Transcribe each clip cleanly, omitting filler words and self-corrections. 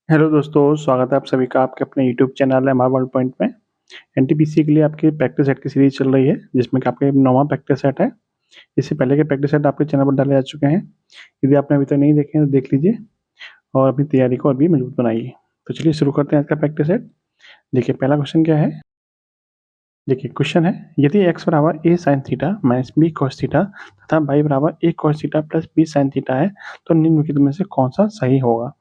Hello दोस्तों, स्वागत है आप सभी का आपके अपने YouTube channel MR world point में। एनटीपीसी के लिए आपकी प्रैक्टिस सेट की सीरीज चल रही है, जिसमें कि आपका 9वां प्रैक्टिस सेट है। इससे पहले के प्रैक्टिस सेट आपके चैनल पर डाले जा चुके हैं। यदि आपने अभी तक नहीं देखे हैं तो देख लीजिए और अपनी तैयारी को और भी मजबूत बनाइए। तो चलिए शुरू करते हैं आज का प्रैक्टिस सेट। देखिए पहला क्वेश्चन क्या है। देखिए क्वेश्चन है, यदि x बराबर a sin theta minus b cos theta तथा y बराबर a cos theta plus b sin theta है, तो निम्नलिखित में से कौन सा सही होगा।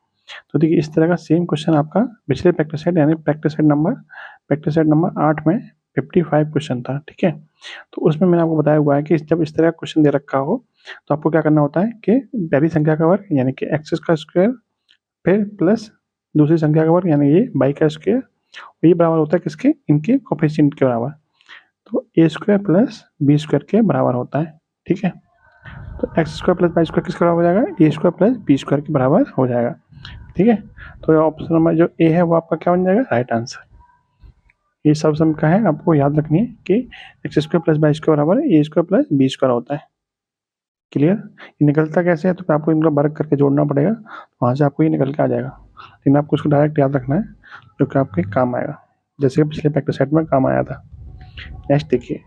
तो देखिए इस तरह का सेम क्वेश्चन आपका पिछले प्रैक्टिस सेट यानी प्रैक्टिस सेट नंबर 8 में 55 क्वेश्चन था। ठीक है, तो उसमें मैंने आपको बताया हुआ है कि जब इस तरह का क्वेश्चन दे रखा हो तो आपको क्या करना होता है कि पहली संख्या का वर्ग यानी कि एक्स का स्क्वायर फिर प्लस दूसरी संख्या का वर्ग यानी ये वाई का स्क्वायर, ये बराबर होता है किसके, इनके कोफिशिएंट के बराबर। तो A square plus B square के बराबर होता है। ठीक है, तो X square plus Y square किसके बराबर हो जाएगा, A square plus B square के बराबर हो जाएगा। ठीक है, तो ऑप्शन नंबर जो ए है वो आपका क्या बन जाएगा, राइट आंसर। ये सब सम का है, आपको याद रखनी है कि X square plus Y square बराबर A square plus B square होता है। क्लियर, ये निकलता कैसे है तो आपको इनका वर्क करके जोड़ना पड़ेगा, वहाँ से आपको ये निकल के आ जाएगा। लेकिन आपको उसको डायरेक्ट याद रखना है जो कि आपके काम आएगा, जैसे कि पिछले प्रैक्टिस सेट में काम आया था। नेक्स्ट देखिए,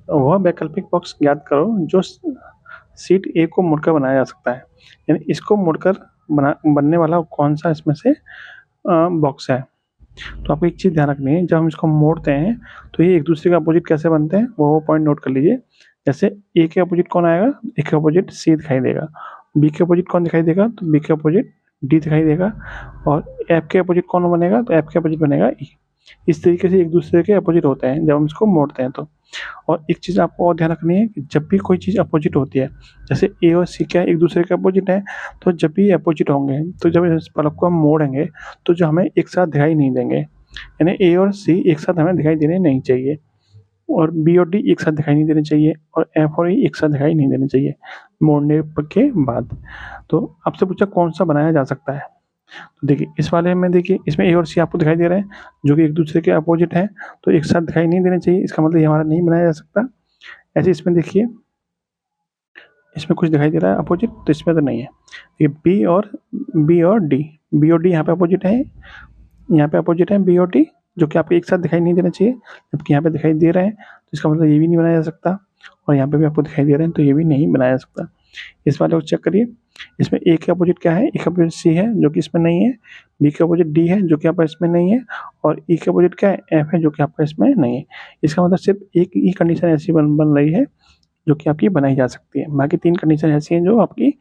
वह वैकल्पिक बॉक्स याद करो जो सीट ए को मुड़कर बनाया जा सकता है, यानी इसको मुड़कर बनने वाला कौन सा इसमें से बॉक्स है। तो आपको एक चीज़ ध्यान रखनी है, जब हम इसको मोड़ते हैं तो ये एक दूसरे के अपोजिट कैसे बनते हैं वो पॉइंट नोट कर लीजिए। जैसे ए के अपोजिट कौन आएगा, ए के अपोजिट सी दिखाई देगा, बी के अपोजिट कौन दिखाई देगा तो बी के अपोजिट डी दिखाई देगा, और एफ के अपोजिट कौन बनेगा तो एफ के अपोजिट बनेगा ई। इस तरीके से एक दूसरे के अपोजिट होते हैं जब हम इसको मोड़ते हैं तो। और एक चीज़ आपको और ध्यान रखनी है कि जब भी कोई चीज़ अपोजिट होती है, जैसे ए और सी क्या एक दूसरे के अपोजिट है, तो जब भी अपोजिट होंगे तो जब इस फलक को हम मोड़ेंगे तो जो हमें एक साथ दिखाई नहीं देंगे, यानी ए और सी एक साथ हमें दिखाई देने नहीं चाहिए, और बी और डी एक साथ दिखाई नहीं देने चाहिए, और एफ और ई एक साथ दिखाई नहीं देने चाहिए मोड़ने के बाद। तो आपसे पूछा कौन सा बनाया जा सकता है, तो देखिए इस वाले में देखिए इसमें ए और सी आपको दिखाई दे रहे हैं जो कि एक दूसरे के अपोजिट हैं, तो एक साथ दिखाई नहीं देने चाहिए, इसका मतलब ये हमारा नहीं बनाया जा सकता। ऐसे इसमें देखिए इसमें कुछ दिखाई दे रहा है अपोजिट, तो इसमें तो नहीं है। ये बी और डी यहाँ पे अपोजिट है, यहाँ पे अपोजिट है बी और डी, जो कि आपको एक साथ दिखाई नहीं देना चाहिए, जबकि यहाँ पे दिखाई दे रहे हैं, तो इसका मतलब ये भी नहीं बनाया जा सकता। और यहाँ पे भी आपको दिखाई दे रहे हैं तो ये भी नहीं बनाया जा सकता। इस वाले को चेक करिए, इसमें ए के अपोजिट क्या है, ए के अपोजिट सी है जो कि इसमें नहीं है, बी के अपोजिट डी है जो कि आपका इसमें नहीं है, और ई के अपोजिट क्या है, एफ है जो कि आपका इसमें नहीं है। इसका मतलब सिर्फ एक ही कंडीशन ऐसी बन रही है जो कि आपकी बनाई जा सकती है, बाकी 3 कंडीशन ऐसी हैं जो आपकी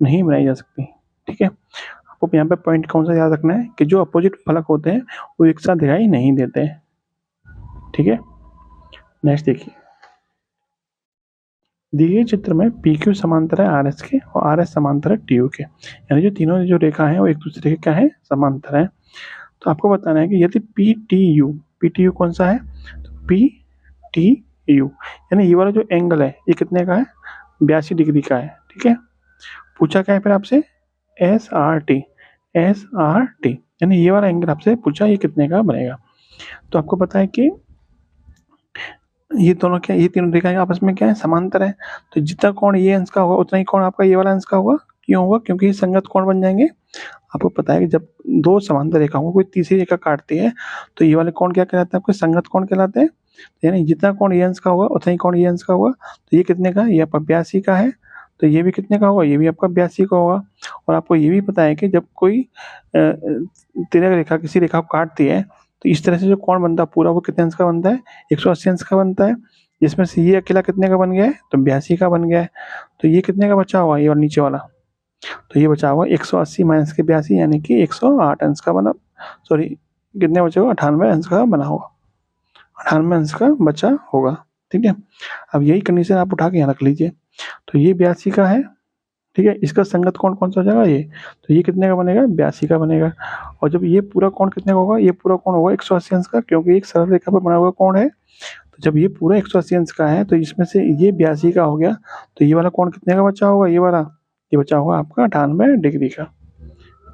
नहीं बनाई जा सकती। ठीक है, आपको यहाँ पे पॉइंट कौन सा याद रखना है कि जो अपोजिट फलक होते हैं वो एक साथ दिखाई नहीं देते हैं। ठीक है, नेक्स्ट देखिए, दिए चित्र में पी क्यू समांतर है आर एस के और आर एस समांतर है टी यू के, यानी जो तीनों जो रेखा है वो एक दूसरे के क्या है, समांतर है। तो आपको बताना है कि यदि पी टी यू कौन सा है, तो पी टी यू यानी ये वाला जो एंगल है ये कितने का है, 82 डिग्री का है। ठीक है, पूछा क्या है फिर आपसे, एस आर टी यानी ये वाला एंगल आपसे पूछा ये कितने का बनेगा। तो आपको पता है कि ये दोनों क्या, ये तीनों रेखाएं आपस में क्या है, समांतर है, तो जितना कोण ये अंश का होगा उतना ही कोण आपका ये वाला अंश का होगा। क्यों होगा, क्योंकि ये संगत कोण बन जाएंगे। आपको पता है कि जब दो समांतर रेखाओं को कोई तीसरी रेखा काटती है तो ये वाले कोण क्या कहलाते हैं, आपके संगत कोण कहलाते हैं। यानी जितना कोण ये अंश का होगा उतना ही कोण ये अंश का होगा। तो ये कितने का, ये आपका 82 का है, तो ये भी कितने का होगा, ये भी आपका 82 का होगा। और आपको ये भी पता है कि जब कोई तिर्यक रेखा किसी रेखा को काटती है तो इस तरह से जो कोण बनता है पूरा वो कितने अंश का बनता है, 180 अंश का बनता है, जिसमें से ये अकेला कितने का बन गया है, तो 82 का बन गया है। तो ये कितने का बचा हुआ, ये और नीचे वाला, तो ये बचा हुआ 180 माइनस के 82 यानी कि 108 अंश का बना, सॉरी कितने बचे हुआ, 98 अंश का बना होगा, 98 अंश का बचा होगा। ठीक है, अब यही कंडीशन आप उठा के यहाँ रख लीजिए, तो ये 82 का है। ठीक है, इसका संगत कोण कौन सा हो जाएगा, ये, तो ये कितने का बनेगा, 82 का बनेगा। और जब ये पूरा कोण कितने का होगा, ये पूरा कोण होगा 180 अंश का, क्योंकि एक सरल रेखा पर बना हुआ कोण है। तो जब ये पूरा 180 अंश का है तो इसमें से ये 82 का हो गया, तो ये वाला कोण कितने का बचा होगा, ये वाला, ये बचा होगा आपका 98 डिग्री का।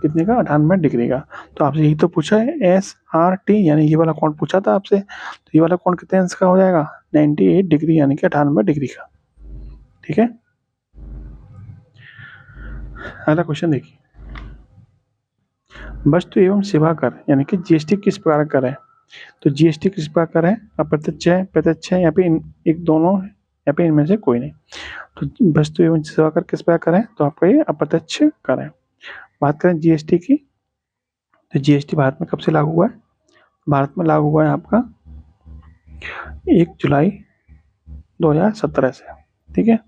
कितने का, 98 डिग्री का। तो आपसे यही तो पूछा है एस आर टी, यानी ये वाला कोण पूछा था आपसे, तो ये वाला कोण कितने अंश का हो जाएगा, 98 डिग्री यानी कि 98 डिग्री का। ठीक है, अगला क्वेश्चन देखिए, वस्तु एवं सेवा कर यानी कि जीएसटी किस प्रकार कर है, तो जीएसटी किस प्रकार कर है, अप्रत्यक्ष है, प्रत्यक्ष है, या फिर एक दोनों है, या फिर इनमें से कोई नहीं। तो वस्तु एवं सेवा कर किस प्रकार कर है, तो आपका ये अप्रत्यक्ष कर है। बात करें जीएसटी की, तो जीएसटी भारत में कब से लागू हुआ है, भारत में लागू हुआ है आपका 1 जुलाई 2017 से, ठीक है।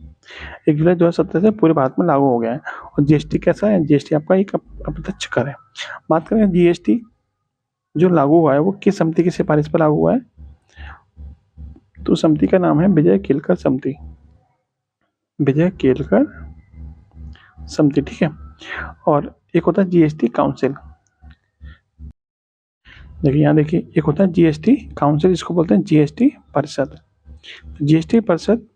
1 जुलाई 2017 से पूरे भारत में लागू हो गया है। और जीएसटी कैसा है, जीएसटी आपका एक अप्रत्यक्ष कर है। बात करें जीएसटी जो लागू हुआ है वो किस समिति की सिफारिश पर लागू हुआ है, तो समिति का नाम है विजय केलकर समिति, विजय केलकर समिति, ठीक है। और एक होता है जीएसटी काउंसिल, देखिए यहाँ देखिए, एक होता है जीएसटी काउंसिल, इसको बोलते हैं जीएसटी परिषद। जीएसटी परिषद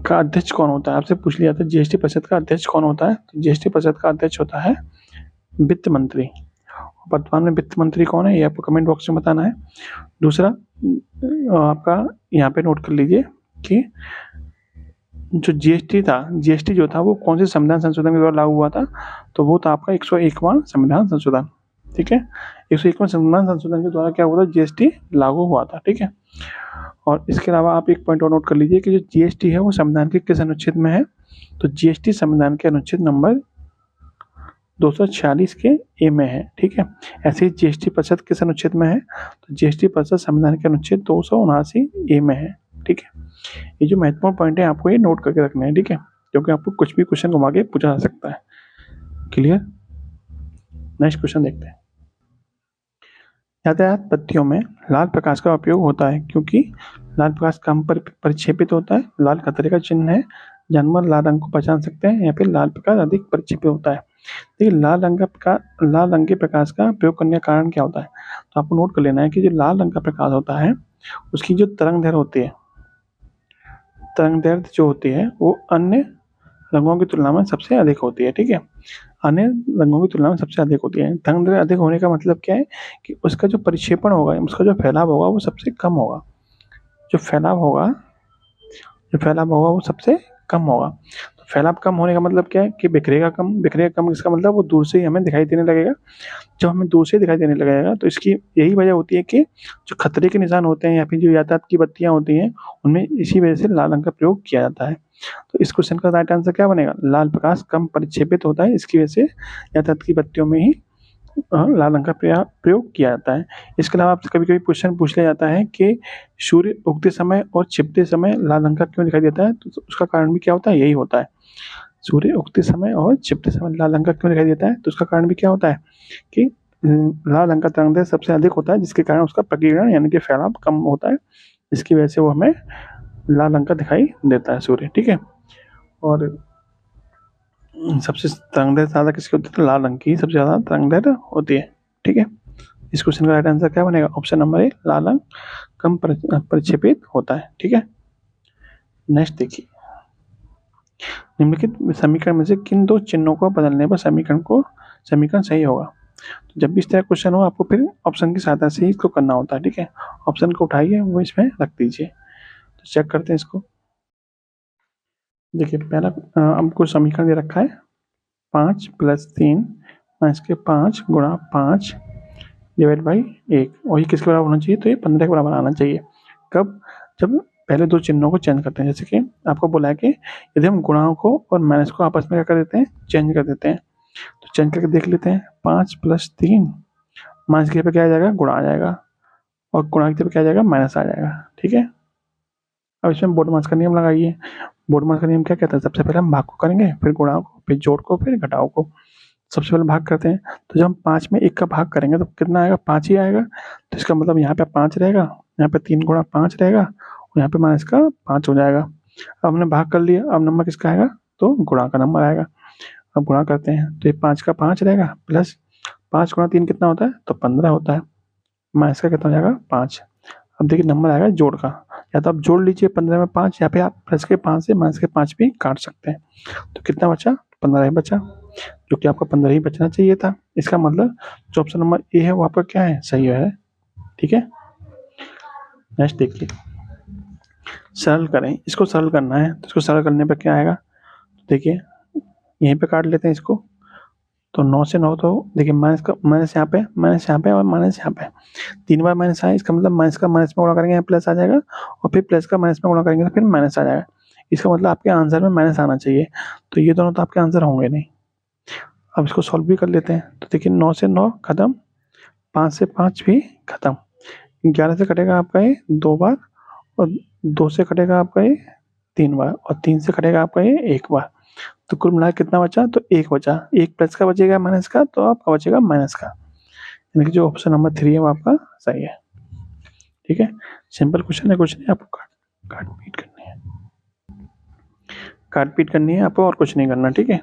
का अध्यक्ष कौन होता है, आपसे पूछ लिया था जीएसटी परिषद का अध्यक्ष कौन होता है, तो जीएसटी परिषद का अध्यक्ष होता है वित्त मंत्री। वर्तमान में वित्त मंत्री कौन है, ये आपको कमेंट बॉक्स में बताना है। दूसरा आपका यहाँ पे नोट कर लीजिए कि जो जीएसटी था, जीएसटी जो था वो कौन से संविधान संशोधन के द्वारा लागू हुआ था, तो वो था आपका 101वां संविधान संशोधन, ठीक है। 101वां संविधान संशोधन के द्वारा क्या हुआ था, जीएसटी लागू हुआ था, ठीक है। और इसके अलावा आप एक पॉइंट और नोट कर लीजिए कि जो जीएसटी है वो संविधान के किस अनुच्छेद में है, तो जीएसटी संविधान के अनुच्छेद नंबर 246 के ए में है, ठीक है। ऐसे ही जीएसटी परिषद किस अनुच्छेद में है, तो जीएसटी परिषद संविधान के अनुच्छेद 279 ए में है, ठीक है। ये जो महत्वपूर्ण पॉइंट है आपको ये नोट करके रखना है, ठीक है, क्योंकि आपको कुछ भी क्वेश्चन घुमा के पूछा जा सकता है। क्लियर। नेक्स्ट क्वेश्चन देखते हैं। यातायात बत्तियों में लाल प्रकाश का उपयोग होता है क्योंकि लाल प्रकाश कम परिक्षेपित होता है, लाल खतरे का चिन्ह है, जानवर लाल रंग को पहचान सकते हैं, या फिर लाल प्रकाश अधिक परिक्षेपित होता है। देखिए लाल रंग के प्रकाश का प्रयोग करने का कारण क्या होता है, तो आपको नोट कर लेना है कि जो लाल रंग का प्रकाश होता है उसकी जो तरंग दैर्घ्य होती है, तरंग दैर्घ्य जो होती है वो अन्य रंगों की तुलना में सबसे अधिक होती है, ठीक है। अन्य रंगों की तुलना में सबसे अधिक होती है। तरंग दैर्घ्य अधिक होने का मतलब क्या है कि उसका जो परिक्षेपण होगा, उसका जो फैलाव होगा वो सबसे कम होगा, जो फैलाव होगा वो सबसे कम होगा। तो फैलाव कम होने का मतलब क्या है कि बिखरेगा कम, इसका मतलब वो दूर से ही हमें दिखाई देने लगेगा। जब हमें दूर से दिखाई देने लगेगा तो इसकी यही वजह होती है कि जो खतरे के निशान होते हैं या फिर जो यातायात की बत्तियां होती हैं उनमें इसी वजह से लाल रंग का प्रयोग किया जाता है। तो इस क्वेश्चन का राइट आंसर क्या बनेगा, लाल प्रकाश कम परिक्षेपित होता है, इसकी वजह से यातायात की बत्तियों में ही लाल रंग का प्रयोग किया जाता है। इसके अलावा आपसे कभी-कभी क्वेश्चन पूछ लिया जाता है कि सूर्य उगते समय और छिपते समय लाल रंग का क्यों दिखाई देता है, तो उसका कारण भी क्या होता है, यही होता है। सूर्य उगते समय और छिपते समय लाल रंग का क्यों दिखाई देता है, तो उसका कारण भी क्या होता है कि लाल रंग का तरंगदैर्घ्य सबसे अधिक होता है, जिसके कारण उसका प्रकीर्णन यानी कि फैलाव कम होता है, जिसकी वजह से वो हमें लाल रंग का दिखाई देता है सूर्य, ठीक है। और सबसे तरंगदैर्घ्य ज़्यादा किसकी होती है, तो लाल रंग की सबसे ज़्यादा तरंगदैर्घ्य होती है, ठीक है। इस क्वेश्चन का राइट आंसर क्या बनेगा, ऑप्शन नंबर ए, लाल रंग कम परिक्षेपित होता है, ठीक है। नेक्स्ट देखिए, निम्नलिखित समीकरण में से किन दो चिन्हों को बदलने पर समीकरण सही होगा। तो जब भी इस तरह क्वेश्चन हो आपको फिर ऑप्शन की सहायता से ही इसको करना होता है, ठीक है। ऑप्शन को उठाइए वो इसमें रख दीजिए, तो चेक करते हैं इसको। देखिए पहला हमको समीकरण दे रखा है 5 + 3 - 5 × 5 डिवाइड बाई 1, और ये किसके बराबर होना चाहिए, तो ये 15 के बराबर आना चाहिए। कब, जब पहले दो चिन्हों को चेंज करते हैं, जैसे कि आपको बोला है कि यदि हम गुणाओं को और माइनस को आपस में क्या कर देते हैं, चेंज कर देते हैं, तो चेंज करके देख लेते हैं। 5 + 3 माइनस के पे क्या आ जाएगा, गुणा आ जाएगा, और गुणा के पे क्या आ जाएगा, माइनस आ जाएगा, ठीक है। अब इसमें बोडमास का नियम लगाइए। बोडमास का नियम क्या कहता है, सबसे पहले हम भाग को करेंगे, फिर गुणा को, फिर जोड़ को, फिर घटाव को। सबसे पहले भाग करते हैं, तो जब हम 5 में 1 का भाग करेंगे तो कितना आएगा, 5 ही आएगा। तो इसका मतलब यहाँ पे 5 रहेगा, यहाँ पे 3 × 5 रहेगा, और यहाँ पे माइनस का 5 हो जाएगा। अब हमने भाग कर लिया, अब नंबर किसका आएगा, तो गुणा का नंबर आएगा। अब गुणा करते हैं तो ये 5 का 5 रहेगा, प्लस 5 × 3 कितना होता है, तो 15 होता है, माइनस का कितना हो जाएगा, 5। अब देखिए नंबर आएगा जोड़ का, या तो आप जोड़ लीजिए 15 में 5, या फिर आप प्लस के 5 से माइनस के 5 भी काट सकते हैं। तो कितना बचा, 15 ही बचा, जो कि आपका 15 ही बचना चाहिए था। इसका मतलब जो ऑप्शन नंबर ए है वो आपका क्या है, सही है, ठीक है। नेक्स्ट देखिए, सरल करें, इसको सरल करना है, तो इसको सरल करने पर क्या आएगा, देखिए यहीं पे काट लेते हैं इसको, तो 9 से 9 तो देखिए माइनस यहाँ पे और माइनस यहाँ पे 3 बार माइनस आया, इसका मतलब माइनस का माइनस में गुणा करेंगे प्लस आ जाएगा और फिर प्लस का माइनस में गुणा करेंगे तो फिर माइनस आ जाएगा। इसका मतलब आपके आंसर में माइनस आना चाहिए, तो ये दोनों तो आपके आंसर होंगे नहीं। अब इसको सॉल्व भी कर लेते हैं। तो देखिए 9 से 9 खत्म, 5 से 5 भी खत्म, 11 से कटेगा आपका ये 2 बार और 2 से कटेगा आपका ये 3 बार और 3 से कटेगा आपका ये 1 बार। तो कुल मिला कितना बचा? तो 1 बचा। 1 प्लस का बचेगा माइनस का, तो आपका बचेगा माइनस का, यानी कि जो ऑप्शन नंबर 3 है वो आपका सही है। ठीक है, सिंपल क्वेश्चन है, कुछ नहीं, आपको काट पीट करनी है, काट पीट करनी है आपको, और कुछ नहीं करना। ठीक है,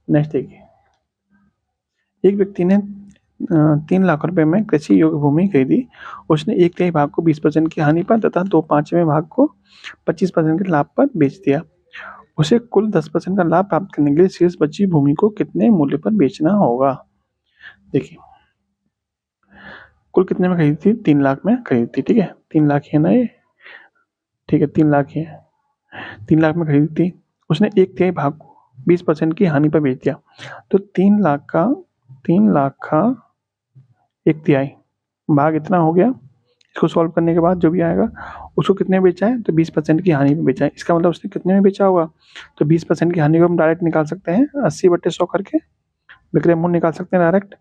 नेक्स्ट देखिए, एक व्यक्ति ने 3 लाख रुपए में कृषि योग्य भूमि खरीदी। उसने 1/3 भाग को 20% की हानि पर तथा 2/5वें भाग को 25% के लाभ पर बेच दिया। उसे कुल 10% का लाभ प्राप्त करने के लिए शेष बची भूमि को कितने मूल्य पर बेचना होगा? देखिए, कुल कितने में खरीदी थी? 3 लाख में खरीदी थी। ठीक है, 3 लाख ही है ना ये, ठीक है 3 लाख ही है, 3 लाख में खरीदी थी। उसने 1/3 भाग को 20% की हानि पर बेच दिया। तो 3 लाख का 1/3 भाग इतना हो गया। इसको सॉल्व करने के बाद जो भी आएगा उसको कितने में बेचा है? तो 20% की हानि में बेचा है। इसका मतलब उसने कितने में बेचा होगा? तो 20% की हानि को हम डायरेक्ट निकाल सकते हैं, 80/100 करके विक्रय मूल्य निकाल सकते हैं डायरेक्ट।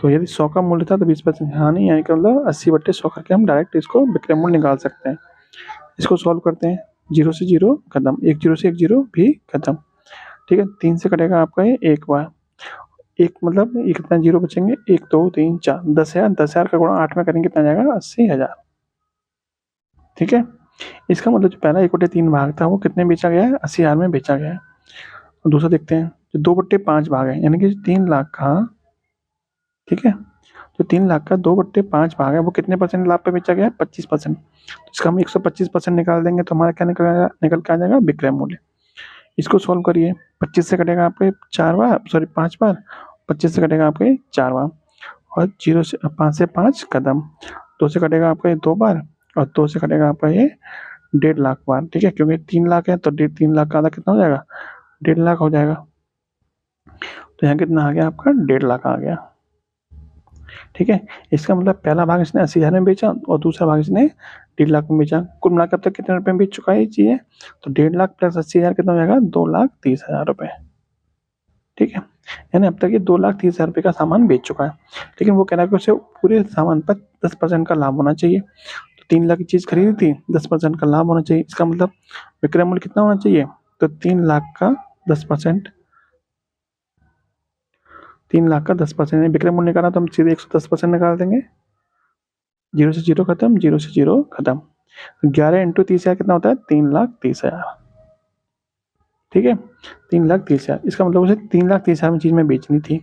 तो यदि 100 का मूल्य था तो 20% हानि, यानी कि मतलब 80/100 करके हम डायरेक्ट इसको विक्रय मूल्य निकाल सकते हैं। इसको सॉल्व करते हैं, 0 से 0 खत्म, 1 0 से 1 0 भी खत्म। ठीक है, 3 से कटेगा आपका ये 1 बार, 1 मतलब ये कितना जीरो बचेंगे? 1 2 3 4, 10,000, 10,000 का गुणा 8 में करेंगे कितना जाएगा? 80,000। ठीक है, इसका मतलब जो पहला 1/3 भाग था वो कितने बेचा गया है? 80,000 में बेचा गया है। और दूसरा देखते हैं, जो 2/5 भाग है, यानी कि 3 लाख का, ठीक है, जो 3 लाख का 2/5 भाग है वो कितने परसेंट लाभ पे बेचा गया है? 25%। तो इसका हम 125% निकाल देंगे तो हमारा क्या निकल के आ जाएगा? विक्रय मूल्य। इसको सोल्व करिए, 25 से कटेगा आपके 4 बार, सॉरी 5 बार, 25 से कटेगा आपके 4 बार और 0 से 5 से 5 कदम, 2 से कटेगा आपका ये 2 बार और 2 से कटेगा आपका ये 1.5 लाख बार। ठीक है, क्योंकि 3 लाख है तो 3 लाख का आधा कितना हो जाएगा? 1.5 लाख हो जाएगा। तो यहाँ कितना आ गया आपका? 1.5 लाख आ गया। ठीक है, इसका मतलब पहला भाग इसने 80,000 में बेचा और दूसरा भाग इसने 1.5 लाख में बेचा। कुल मिलाकर अब तक कितने रुपए में बेच चुका है ये चीजें? तो 1.5 लाख प्लस 80,000 कितना हो जाएगा? 2,30,000 रुपए। ठीक है, यानी अब तक ये 2,30,000 रुपए का सामान बेच चुका है। लेकिन वो कह रहा है कि उसे पूरे सामान पर 10% का लाभ होना चाहिए। तो 3 लाख की चीज खरीदी थी, 10% का लाभ होना चाहिए। इसका मतलब विक्रय मूल्य कितना होना चाहिए? तो 3 लाख का 10%, 3 लाख का 10% विक्रय मूल्य निकाला तो हम सीधे 110% निकाल देंगे। 0 से 0 खत्म, 0 से 0 खत्म। 11 इंटू 30,000 कितना होता है? 3,30,000। ठीक है, 3,30,000। इसका मतलब उसे 3,30,000 में चीज में बेचनी थी।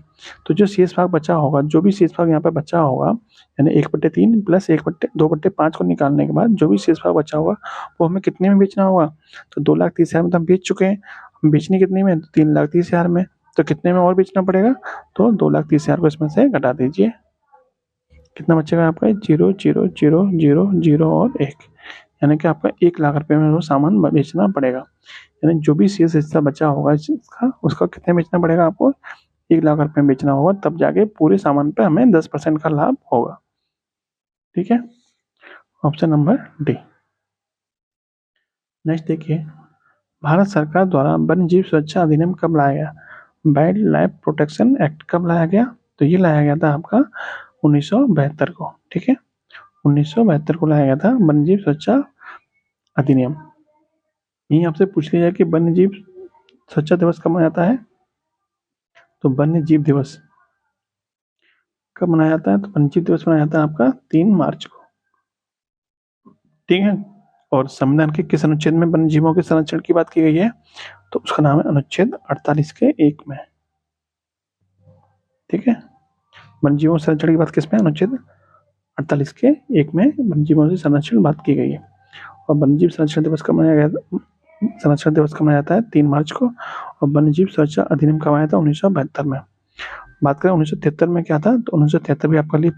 तो जो शेष भाग बचा होगा, जो भी शेष भाग यहाँ पर बचा होगा, यानी 1/3 प्लस 2/5 को निकालने के बाद जो भी शेष भाग बचा होगा वो हमें कितने में बेचना होगा? तो 2,30,000 में तो हम बेच चुके हैं, हम बेचनी कितने में? तो 3,30,000 में। तो कितने में और बेचना पड़ेगा? तो 2,30,000 को इसमें से घटा दीजिए, कितना बचेगा आपका? 0 0 0 0 0 और 1, यानी कि आपका 1 लाख रुपए में वो सामान बेचना पड़ेगा। यानी जो भी शेष हिस्सा बचा होगा इसका, उसका कितने बेचना पड़ेगा आपको? 1 लाख रुपए में बेचना होगा, तब जाके पूरे सामान पे हमें 10% का लाभ होगा। ठीक है, ऑप्शन नंबर डी। नेक्स्ट देखिए, भारत सरकार द्वारा वन्य जीव सुरक्षा अधिनियम कब लाया गया? वाइल्ड लाइफ प्रोटेक्शन एक्ट कब लाया गया? तो ये लाया गया था आपका 1972 को। ठीक है, 1972 को लाया गया था वन्य जीव सुरक्षा अधिनियम। यही आपसे पूछ लिया जाए कि वन्य जीव सुरक्षा दिवस कब मनाया जाता है? तो वन्य जीव दिवस कब मनाया जाता है? तो वन्य जीव दिवस मनाया जाता है आपका 3 मार्च को। ठीक है, और संविधान के किस अनुच्छेद में वन्य जीवों के संरक्षण की बात की गई है? तो उसका नाम है अनुच्छेद 48 के 1 में। ठीक है, वन्य जीवों संरक्षण की बात किसमें? अनुच्छेद 48 के 1 में वन्य जीवों से संरक्षण बात की गई है। और वन्य जीव संरक्षण दिवस कब मनाया गया? संरक्षण दिवस कब मनाया जाता है? 3 मार्च को। और वन्य जीव सुरक्षा अधिनियम कब आया था? 1972 में। बात करें 1973 में क्या था, तो 1973 भी आपके लिए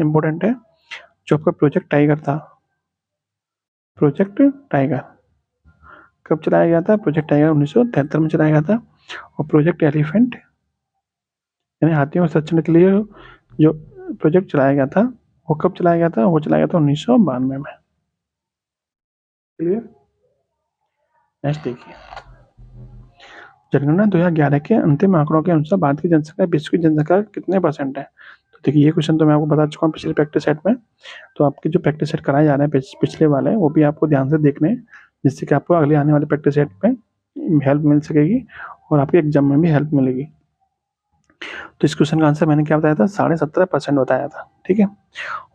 इम्पोर्टेंट है, जो आपका प्रोजेक्ट टाइगर था। प्रोजेक्ट टाइगर कब चलाया गया था? प्रोजेक्ट टाइगर 1973 में चलाया गया था। और प्रोजेक्ट एलिफेंट यानी हाथियों के संरक्षण के लिए जो प्रोजेक्ट चलाया गया था वो कब चलाया गया था? वो चलाया गया था 1992 में। क्लियर? नेक्स्ट देखिए, जनगणना 2011 के अंतिम आंकड़ों के अनुसार भारत की जनसंख्या विश्व की जनसंख्या कितने परसेंट है? तो देखिए, ये क्वेश्चन तो मैं आपको बता चुका हूँ पिछले प्रैक्टिस सेट में। तो आपके जो प्रैक्टिस सेट कराए जा रहे हैं पिछले वाले, वो भी आपको ध्यान से देखने हैं, जिससे कि आपको अगले आने वाले प्रैक्टिस सेट में हेल्प मिल सकेगी और आपके एग्जाम में भी हेल्प मिलेगी। तो इस क्वेश्चन का आंसर मैंने क्या बताया था? 17.5% बताया था। ठीक है,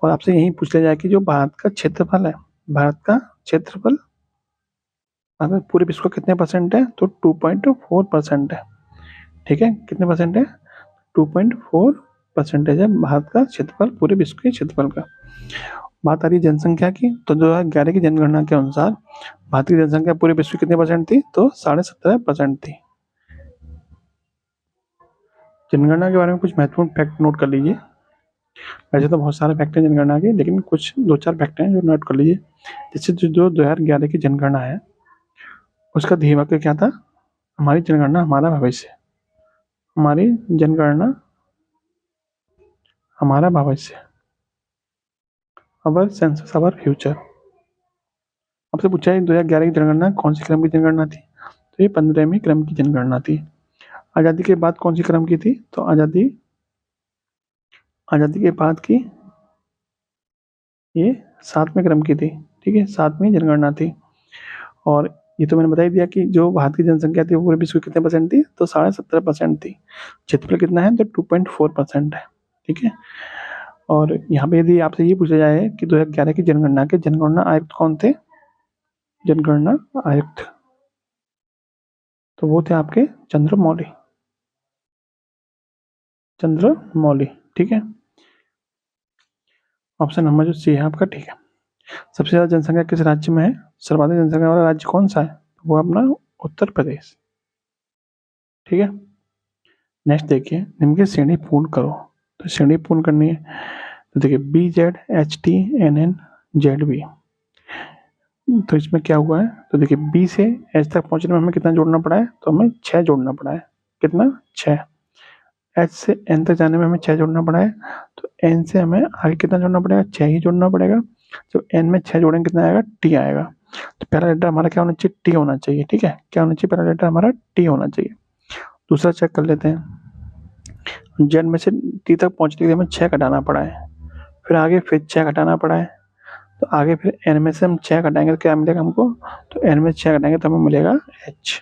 और आपसे यही पूछ लिया जाए कि जो भारत का क्षेत्रफल है, भारत का क्षेत्रफल अगर पूरे विश्व का कितने परसेंट है? तो 2.4% है। ठीक है, कितने परसेंट है? 2.4% है भारत का क्षेत्रफल पूरे विश्व के क्षेत्रफल का। बात आ रही जनसंख्या की, तो 2011 की जनगणना के अनुसार भारत की जनसंख्या पूरे विश्व की कितने परसेंट थी? तो 17.5% थी। जनगणना के बारे में कुछ महत्वपूर्ण फैक्ट नोट कर लीजिए। वैसे तो बहुत सारे फैक्ट हैं जनगणना के, लेकिन कुछ 2-4 फैक्ट हैं जो नोट कर लीजिए। जैसे जो 2011 की जनगणना है, उसका ध्येय वाक्य क्या था? हमारी जनगणना हमारा भविष्य। हमारी जनगणना हमारा भविष्य, अवर सेंसस अवर फ्यूचर। आपसे पूछा है 2011 की जनगणना कौन सी क्रम की जनगणना थी? तो ये 15वीं क्रम की जनगणना थी। आज़ादी के बाद कौन सी क्रम की थी? तो आज़ादी के बाद की ये 7वें क्रम की थी। ठीक है, 7वीं जनगणना थी। और ये तो मैंने बता ही दिया कि जो भारत की जनसंख्या थी वो पूरे विश्व की कितने परसेंट थी? तो 17.5% थी। क्षेत्रफल कितना है? तो 2.4% है। ठीक है, और यहाँ पे यदि आपसे ये पूछा जाए कि 2011 की जनगणना के जनगणना आयुक्त कौन थे? जनगणना आयुक्त, तो वो थे आपके चंद्रमौली। ठीक है, ऑप्शन नंबर जो सी है आपका ठीक है। सबसे ज्यादा जनसंख्या किस राज्य में है? सर्वाधिक जनसंख्या वाला राज्य कौन सा है? वो अपना उत्तर प्रदेश। ठीक है, नेक्स्ट देखिए, निम्न की श्रेणी पूर्ण करो। तो श्रेणी पूर्ण करनी है, तो देखिए BZ HT NN ZB। तो इसमें क्या हुआ है? तो देखिए बी से एच तक पहुंचने में हमें कितना जोड़ना पड़ा है? तो हमें 6 जोड़ना पड़ा है। कितना? 6। एच से एन तक जाने में हमें 6 जोड़ना पड़ा है। तो एन से हमें आगे कितना जोड़ना पड़ेगा? 6 ही जोड़ना पड़ेगा। जब एन में 6 जोड़ेंगे कितना आएगा? टी आएगा। तो पहला लेटर हमारा क्या होना चाहिए? टी होना चाहिए। ठीक है, क्या होना चाहिए? पहला लेटर हमारा टी होना चाहिए। दूसरा चेक कर लेते हैं। जेड में से टी तक पहुंचने के लिए हमें 6 घटाना पड़ा है, फिर आगे फिर 6 घटाना पड़ा है। तो आगे फिर एन में से हम 6 घटाएंगे तो क्या मिलेगा हमको? तो एन में 6 घटाएंगे तो हमें मिलेगा एच।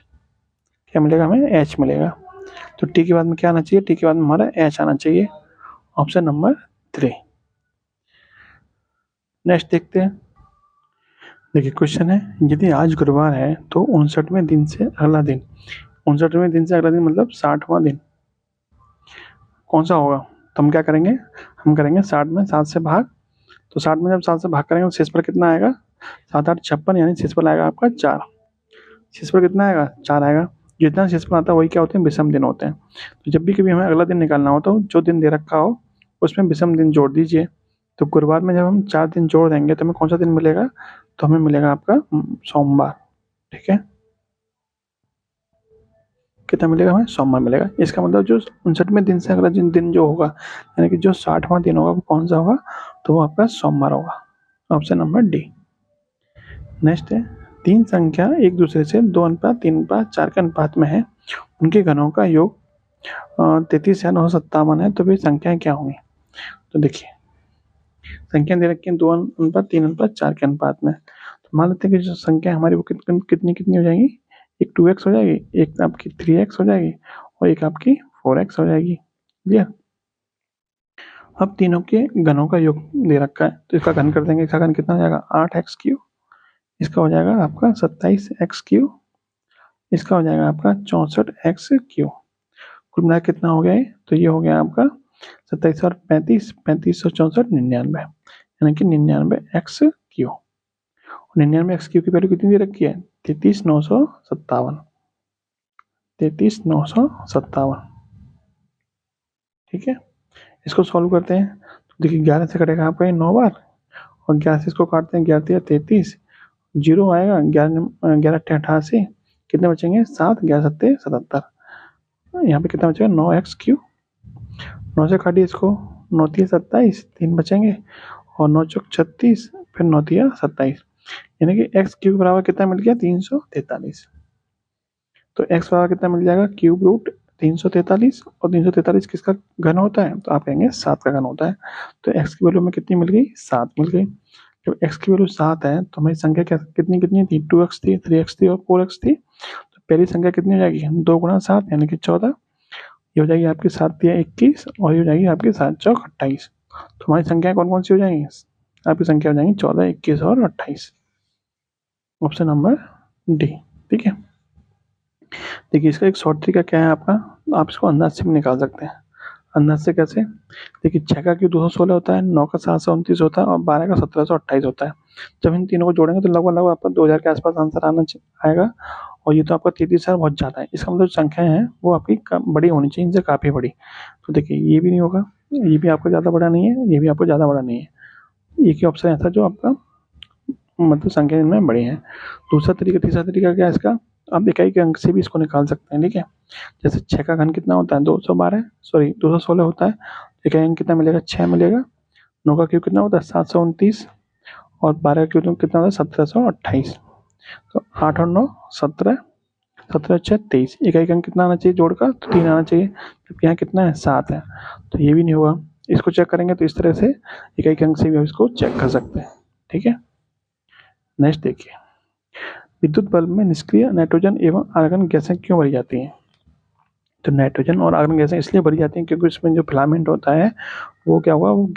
क्या मिलेगा? हमें एच मिलेगा। तो टी के बाद में क्या आना चाहिए? टी के बाद में हमारा एच आना चाहिए। Option number 3। नेक्स्ट देखते हैं। देखिए क्वेश्चन है, यदि आज गुरुवार है तो 59वें दिन से अगला दिन, 59वें दिन से अगला दिन मतलब 60वां दिन कौन सा होगा? तो हम क्या करेंगे? हम करेंगे 60 में 7 से भाग। तो 60 में जब 7 से भाग करेंगे तो शेषफल कितना आएगा? 7 8 56, यानी शेषफल आएगा आपका 4। शेषफल कितना आएगा? 4 आएगा। जितना शेषफल आता है वही क्या होते हैं? विषम दिन होते हैं। तो जब भी कभी हमें अगला दिन निकालना हो तो जो दिन दे रखा हो उसमें विषम दिन जोड़ दीजिए। तो गुरुवार में जब हम 4 दिन जोड़ देंगे तो हमें कौन सा दिन मिलेगा? तो हमें मिलेगा आपका सोमवार। ठीक है, कितना मिलेगा? हमें सोमवार मिलेगा। इसका मतलब जो 59वें दिन से अगला दिन जो होगा, यानी कि जो 60वां दिन होगा वो कौन सा होगा? तो वो आपका सोमवार होगा। Option number D. नेक्स्ट है, 3 संख्या एक दूसरे से 2 अनुपात 3 अनुपात 4 के अनुपात में है, उनके घनों का योग 33,957 है, तो वे संख्याएं क्या होंगी? तो देखिए संख्या दे रखी है 2 अनुपात 3 अनुपात 4 के अनुपात में। तो मान लेते हैं कि जो संख्या हमारी वो कितनी कितनी हो जाएंगी? एक 2x हो जाएगी, एक आपकी 3x हो जाएगी और एक आपकी 4x हो जाएगी। क्लियर? अब तीनों के घनों का योग दे रखा है तो इसका घन कर देंगे। इसका घन कितना हो जाएगा? 8x3। इसका हो जाएगा आपका 27x3। इसका हो जाएगा आपका 64x3। कुल मिला कितना हो गया है? तो ये हो गया आपका 27 और 35, 35 और 64, 99, यानी कि 99x3। 99x3 की वैल्यू कितनी दे रखी है? 33,957। 33,957। ठीक है, इसको सॉल्व करते हैं। तो देखिए 11 से कटेगा आपका ये 9 बार, और 11 से इसको काटते हैं, 11 33, जीरो आएगा। 11 88, कितने बचेंगे? 7, 11 7 77। यहाँ पे कितना बचेगा? 9x3। 9 से काटिए इसको, 9 तिया 27, 3 बचेंगे और 9 चौक 36, फिर 9 तिया 27, यानी कि एक्स क्यूब बराबर कितना मिल गया 343। तो एक्स बराबर कितना मिल जाएगा क्यूब रूट 343, और 343 किसका घन होता है, तो आप कहेंगे 7 का घन होता है। तो एक्स की वैल्यू में कितनी मिल गई, 7 मिल गई। जब एक्स की वैल्यू 7 है तो हमारी संख्या क्या कितनी कितनी थी, 2x थी, 3x थी और 4x थी। तो पहली संख्या कितनी हो जाएगी, 2 गुणा 7 यानी कि 14। ये हो जाएगी आपकी 7 तिया 21 और ये हो जाएगी आपकी 7 चौक 28। तो हमारी संख्या कौन कौन सी हो जाएंगी, आपकी संख्या हो जाएंगी 14, 21 और 28। Option number D. ठीक है, देखिए इसका एक शॉर्ट तरीका क्या है आपका, आप इसको अंदाज से भी निकाल सकते हैं। अंदाज से कैसे, देखिए 6 का क्यूब 216 होता है, 9 का 729 होता है और 12 का 1728 होता है। जब इन तीनों को जोड़ेंगे तो लगभग लगभग आपका 2000 के आसपास आंसर आएगा। और ये तो आपका 33,000 बहुत ज़्यादा है, इसका मतलब संख्याएं हैं वो आपकी बड़ी होनी चाहिए, इनसे काफ़ी बड़ी। तो देखिए ये भी नहीं होगा, ये भी आपको ज़्यादा बड़ा नहीं है, ये भी आपको ज़्यादा बड़ा नहीं है। एक ही ऑप्शन ऐसा जो आपका मतलब संख्या इनमें बड़ी है। तीसरा तरीका क्या है इसका, आप इकाई के अंक से भी इसको निकाल सकते हैं। ठीक है, जैसे 6 का घन कितना होता है 216 होता है, इकाई अंक कितना मिलेगा 6 मिलेगा। 9 का क्यूब कितना होता है 729 और 12 का क्यूब कितना होता है 1728। तो 8 और 9 17, 17 6 23, इकाई अंक कितना आना चाहिए जोड़कर, तो 3 आना चाहिए, जबकि यहाँ कितना है 7 है। तो ये भी नहीं होगा, इसको चेक करेंगे तो इस तरह से इकाई अंक से भी हम इसको चेक कर सकते हैं। ठीक है, नेक्स्ट देखिए, विद्युत बल्ब में निष्क्रिय नाइट्रोजन एवं आर्गन गैसें क्यों भरी जाती हैं। तो नाइट्रोजन और आर्गन गैसें इसलिए भरी जाती हैं क्योंकि उसमें जो फिलामेंट होता है वो क्या होगा, वो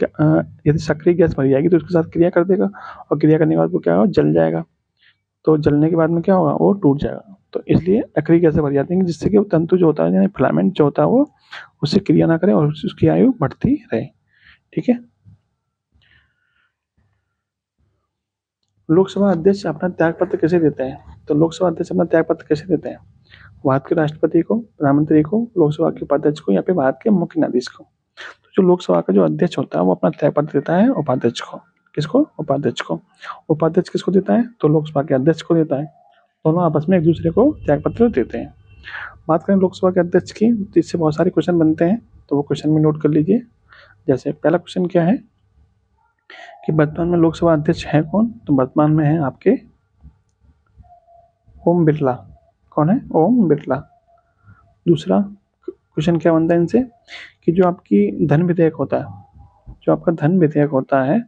यदि सक्रिय गैस भरी जाएगी तो उसके साथ क्रिया कर देगा और क्रिया करने के बाद वो क्या होगा, जल जाएगा। तो जलने के बाद में क्या होगा, वो टूट जाएगा। तो इसलिए अक्रिय गैसें भरी जाती हैं जिससे कि वो तंतु जो होता है यानी फिलामेंट जो होता है वो उससे क्रिया ना करे और उसकी आयु बढ़ती रहे। ठीक है, लोकसभा अध्यक्ष अपना त्यागपत्र कैसे देते हैं। तो लोकसभा अध्यक्ष अपना त्यागपत्र कैसे देते हैं, भारत के राष्ट्रपति को, प्रधानमंत्री को, लोकसभा के उपाध्यक्ष को या फिर भारत के मुख्य न्यायाधीश को। तो जो लोकसभा का जो अध्यक्ष होता है वो अपना त्यागपत्र देता है उपाध्यक्ष को। किसको, उपाध्यक्ष को। उपाध्यक्ष किसको देता है, तो लोकसभा के अध्यक्ष को देता है। दोनों आपस में एक दूसरे को त्यागपत्र देते हैं। बात करें लोकसभा के अध्यक्ष की तो इससे बहुत सारे क्वेश्चन बनते हैं, तो वो क्वेश्चन भी नोट कर लीजिए। जैसे पहला क्वेश्चन क्या है कि वर्तमान में लोकसभा अध्यक्ष है कौन, तो वर्तमान में है आपके ओम बिरला। कौन है, ओम बिरला। दूसरा क्वेश्चन क्या बनता है इनसे कि जो आपकी धन विधेयक होता है, जो आपका धन विधेयक होता है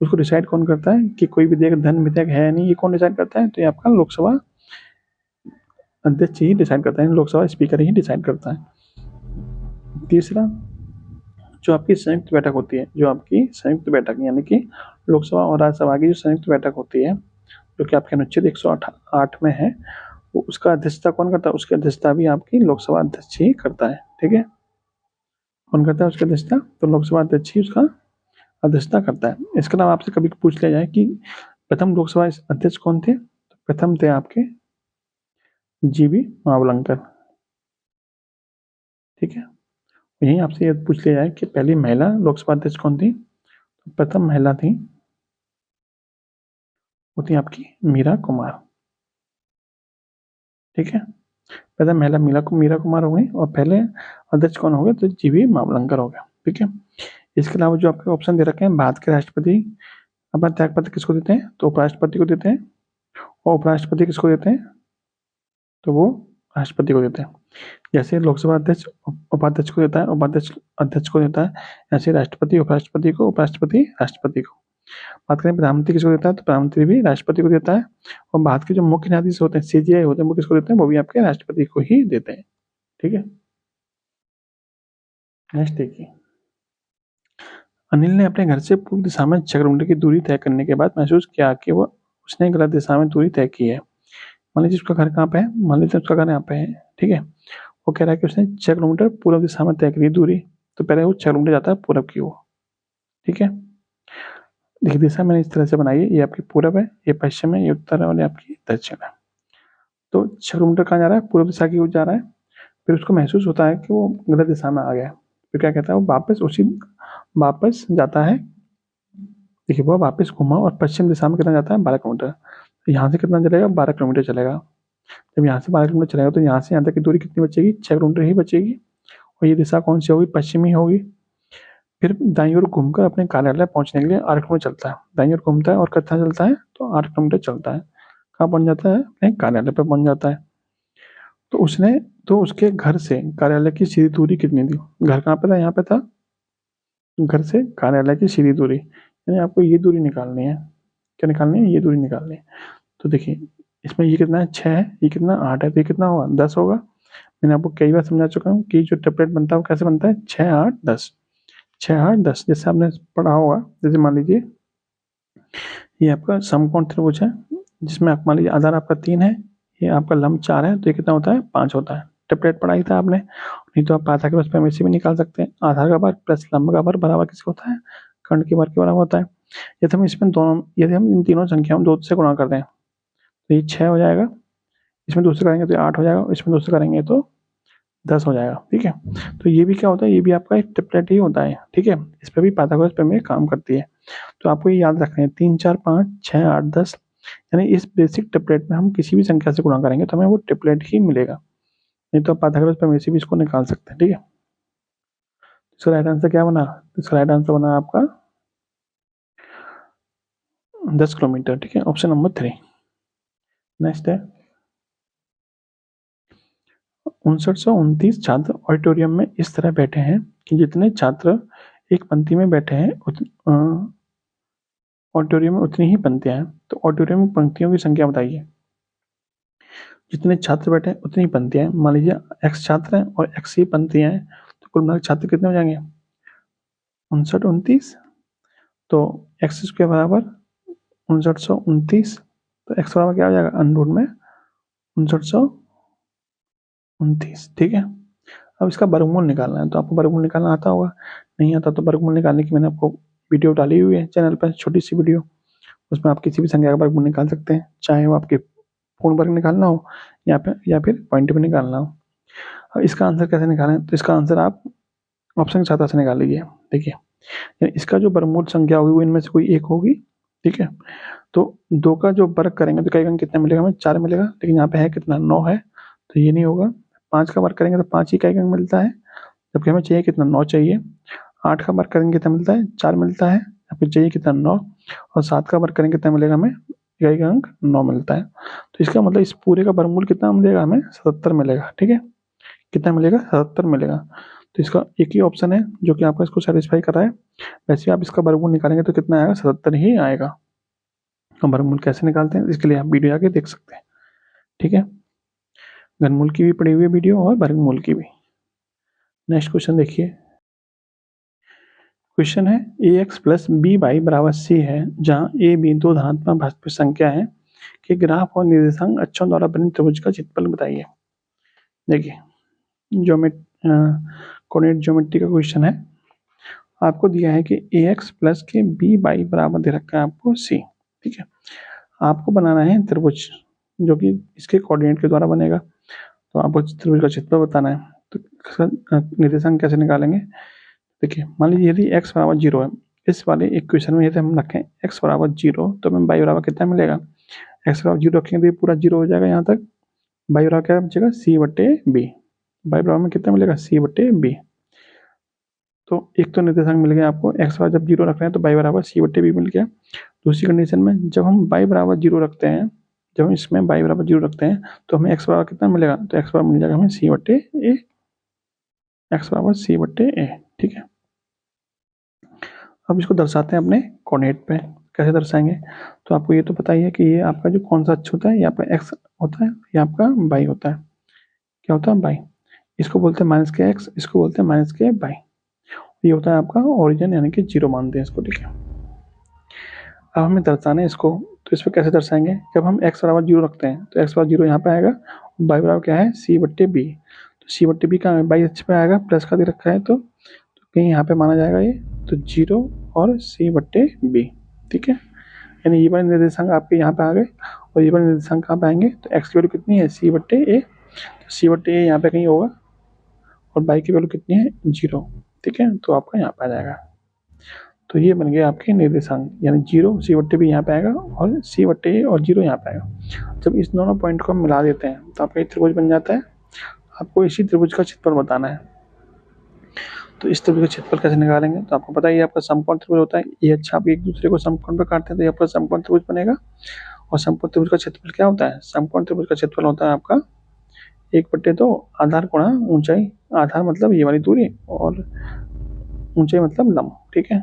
उसको डिसाइड कौन करता है कि कोई विधेयक धन विधेयक है या नहीं, ये कौन डिसाइड करता है, तो ये आपका लोकसभा अध्यक्ष ही डिसाइड करता है, लोकसभा स्पीकर ही डिसाइड करता है। तीसरा, जो आपकी संयुक्त बैठक होती है, जो आपकी संयुक्त बैठक यानी कि लोकसभा और राज्यसभा की जो संयुक्त बैठक होती है जो कि आपके अनुच्छेद 108 में है, वो उसका अध्यक्षता कौन करता है, उसकी अध्यक्षता भी आपकी लोकसभा अध्यक्ष ही करता है। ठीक है, कौन करता है उसकी अध्यक्षता, तो लोकसभा अध्यक्ष ही उसका अध्यक्षता करता है। इसके अलावा आपसे कभी पूछ लिया जाए कि प्रथम लोकसभा अध्यक्ष कौन थे, तो प्रथम थे आपके जीवी मावलंकर। ठीक है, यही आपसे ये पूछ लिया जाए कि पहली महिला लोकसभा अध्यक्ष कौन थी, तो प्रथम महिला थी वो थी आपकी मीरा कुमार। ठीक है, प्रथम महिला मीरा कुमार हो गई और पहले अध्यक्ष कौन हो गए, तो जीवी मावलंकर हो गया। ठीक है, इसके अलावा जो आपके ऑप्शन दे रखे हैं, भारत के राष्ट्रपति अपना त्यागपत्र किसको देते हैं, तो उपराष्ट्रपति को देते हैं, और उपराष्ट्रपति किसको देते हैं, तो वो राष्ट्रपति को देते हैं। जैसे लोकसभा अध्यक्ष उपाध्यक्ष को देता है, उपाध्यक्ष अध्यक्ष को देता है, ऐसे राष्ट्रपति उपराष्ट्रपति को, उपराष्ट्रपति राष्ट्रपति को। बात करें प्रधानमंत्री किसको देता है, तो प्रधानमंत्री भी राष्ट्रपति को देता है, और भारत के जो मुख्य न्यायाधीश होते हैं सीजीआई होते हैं वो किसको देते हैं, वो भी आपके राष्ट्रपति को ही देते हैं। ठीक है, नेक्स्ट देखिए, अनिल ने अपने घर से पूर्व दिशा में 6 किलोमीटर की दूरी तय करने के बाद महसूस किया कि वो उसने गलत दिशा में दूरी तय की है। मान लीजिए उसका घर कहाँ पे है, मान लीजिए उसका घर यहाँ पे है। ठीक है, वो कह रहा है कि उसने 6 किलोमीटर पूर्व दिशा में तय करी दूरी, तो पहले वो 6 किलोमीटर जाता है पूर्व की ओर। ठीक है, देखिए दिशा मैंने इस तरह से बनाई है, ये आपकी पूर्व है, ये पश्चिम है, ये उत्तर है और ये आपकी दक्षिण है। तो 6 किलोमीटर कहाँ जा रहा है, पूर्व दिशा की ओर जा रहा है। फिर उसको महसूस होता है कि वो गलत दिशा में आ गया, फिर क्या कहता है, वो वापस जाता है। देखिए वो वापस घूमा और पश्चिम दिशा में कितना जाता है, 12 किलोमीटर। तो यहाँ से कितना चलेगा, 12 किलोमीटर चलेगा। जब यहाँ से 12 किलोमीटर चलेगा तो यहाँ से यहाँ तक की दूरी कितनी बचेगी, 6 किलोमीटर ही बचेगी। और ये दिशा कौन सी होगी, पश्चिमी होगी। फिर दाईं ओर घूमकर अपने कार्यालय पहुंचने के लिए 8 किलोमीटर चलता है। दाईं ओर घूमता है और कितना चलता है, तो 8 किलोमीटर चलता है। कहाँ पहुंच जाता है, अपने कार्यालय पे पहुंच जाता है। तो उसने तो उसके घर से कार्यालय की सीधी दूरी कितनी थी? घर कहाँ पे था, यहाँ पे था। घर से कार्यालय की सीधी दूरी, यानी आपको ये दूरी निकालनी है। क्या निकालनी है, ये दूरी निकालनी है। तो देखिए इसमें ये कितना है, 6 है, ये कितना 8 है, तो ये कितना होगा, 10 होगा। मैंने आपको कई बार समझा चुका हूँ कि जो टेम्पलेट बनता है वो कैसे बनता है, 6 8 10। 6 8 10 जैसे आपने पढ़ा होगा। जैसे मान लीजिए ये आपका समकोण त्रिभुज है, जिसमें आप मान लीजिए आधार आपका 3 है, ये आपका लंब 4 है, तो ये कितना होता है, 5 होता है। टेम्पलेट पढ़ा ही था आपने, नहीं तो आप पाइथागोरस प्रमेय से भी निकाल सकते हैं। आधार का वर्ग प्लस लंब का वर्ग बराबर किसका होता है, खंड के वर्ग के बराबर होता है। यदि हम इसमें दोनों, यदि हम इन तीनों संख्याओं 2 से गुणा कर दें तो ये 6 हो जाएगा, इसमें दूसरे करेंगे तो ये 8 हो जाएगा, इसमें दूसरे करेंगे तो 10 हो जाएगा। ठीक है, तो ये भी क्या होता है, ये भी आपका एक ट्रिपलेट ही होता है। ठीक है, इस पर भी पाइथागोरस प्रमेय काम करती है। तो आपको ये याद रखना है, 3 4 5 6 8 10, यानी इस बेसिक ट्रिपलेट में हम किसी भी संख्या से गुणा करेंगे तो हमें वो ट्रिपलेट ही मिलेगा, नहीं तो आप पाइथागोरस प्रमेय से भी इसको निकाल सकते हैं। ठीक है, इसका राइट आंसर क्या बना, इसका राइट आंसर बना आपका 10 किलोमीटर। ठीक है, ऑप्शन नंबर 3। नेक्स्ट है 5929 छात्र ऑडिटोरियम में इस तरह बैठे हैं कि जितने छात्र एक पंक्ति में बैठे हैं ऑडिटोरियम में उतनी ही पंक्तियां हैं। तो ऑडिटोरियम में पंक्तियों की संख्या बताइए। जितने छात्र बैठे हैं उतनी पंक्तियां हैं। मान लीजिए x छात्र हैं और x ही पंक्तियां हैं, तो कुल मिलाकर छात्र कितने हो जाएंगे, 5929। तो x स्क्वायर बराबर 5929, तो x बराबर क्या हो जाएगा, अंडर में 5929। ठीक है, अब इसका वर्गमूल निकालना है। तो आपको वर्गमूल निकालना आता होगा, नहीं आता तो वर्गमूल निकालने की मैंने आपको वीडियो डाली हुई है चैनल पर, छोटी सी वीडियो। उसमें आप किसी भी संख्या का वर्गमूल निकाल सकते हैं, चाहे वो आपके पूर्ण वर्ग निकालना हो या फिर पॉइंट पे निकालना हो। अब इसका आंसर कैसे निकालें, तो इसका आंसर आप ऑप्शन की सहायता से निकाल लीजिए। देखिए इसका जो वर्गमूल संख्या होगी वो इनमें से कोई एक होगी। ठीक है, तो 2 का जो वर्ग करेंगे तो इकाई अंक कितना मिलेगा, हमें 4 मिलेगा, लेकिन यहाँ पे है कितना, 9 है, तो ये नहीं होगा। 5 का वर्ग करेंगे तो 5 ही इकाई अंक मिलता है, जबकि हमें चाहिए कितना, 9 चाहिए। 8 का वर्ग करेंगे कितना मिलता है, 4 मिलता है, या फिर चाहिए कितना, 9। और 7 का वर्ग करेंगे कितना मिलेगा, हमें इकाई का अंक 9 मिलता है। तो इसका मतलब इस पूरे का वर्गमूल कितना मिलेगा, हमें 77 मिलेगा। ठीक है, कितना मिलेगा, 77 मिलेगा। तो इसका एक ही ऑप्शन है जो कि आपको इसको सेटिस्फाई कर रहा है। वैसे आप इसका वर्गमूल निकालेंगे तो कितना आएगा, 77 ही आएगा। हम वर्गमूल कैसे निकालते हैं इसके लिए आप वीडियो आके देख सकते हैं। ठीक है, घनमूल की भी पड़ी हुई है वीडियो और वर्गमूल की भी। नेक्स्ट क्वेश्चन देखिए, क्वेश्चन है ए एक्स प्लस बी वाई बराबर सी है, जहाँ ए बी दो धनात्मक वास्तविक संख्या है कि ग्राफ और निर्देशांक अक्षों द्वारा बने त्रिभुज का क्षेत्रफल बताइए। देखिए कोऑर्डिनेट ज्योमेट्री का क्वेश्चन है। आपको दिया है कि ए एक्स प्लस के बी वाई बराबर दे रखा है आपको सी। ठीक है, आपको बनाना है त्रिभुज जो कि इसके कोऑर्डिनेट के द्वारा बनेगा। तो आपको त्रिभुज का क्षेत्रफल बताना है, तो निर्देशांक कैसे निकालेंगे। देखिए मान लीजिए यदि x बराबर 0 है, इस वाले इक्वेशन में यदि हम रखें x बराबर 0, तो हमें y बराबर कितना मिलेगा, x बराबर 0 रखेंगे तो ये पूरा 0 हो जाएगा यहाँ तक। y बराबर क्या बचेगा, c बटे b। y बराबर में कितना मिलेगा, c बटे b। तो एक तो निर्देशांक मिल गया आपको, x बराबर जब 0 रख रहे हैं तो y बराबर c बटे b मिल गया। दूसरी कंडीशन में जब हम y बराबर 0 रखते हैं, जब हम इसमें y बराबर 0 रखते हैं तो हमें x बराबर कितना मिलेगा, तो x बराबर मिल जाएगा हमें c बटे a, x बराबर c बटे a। ठीक है, अब इसको दर्शाते हैं अपने कोऑर्डिनेट पे। कैसे दर्शाएंगे, तो आपको ये तो पता ही है कि ये आपका जो कौन सा अक्ष होता है, ये आपका एक्स होता है, ये आपका वाई होता है। क्या होता है, वाई। इसको बोलते हैं माइनस के एक्स, इसको बोलते हैं माइनस के वाई। ये होता है आपका ओरिजिन, यानी कि 0 मानते हैं इसको। ठीक है, अब हमें दर्शाना है इसको, तो इस पर कैसे दर्शाएंगे, जब हम एक्स बराबर 0 रखते हैं तो एक्स बराबर 0 यहाँ पे आएगा, वाई बराबर क्या है, सी बट्टे बी। तो सी बट्टे बी का वाई अक्ष पे आएगा, प्लस का दे रखा है तो कहीं यहाँ पे माना जाएगा ये, तो 0 और c बट्टे b। ठीक है, यानी ये वाले निर्देशांक आपके यहाँ पे आ गए, और ये वाले निर्देशांक कहाँ पे आएंगे, तो x की वैल्यू कितनी है, c बट्टे a, तो c बट्टे a यहाँ पे कहीं होगा, और y की वैल्यू कितनी है, 0। ठीक है, तो आपका यहाँ पे आ जाएगा। तो ये बन गए आपके निर्देशांक, यानी 0 c बट्टे b यहाँ पे आएगा, और c बट्टे a और 0 यहाँ पे आएगा। जब इस दोनों पॉइंट को हम मिला देते हैं तो आपका एक त्रिभुज बन जाता है। आपको इसी त्रिभुज का क्षेत्रफल बताना है। तो इस त्रिभुज का क्षेत्रफल कैसे निकालेंगे? तो आपको पता ही है आपका समकोण त्रिभुज होता है, ये अच्छा आप एक दूसरे को समकोण पे काटते हैं तो ये आपका समकोण त्रिभुज बनेगा। और समकोण त्रिभुज का क्षेत्रफल क्या होता है? समकोण त्रिभुज का क्षेत्रफल होता है आपका 1/2 आधार गुणा ऊंचाई, आधार मतलब ये वाली दूरी और ऊंचाई मतलब लंब, ठीक है।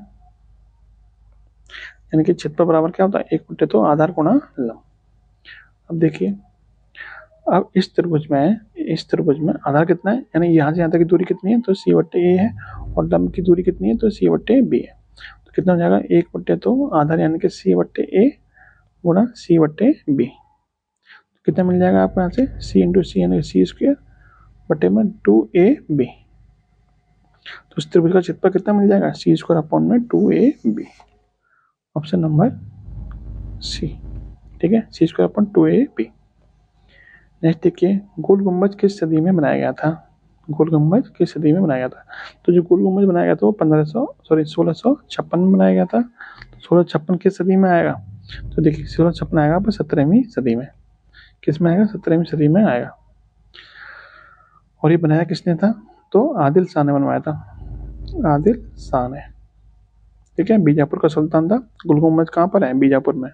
यानी कि क्षेत्रफल बराबर क्या होता है? 1/2 आधार गुणा लंब। अब देखिए, अब इस त्रिभुज में आधार कितना है, यानी यहाँ से यहाँ तक की दूरी कितनी है? तो c/a है। और लंब की दूरी कितनी है? तो c/b है। तो कितना हो जाएगा? 1/2 आधार यानी कि c/a गुणा c/b। कितना मिल जाएगा आपको यहाँ से? c इंटू सी यानी c² बटे में 2ab। तो उस त्रिभुज का क्षेत्रफल कितना मिल जाएगा? c² अपॉन में 2ab। ऑप्शन नंबर सी, ठीक है, c² अपॉन 2ab। नेक्स्ट देखिए, गोल गुम्बज किस सदी में बनाया गया था? गोल गुम्बज किस सदी में बनाया गया था? तो जो गोल गुम्बज बनाया गया था वो 1656 में बनाया गया था। तो 1656 किस सदी में आएगा? तो देखिए 1656 आएगा पर 17वीं सदी में। किस में आएगा? 17वीं सदी में आएगा। और ये बनाया किसने था? तो आदिल शाह ने बनवाया था, आदिल शाह ने, ठीक है। बीजापुर का सुल्तान था। गोल गुम्बज कहाँ पर है? बीजापुर में।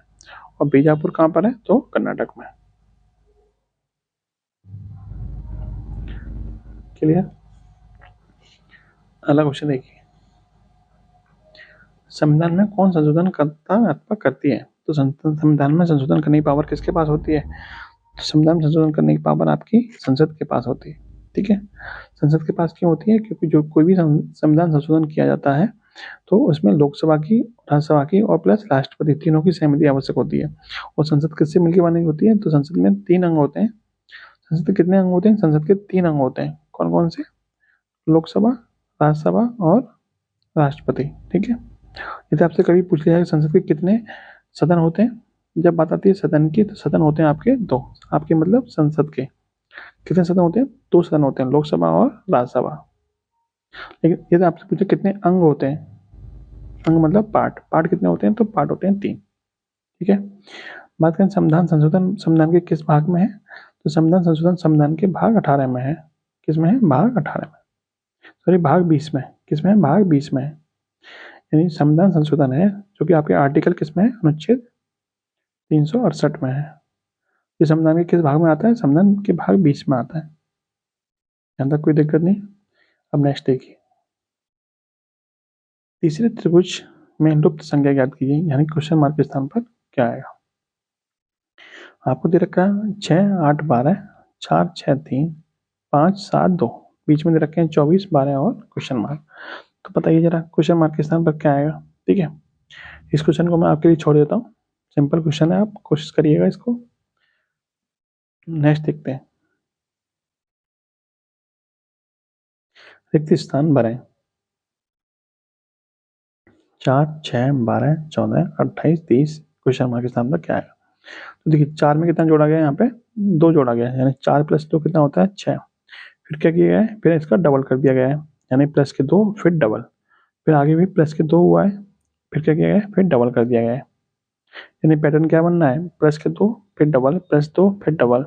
और बीजापुर कहाँ पर है? तो कर्नाटक में। क्लियर? अगला क्वेश्चन देखिए, संविधान में कौन संशोधन करता अथवा करती है? तो संविधान में संशोधन करने की पावर किसके पास होती है? तो संविधान में संशोधन करने की पावर आपकी संसद के पास होती है, ठीक है। संसद के पास क्यों होती है? क्योंकि जो कोई भी संविधान संशोधन किया जाता है तो उसमें लोकसभा की, राज्यसभा की और प्लस राष्ट्रपति तीनों की सहमति आवश्यक होती है। और संसद किससे मिलकर बनी होती है? तो संसद में 3 अंग होते हैं। संसद के कितने अंग होते हैं? संसद के 3 अंग होते हैं। कौन कौन से? लोकसभा, राज्यसभा और राष्ट्रपति, ठीक है। यदि आपसे कभी पूछ लिया जाए संसद के कितने सदन होते हैं, जब बात आती है सदन की, तो सदन होते हैं आपके 2। आपके मतलब संसद के कितने सदन होते हैं? 2 सदन होते हैं, लोकसभा और राज्यसभा। लेकिन यदि आपसे पूछे कितने अंग होते हैं, अंग मतलब पार्ट, पार्ट कितने होते हैं? तो पार्ट होते हैं 3, ठीक है। बात करें संविधान संशोधन संविधान के किस भाग में है? तो संविधान संशोधन संविधान के भाग 18 में है। किस में है? भाग 18 में, सॉरी भाग 20 में। किस में है? भाग 20 में है। यानी संविधान संशोधन है जो कि आपके आर्टिकल किस में है? अनुच्छेद 368 में है। ये संविधान के किस भाग में आता है? संविधान के भाग 20 में आता है। यहाँ तक कोई दिक्कत नहीं। अब नेक्स्ट देखिए, तीसरे त्रिभुज में लुप्त संख्या ज्ञात कीजिए, यानी क्वेश्चन मार्क के स्थान पर क्या आएगा? आपको दे रखा है 6, 8, 12, 4, 6, 3, 5, 7, 2, बीच में दे रखे हैं 24, 12 और क्वेश्चन मार्क। तो बताइए जरा क्वेश्चन मार्क के स्थान पर क्या आएगा, ठीक है। इस क्वेश्चन को मैं आपके लिए छोड़ देता हूँ, सिंपल क्वेश्चन है, आप कोशिश करिएगा इसको। नेक्स्ट देखते हैं, रिक्त स्थान भरें। 4, 6, 12, 14, 28, 30, क्वेश्चन मार्क के स्थान पर क्या आएगा? तो देखिए 4 में कितना जोड़ा गया? यहाँ पे 2 जोड़ा गया है, यानी 4 + 2 कितना होता है? 6। फिर क्या किया गया है? फिर इसका डबल कर दिया गया है, यानी प्लस के 2 फिर डबल, फिर आगे भी प्लस के 2 हुआ है, फिर क्या किया गया है? फिर डबल कर दिया गया है। यानी पैटर्न क्या बनना है? प्लस के 2 फिर डबल, प्लस 2 फिर डबल,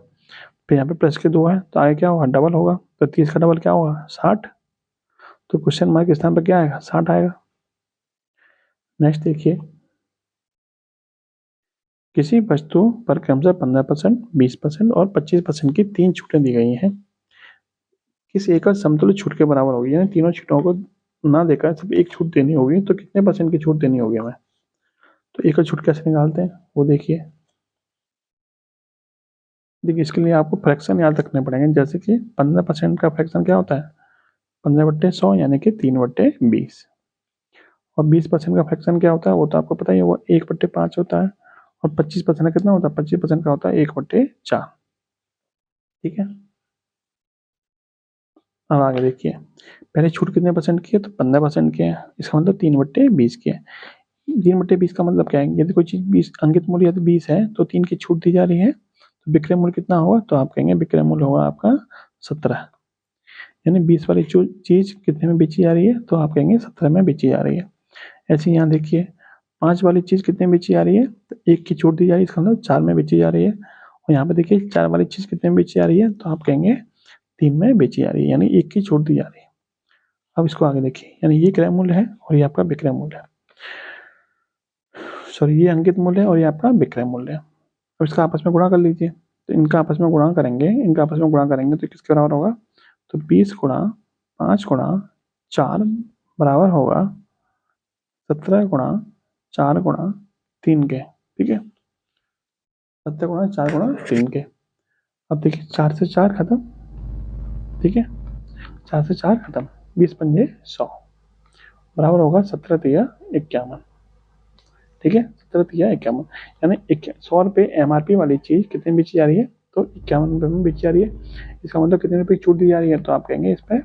फिर यहाँ पे प्लस के 2 है तो आगे क्या होगा? डबल होगा। तो 30 का डबल क्या होगा? 60। तो क्वेश्चन मार्क के स्थान पर क्या आएगा? 60 आएगा। नेक्स्ट देखिए, किसी वस्तु पर क्रमशः 15%, 20% और 25% की 3 छूटें दी गई हैं, किस एकल समतुल्य छूट के बराबर होगी? यानी तीनों छूटों को ना देकर सिर्फ एक छूट देनी होगी, तो कितने % की छूट देनी होगी हमें? तो एकल छूट कैसे निकालते हैं वो देखिए। देखिए इसके लिए आपको फ्रैक्शन याद रखने पड़ेंगे, जैसे कि 15% का फ्रैक्शन क्या होता है? 15/100 यानी कि 3/20। और 20% का फ्रैक्शन क्या होता है? वो तो आपको पता ही है, वो 1/5 होता है। और 25% का कितना होता है? 25% का होता है 1/4, ठीक है। अब आगे देखिए, पहले छूट कितने % की है? तो 15% की है, इसका मतलब 3/20 की है। 3/20 का मतलब क्या है? यदि कोई चीज़ 20 अंकित मूल्य यदि 20 है तो 3 की छूट दी जा रही है, तो विक्रय मूल्य कितना होगा? तो आप कहेंगे विक्रय मूल्य होगा आपका 17। यानी 20 वाली चीज़ कितने में बेची जा रही है? तो आप कहेंगे 17 में बेची जा रही है। ऐसे ही यहाँ देखिए, 5 वाली चीज़ कितने में बेची जा रही है? तो 1 की छूट दी जा रही है, इसका मतलब 4 में बेची जा रही है। और यहाँ पे देखिए 4 वाली चीज़ कितने में बेची जा रही है? तो आप कहेंगे 3 में बेची जा रही है, यानी 1 की छूट दी जा रही है। अब इसको आगे देखिए, यानी ये क्रय मूल्य है और ये आपका विक्रय मूल्य है, सॉरी ये अंकित मूल्य है और ये आपका विक्रय मूल्य है। अब इसका आपस में गुणा कर लीजिए, तो इनका आपस में गुणा करेंगे, तो किसके बराबर होगा, तो 20 गुणा 5 गुणा 4 बराबर होगा 17 गुणा 4 गुणा 3 के, ठीक है, 17 गुणा 4 गुणा 3 के। अब देखिए 4 से 4 खत्म, ठीक है, 4 से 4 खत्म, 20 पंजे 100 बराबर होगा 17 तिया 51, ठीक है, 17 तिया 51, यानी 100 रुपये MRP वाली चीज़ कितने में बेची जा रही है, तो 51 रुपये में बेची जा रही है। इसका मतलब कितने रुपये की छूट दी जा रही है, तो आप कहेंगे इस पर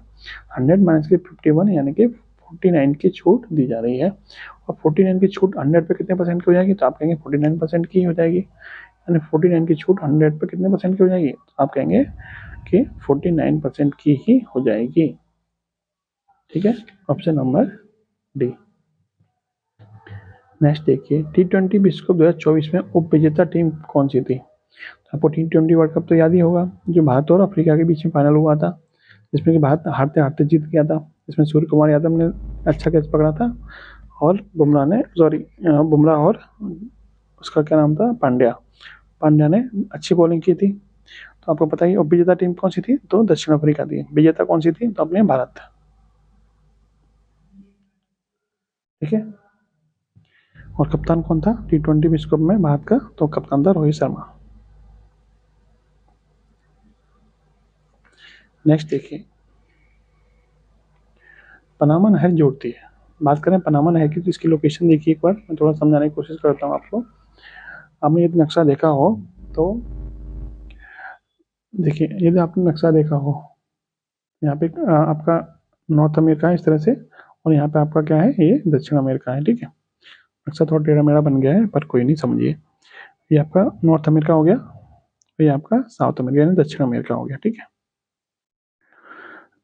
100 माइनस के 51 यानी कि 49 की छूट दी जा रही है। और 49 की छूट 100 पे कितने परसेंट की हो जाएगी, तो आप कहेंगे 49% की हो जाएगी, यानी 49 की छूट 100 पे कितने परसेंट की हो जाएगी, तो आप कहेंगे कि 49% की ही हो जाएगी, ठीक है, ऑप्शन नंबर डी। नेक्स्ट देखिए, T20 विश्व कप 2024 में उप विजेता टीम कौन सी थी, तो आपको T20 वर्ल्ड कप तो याद ही होगा, जो भारत और अफ्रीका के बीच में फाइनल हुआ था, जिसमें कि भारत हारते हारते जीत गया था, जिसमें सूर्य कुमार यादव ने अच्छा कैच पकड़ा था और बुमराह और उसका क्या नाम था, पांड्या ने अच्छी बॉलिंग की थी। तो आपको पता ही उप विजेता टीम कौन सी थी, तो दक्षिण अफ्रीका थी। विजेता कौन सी थी, तो अपने भारत, ठीक है। और कप्तान कौन था T20 विश्व कप में भारत का, तो कप्तान था रोहित शर्मा। नेक्स्ट देखिए, पनामा नहर जोड़ती है, बात करें पनामा नहर की, तो इसकी लोकेशन देखिए एक बार, मैं थोड़ा समझाने की कोशिश करता हूँ आपको। आपने यदि नक्शा देखा हो तो देखिए, यदि आपने नक्शा देखा हो, यहाँ पे आपका नॉर्थ अमेरिका है इस तरह से, और यहाँ पे आपका क्या है, ये दक्षिण अमेरिका है, ठीक है। नक्शा थोड़ा टेढ़ा मेढ़ा बन गया है, पर कोई नहीं, समझिए। ये आपका नॉर्थ अमेरिका हो गया, और ये आपका साउथ अमेरिका यानी दक्षिण अमेरिका हो गया, ठीक है।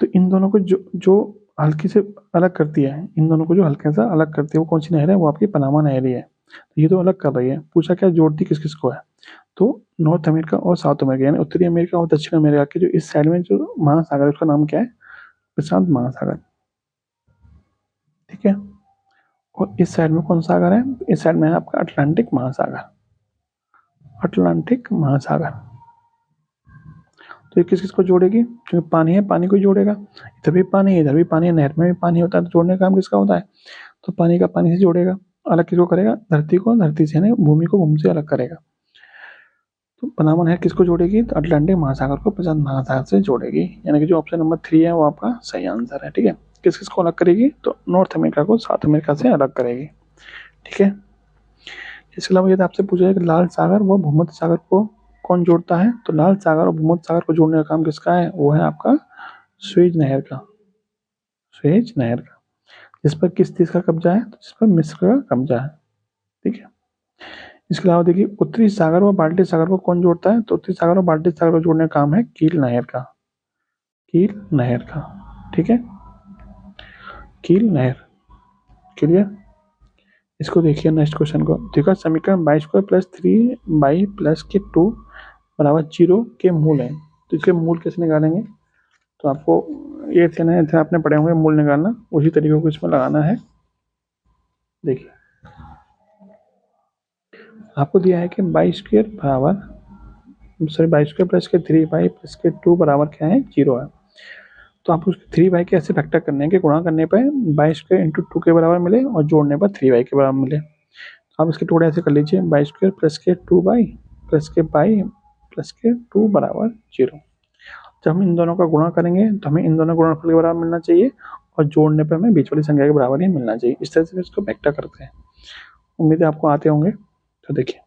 तो इन दोनों को जो जो हल्की से अलग करती है, इन दोनों को जो हल्के सा अलग करती है, वो कौन सी नहर है, वो आपकी पनामा नहर ही है। तो ये तो अलग कर रही है, पूछा क्या जोड़ती किस किस को है, तो नॉर्थ अमेरिका और साउथ अमेरिका यानी उत्तरी अमेरिका और दक्षिण अमेरिका के जो इस साइड में जो महासागर है, उसका नाम क्या है, प्रशांत महासागर, ठीक है। और इस साइड में कौन सा सागर है, इस साइड में है आपका अटलांटिक महासागर, अटलांटिक महासागर। तो ये किस किस को जोड़ेगी, क्योंकि पानी है, पानी को जोड़ेगा, इधर भी पानी है, इधर भी पानी है, नहर में भी पानी होता है, तो जोड़ने का काम किसका होता है, तो पानी का पानी से जोड़ेगा। अलग किसको करेगा, धरती को धरती से, यानी भूमि को भूमि से अलग करेगा। तो पनामा नहर किसको जोड़ेगी, तो अटलांटिक महासागर को प्रशांत महासागर से जोड़ेगी, यानी कि जो ऑप्शन नंबर 3 है वो आपका सही आंसर है, ठीक है। किस किस को अलग करेगी, तो नॉर्थ अमेरिका को साउथ अमेरिका से अलग करेगी, ठीक है। इसके अलावा यदि आपसे पूछा जाए कि लाल सागर व भूमध्य सागर को कौन जोड़ता है, तो लाल सागर और भूमध्य सागर को जोड़ने का काम किसका है, वो है आपका स्वेज नहर का, स्वेज नहर का, जिस पर किस देश का कब्जा है, तो जिस पर मिस्र का कब्जा है, ठीक है। इसके अलावा देखिए, उत्तरी सागर व बाल्टिक सागर को कौन जोड़ता है, तो उत्तरी सागर और बाल्टिक सागर को जोड़ने का काम है कील नहर का, कील नहर का, ठीक है, कील नहर, क्लियर। इसको देखिए नेक्स्ट क्वेश्चन को, देखो समीकरण 22² प्लस 3y प्लस के 2 बराबर 0 के मूल है, तो इसके मूल कैसे निकालेंगे, तो आपको ये थे ना, आपने पढ़े होंगे मूल निकालना, उसी तरीके को इसमें लगाना है। देखिए आपको दिया है कि 22² बराबर, सॉरी 22² प्लस के 3y प्लस के 2 बराबर क्या है, 0 है। तो आप उसके 3y के ऐसे फैक्टर करने हैं कि गुणा करने पर 22² इंटू 2 के बराबर मिले और जोड़ने पर 3y के बराबर मिले। आप इसके टुकड़े ऐसे कर लीजिए, 22² प्लस के 2y प्लस के बाई प्लस के 2 बराबर 0। जब हम इन दोनों का गुणा करेंगे तो हमें इन दोनों गुणनफल के बराबर मिलना चाहिए, और जोड़ने पर हमें बीच वाली संख्या के बराबर ही मिलना चाहिए। इस तरह से इसको फैक्टर करते हैं, उम्मीद है आपको आते होंगे। तो देखिए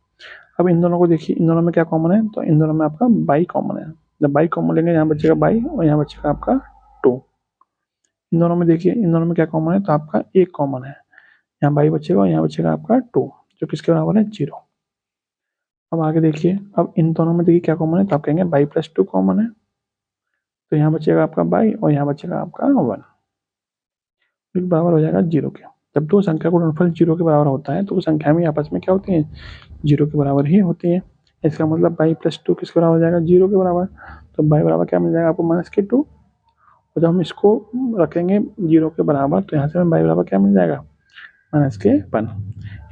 अब इन दोनों को देखिए, इन दोनों में क्या कॉमन है, तो इन दोनों में आपका बाई कॉमन है। जब बाई कॉमन लेंगे, यहाँ बचेगा बाई और यहाँ बचेगा आपका 2। इन दोनों में देखिए, इन दोनों में क्या कॉमन है, तो आपका एक कॉमन है, यहाँ बाई बचेगा और यहाँ बचेगा आपका 2, जो किसके बराबर है, 0। अब आगे देखिए, अब इन दोनों में देखिए क्या कॉमन है, तो आप कहेंगे बाई प्लस 2 कॉमन है, तो यहाँ बचेगा आपका बाई और यहाँ बचेगा आपका 1, बराबर हो जाएगा 0 के। जब दो संख्या का गुणनफल 0 के बराबर होता है तो वो संख्या में आपस में क्या होती है, 0 के बराबर ही होती है। इसका मतलब बाई प्लस 2 किसके बराबर हो जाएगा, 0 के बराबर। तो बाई बराबर क्या मिल जाएगा आपको, -2, तो जब हम इसको रखेंगे 0 के बराबर तो यहाँ से हमें y बराबर क्या मिल जाएगा, -1।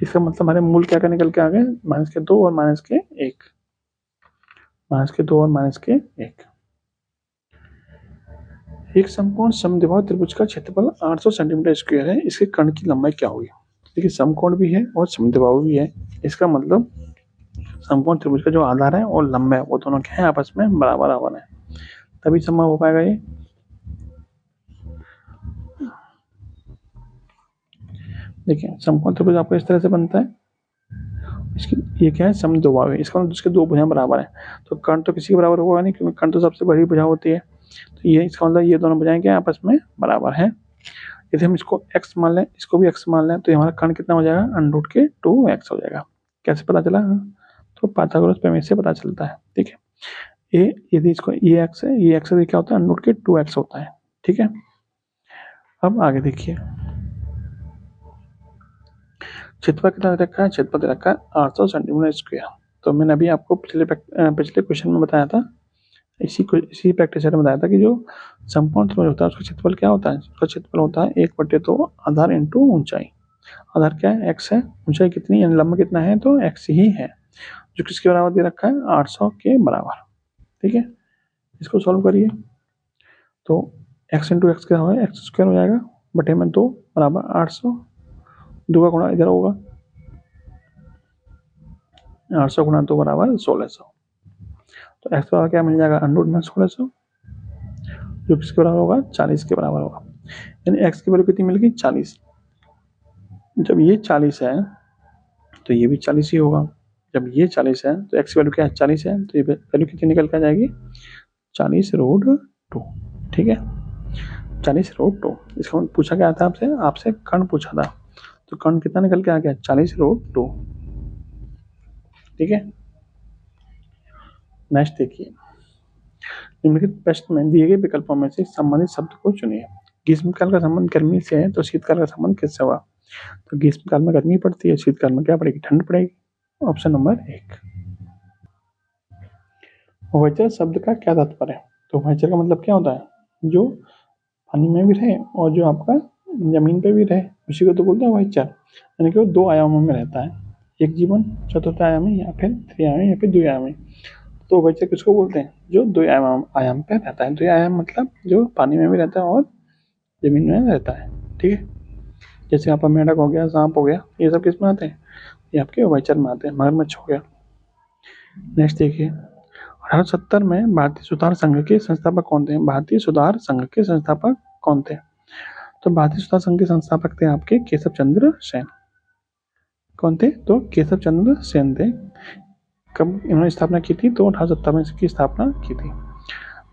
इसका मतलब हमारे मूल क्या क्या निकल के आ गए, -2 और -1, -2 और -1। एक समकोण समद्विबाहु त्रिभुज का क्षेत्रफल 800 सेंटीमीटर स्क्वायर है, इसके कर्ण की लंबाई क्या होगी। देखिए समकोण भी है और समद्विबाहु भी है, इसका मतलब समकोण त्रिभुज का जो आधार है और लंबाई वो दोनों क्या है, आपस में बराबर है, तभी संभव हो पाएगा ये। देखिए समकोण त्रिभुज आपको इस तरह से बनता है, इसकी ये क्या है, समद्विबाहु है, इसका मतलब इसके दो भुजाएं बराबर है, तो कर्ण तो किसी के बराबर होगा नहीं, क्योंकि कर्ण तो सबसे बड़ी भुजा होती है। तो ये इसका मतलब ये दोनों भुजाएं क्या आपस में बराबर है। यदि हम इसको x मान लें, इसको भी x मान लें, तो हमारा कर्ण कितना हो जाएगा, √2x हो जाएगा। कैसे पता चला, तो पाइथागोरस प्रमेय से पता चलता है। ठीक है, ये यदि इसको ये x है, ये x है, क्या होता है, √2x होता है। ठीक है, अब आगे देखिए, क्षेत्रफल कितना दे रखा है, क्षेत्रफल दे रखा है 800 सेंटीमीटर स्क्वायर। तो मैंने अभी आपको पिछले क्वेश्चन में बताया था, इसी प्रैक्टिस में बताया था कि जो समकोण त्रिभुज होता है उसका क्षेत्रफल क्या होता है, उसका क्षेत्रफल होता है 1/2 आधार इंटू ऊंचाई। आधार क्या है, x है, ऊंचाई कितनी है, लंबा कितना है, तो x ही है, जो किसके बराबर दे रखा है, 800 के बराबर। ठीक है, इसको सॉल्व करिए, तो x इंटू एक्स क्या होगा, x² हो जाएगा, बटे में 2 बराबर 800, 2 का गुणा इधर होगा, 800 गुणा 2 बराबर 1600। तो x बराबर क्या मिल जाएगा, √1600, जो किसके बराबर होगा, 40 के बराबर होगा। यानी x की वैल्यू कितनी मिल गई, 40। जब ये 40 है तो ये भी 40 ही होगा। जब ये 40 है तो x की वैल्यू क्या है, 40 है, तो ये वैल्यू कितनी निकल कर जाएगी, 40√2। ठीक है, 40√2। इसका पूछा गया था आपसे कर्ण पूछा था, तो कर्ण कितना निकल के आ गया, 40√2। ठीक है, नेक्स्ट देखिए, निम्नलिखित प्रश्न में दिए गए विकल्पों में से संबंधित शब्द को चुनिए। ग्रीष्मकाल का संबंध गर्मी से है, तो शीतकाल का संबंध किससे हुआ, तो ग्रीष्मकाल में गर्मी पड़ती है, शीतकाल में क्या पड़ेगी, ठंड पड़ेगी। Option number 1। उभयचर शब्द का क्या तात्पर्य है, तो उभयचर का मतलब क्या होता है, जो पानी में भी रहे और जो आपका जमीन पे भी रहे, उसी को तो बोलते हैं उभयचर, यानी कि वो 2 आयामों में रहता है, एक जीवन चतुर्थ आयामी या फिर त्रिआयामी या फिर द्विआयामी। तो उभयचर किसको बोलते हैं, जो 2 आयाम पे रहता है। 2 आयाम मतलब जो पानी में भी रहता है और जमीन में रहता है। ठीक है, जैसे आपका मेंढक हो गया, सांप हो गया, ये सब किस में आते हैं, ये आपके उभयचर में आते हैं। मगरमच्छ हो गया। नेक्स्ट देखिए, 1870 में भारतीय सुधार संघ के संस्थापक कौन थे, भारतीय सुधार संघ के संस्थापक कौन थे, तो भारतीय सुधार संघ के संस्थापक थे आपके केशव चंद्र सेन। कौन थे, तो केशव चंद्र सेन थे। कब इन्होंने स्थापना की थी, तो 1870 में इसकी स्थापना की थी।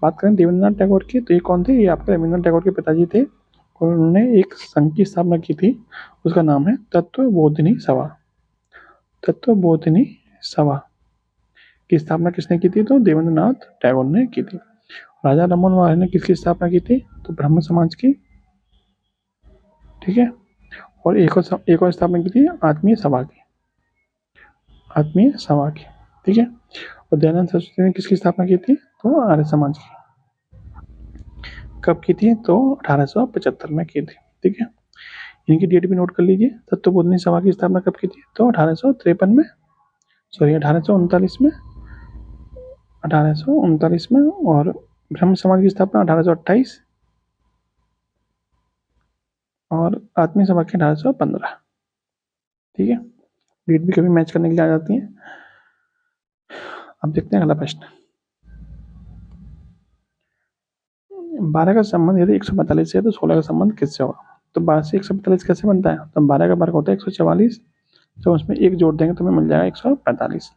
बात करें देवेंद्रनाथ टैगोर की, तो ये कौन थे, ये आपके रविंद्रनाथ टैगोर के पिताजी थे, और उन्होंने एक संघ की स्थापना की थी, उसका नाम है तत्वबोधिनी सभा। तत्वबोधिनी सभा की स्थापना किसने की थी, तो देवेंद्रनाथ टैगोर ने की थी। राजा राममोहन राय ने किसकी स्थापना की थी, तो ब्रह्म समाज की। ठीक है, और एक और स्थापना की थी आत्मीय सभा की, आत्मीय सभा की। ठीक है, और दयानंद सरस्वती ने किसकी स्थापना की थी, तो आर्य समाज की। कब की थी, तो 1875 में की थी। ठीक है, इनकी डेट भी नोट कर लीजिए। तत्वबोधिनी सभा की स्थापना कब की थी, तो 1853 में, सॉरी 1839 में, 1839 में, और ब्रह्म समाज की स्थापना 1828, और आत्मीय सभा की 1815। ठीक है, डेट भी कभी मैच करने के लिए आ जाती है। अब देखते हैं अगला प्रश्न, 12 का संबंध यदि 145 है तो 16 का संबंध किससे होगा, तो 12 से 145 कैसे बनता है, तो 12 का वर्ग होता है 144, तो उसमें 1 जोड़ देंगे तो हमें मिल जाएगा 145।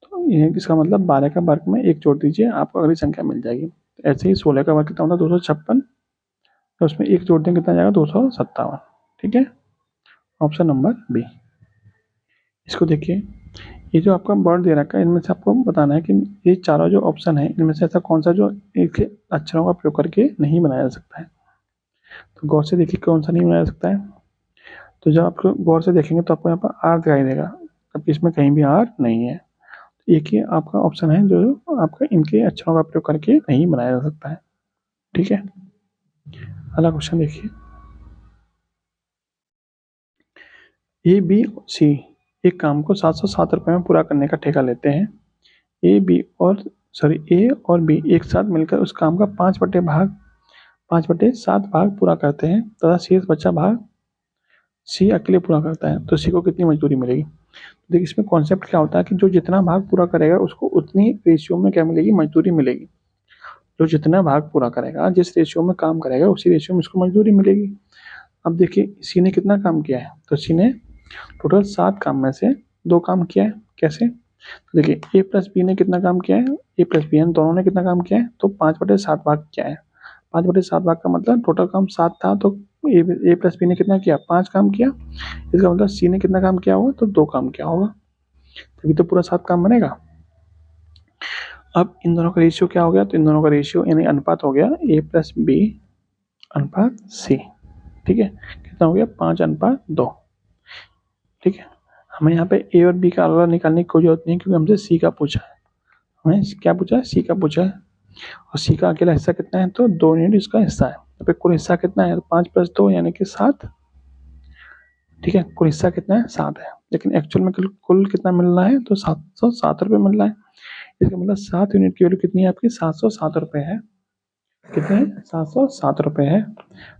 तो ये इसका मतलब 12 का वर्ग में 1 जोड़ दीजिए, आपको अगली संख्या मिल जाएगी। ऐसे ही 16 का वर्ग कितना होता है, 256, तो उसमें 1 जोड़ देंगे कितना जाएगा, 257। ठीक है, ऑप्शन नंबर बी। इसको देखिए, ये जो आपका वर्ड दे रखा है, इनमें से आपको बताना है कि ये चारों जो ऑप्शन है, इनमें से ऐसा कौन सा जो एक अक्षरों का प्रयोग करके नहीं बनाया जा सकता है। तो गौर से देखिए कौन सा नहीं बनाया जा सकता है, तो जब आप गौर से देखेंगे तो आपको यहाँ पर आर दिखाई देगा, जबकि इसमें कहीं भी आर नहीं है। एक ही आपका ऑप्शन है जो आपका इनके अक्षरों का प्रयोग करके नहीं बनाया जा सकता है। ठीक है। अगला क्वेश्चन देखिए, ए बी सी एक काम को 707 रुपये में पूरा करने का ठेका लेते हैं। ए और बी एक साथ मिलकर उस काम का 5/7 भाग पूरा करते हैं तथा शेष बचा भाग सी अकेले पूरा करता है, तो सी को कितनी मजदूरी मिलेगी। देखिए इसमें कॉन्सेप्ट क्या होता है कि जो जितना भाग पूरा करेगा उसको उतनी रेशियो में क्या मिलेगी, मजदूरी मिलेगी। जो जितना भाग पूरा करेगा, जिस रेशियो में काम करेगा, उसी रेशियो में उसको मजदूरी मिलेगी। अब देखिए सी ने कितना काम किया है, तो सी ने टोटल 7 काम में से 2 काम किया है। कैसे, देखिए ए प्लस बी ने कितना काम किया है, ए प्लस बी दोनों ने कितना काम किया है, तो 5/7 भाग किया है। 5/7 भाग का मतलब टोटल काम 7 था, तो ए प्लस बी ने कितना किया, 5 काम किया। इसका मतलब सी ने कितना काम किया होगा, तो 2 काम किया होगा, तभी तो पूरा 7 काम बनेगा। अब इन दोनों का रेशियो क्या हो गया, तो इन दोनों का रेशियो यानी अनुपात हो गया ए प्लस बी अनुपात सी। ठीक है, कितना हो गया, 5/2। ठीक है, हमें यहाँ पे ए और बी का अलग निकालने की कोई जरूरत नहीं, क्योंकि हमसे सी का पूछा है। हमें क्या पूछा है, सी का पूछा है, और सी का अकेला हिस्सा कितना है, तो 2 यूनिट इसका हिस्सा है। यहाँ पे कुल हिस्सा कितना है, 5 + 2 यानी कि 7। ठीक है, कुल हिस्सा कितना है, 7 है, लेकिन एक्चुअल में कुल कितना मिल रहा है, तो 707 रुपये मिल रहा है। इसका मतलब 7 यूनिट की वैल्यू कितनी है आपकी, 707 रुपये है। कितने हैं, 707 रुपये है।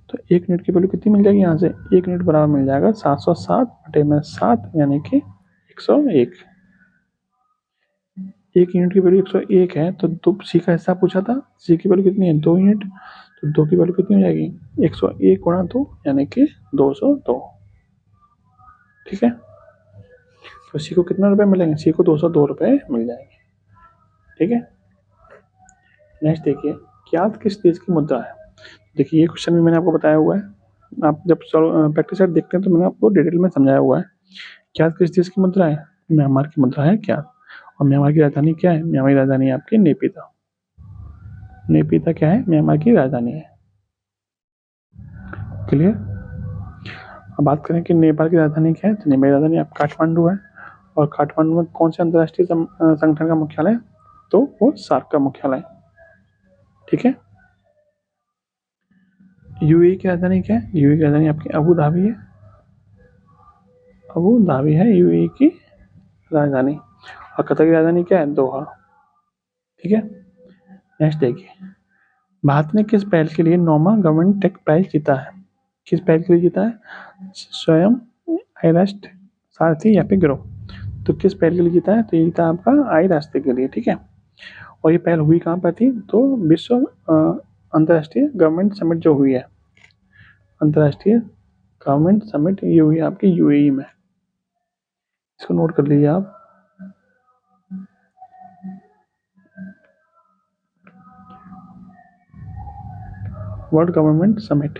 तो 1 यूनिट की वैल्यू कितनी मिल जाएगी, यहाँ से 1 यूनिट बराबर मिल जाएगा 707/7 यानी कि 101। 1 यूनिट की वैल्यू 101 है, तो सी का हिस्सा पूछा था, सी की वैल्यू कितनी है, 2 यूनिट, तो 2 की वैल्यू कितनी हो जाएगी, 101 × 2 यानी कि 202। ठीक है, तो सी को कितना रुपए मिलेंगे, सी को 202 रुपये मिल जाएंगे। ठीक है, नेक्स्ट देखिए, ज्ञात किस देश की मुद्रा है। देखिए ये क्वेश्चन भी मैंने आपको बताया हुआ है, आप जब प्रैक्टिस सेट देखते हैं तो मैंने आपको डिटेल में समझाया हुआ है। ज्ञात किस देश की मुद्रा है, म्यांमार की मुद्रा है क्या, और म्यांमार की राजधानी क्या है, म्यांमार की राजधानी है आपकी नेपिता। नेपिता क्या है, म्यांमार की राजधानी है। क्लियर। अब बात करें कि नेपाल की राजधानी क्या है, तो नेपाल की राजधानी आप काठमांडू है, और काठमांडू में कौन से अंतर्राष्ट्रीय संगठन का मुख्यालय, तो वो सार्क का मुख्यालय। ठीक है, यूएई की राजधानी क्या है, यूएई की राजधानी आपकी अबू धाबी है, अबू धाबी है यूएई की राजधानी, और कतर की राजधानी क्या है, दोहा। ठीक है, नेक्स्ट देखिए, भारत ने किस पहल के लिए नौमा गवर्नमेंट टेक प्राइज जीता है, किस पहल के लिए जीता है, स्वयं, आई राष्ट्र, सारथी या फिर गिरोह। तो किस पहल के लिए जीता है, तो ये जीता आपका आई रास्ते के लिए। ठीक है, और ये पहल हुई कहाँ पर थी, तो विश्व अंतर्राष्ट्रीय गवर्नमेंट समिट जो हुई है, अंतर्राष्ट्रीय गवर्नमेंट समिट ये हुई आपकी यूएई में। इसको नोट कर लीजिए आप। वर्ल्ड गवर्नमेंट समिट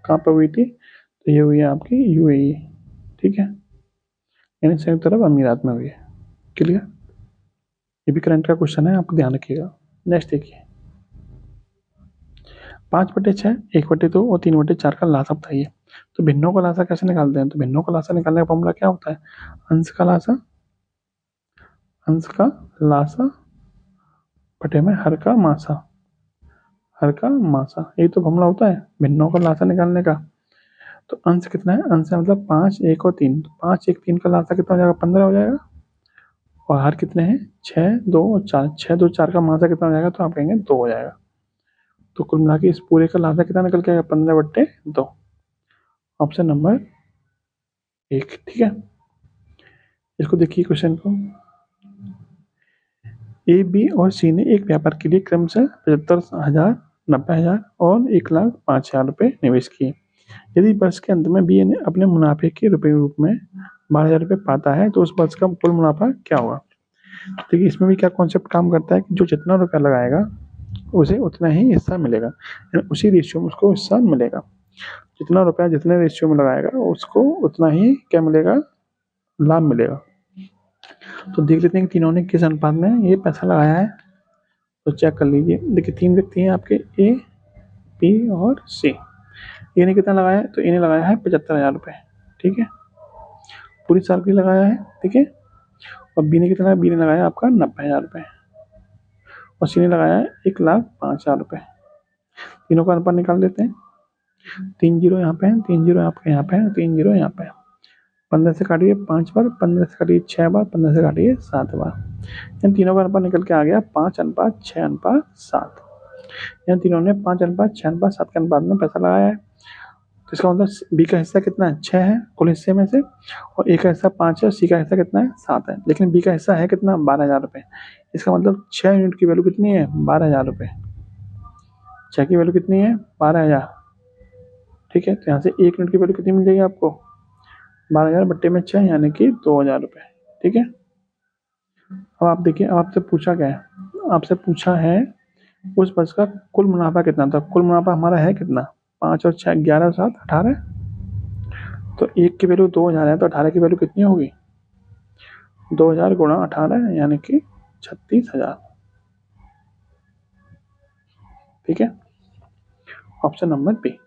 कहाँ पर हुई थी, तो ये हुई है आपकी यूएई। ठीक है, यानी संयुक्त अरब अमीरात में हुई है। क्लियर, ये भी करंट का क्वेश्चन है, आपको ध्यान रखिएगा। नेक्स्ट देखिए, 5/6, 1/2 और 3/4 का लासा बताइए। तो भिन्नों का लासा कैसे निकालते हैं, तो भिन्नों का लासा निकालने का फॉर्मूला क्या होता है, अंश का लासा, अंश का लासा बटे में हर का मासा, हर का मासा, यही तो फॉर्मूला होता है भिन्नों का लासा निकालने का। तो अंश कितना है, अंश है मतलब 5, 1 और 3, तो 5, 1, 3 का लासा कितना हो जाएगा, 15 हो जाएगा, और हर कितने हैं, 6, 2 और 4, 6, 2, 4 का मासा कितना हो जाएगा, तो आप कहेंगे 2 हो जाएगा। तो कुल मिला के इस पूरे का लासा कितना निकल के आएगा, 15/2, ऑप्शन नंबर 1। ठीक है, इसको देखिए क्वेश्चन को, ए, बी और सी ने एक व्यापार के लिए क्रमशः 75,000, 90,000 और 1,05,000 रुपये निवेश किए। यदि वर्ष के अंत में बी ने अपने मुनाफे के रुपये रूप में 12,000 रुपये पाता है, तो उस वर्ष का कुल मुनाफा क्या होगा। देखिए इसमें भी क्या कॉन्सेप्ट काम करता है कि जो जितना रुपया लगाएगा उसे उतना ही हिस्सा मिलेगा, यानी उसी रेशियो में उसको हिस्सा मिलेगा। जितना रुपया जितने रेशियो में लगाएगा उसको उतना ही क्या मिलेगा, लाभ मिलेगा। तो देख लेते हैं कि तीनों ने किस अनुपात में ये पैसा लगाया है, तो चेक कर लीजिए। देखिए 3 व्यक्ति हैं आपके, ए, बी और सी। ए ने कितना लगाया है, तो ए ने लगाया है 75,000 रुपये। ठीक है, पूरी साल के लिए लगाया है। ठीक है, और बी ने कितना लगाया, बी ने लगाया आपका 90,000 रुपये, और सी ने लगाया है 1,05,000 रुपये। तीनों का अनुपात निकाल लेते हैं। 3 जीरो यहाँ पे है, 3 जीरो आपके यहाँ पे है, 3 जीरो यहाँ पे है। 15 से काटिए 5 बार, 15 से काटिए 6 बार, 15 से काटिए 7 बार। इन तीनों का अनुपात निकल के आ गया 5:6:7। इन तीनों ने 5:6:7 के अनुपात में पैसा लगाया है। तो इसका मतलब बी का हिस्सा कितना है? 6 है कुल हिस्से में से, और ए का हिस्सा 5 है, सी का हिस्सा कितना है? 7 है। लेकिन बी का हिस्सा है कितना? 12,000 रुपये। इसका मतलब 6 यूनिट की वैल्यू कितनी है? 12,000 रुपये। 6 की वैल्यू कितनी है? 12,000। ठीक है, तो यहाँ से 1 यूनिट की वैल्यू कितनी मिल जाएगी आपको? 12,000 बट्टे में 6 यानी कि 2,000 रुपये। ठीक है, अब आप देखिए, अब आपसे पूछा क्या है? आपसे पूछा है उस वर्ष का कुल मुनाफा कितना था। कुल मुनाफा हमारा है कितना? 5 और 6 11 और 7 18। तो 1 की वैल्यू 2,000 है, तो 18 की वैल्यू कितनी होगी? 2,000 गुणा 18 यानी कि 36,000। ठीक है, ऑप्शन नंबर बी।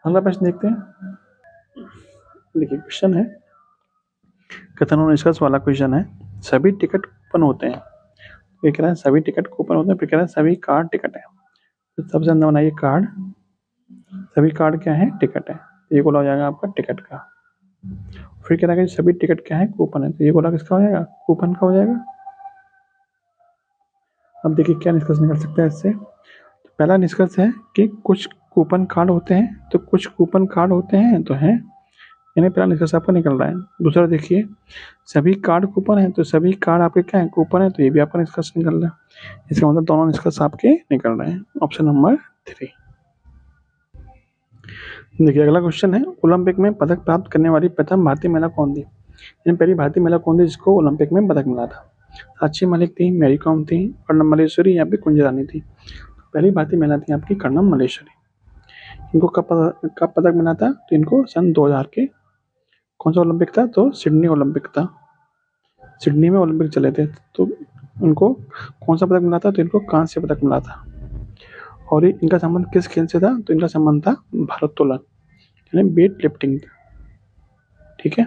अगला प्रश्न देखते हैं। देखिए क्वेश्चन है, कथन और निष्कर्ष वाला क्वेश्चन है। सभी टिकट कूपन होते हैं। ये कह रहा है सभी टिकट कूपन होते हैं, फिर कह रहा है सभी कार्ड टिकट है। तो सबसे अंदर बनाइए कार्ड। सभी कार्ड क्या है? टिकट है। ये गोला हो जाएगा आपका टिकट का। फिर कह रहा है कि सभी टिकट क्या है? कूपन है। तो ये गोला किसका हो जाएगा? कूपन का हो जाएगा। अब देखिए क्या निष्कर्ष निकल सकता है इससे। तो पहला निष्कर्ष है कि कुछ कूपन कार्ड होते हैं, तो कुछ कूपन कार्ड होते हैं तो हैं, यानी पहला निष्कर्ष आपका निकल रहा है। दूसरा देखिए, सभी कार्ड कूपन है, तो सभी कार्ड आपके क्या है? कूपन है, तो ये भी आपका निष्कर्ष निकल रहा है। इसका मतलब दोनों निष्कर्ष आपके निकल रहे हैं। Option number 3। देखिए अगला क्वेश्चन है, ओलंपिक में पदक प्राप्त करने वाली प्रथम भारतीय महिला कौन थी? यानी पहली भारतीय महिला कौन थी जिसको ओलंपिक में पदक मिला था? साक्षी मलिक थी, मैरी कॉम थी, कर्णम मल्लेश्वरी या फिर कुंज रानी थी? पहली भारतीय महिला थी आपकी कर्णम मल्लेश्वरी। इनको कब पदक मिला था? तो इनको सन 2000 के कौन सा ओलंपिक था? तो सिडनी ओलंपिक था। सिडनी में ओलंपिक चले थे, तो उनको कौन सा पदक मिला था? तो इनको कांस्य पदक मिला था। और इनका संबंध किस खेल से था? तो इनका संबंध था भारोत्तोलन यानी वेट लिफ्टिंग। ठीक है,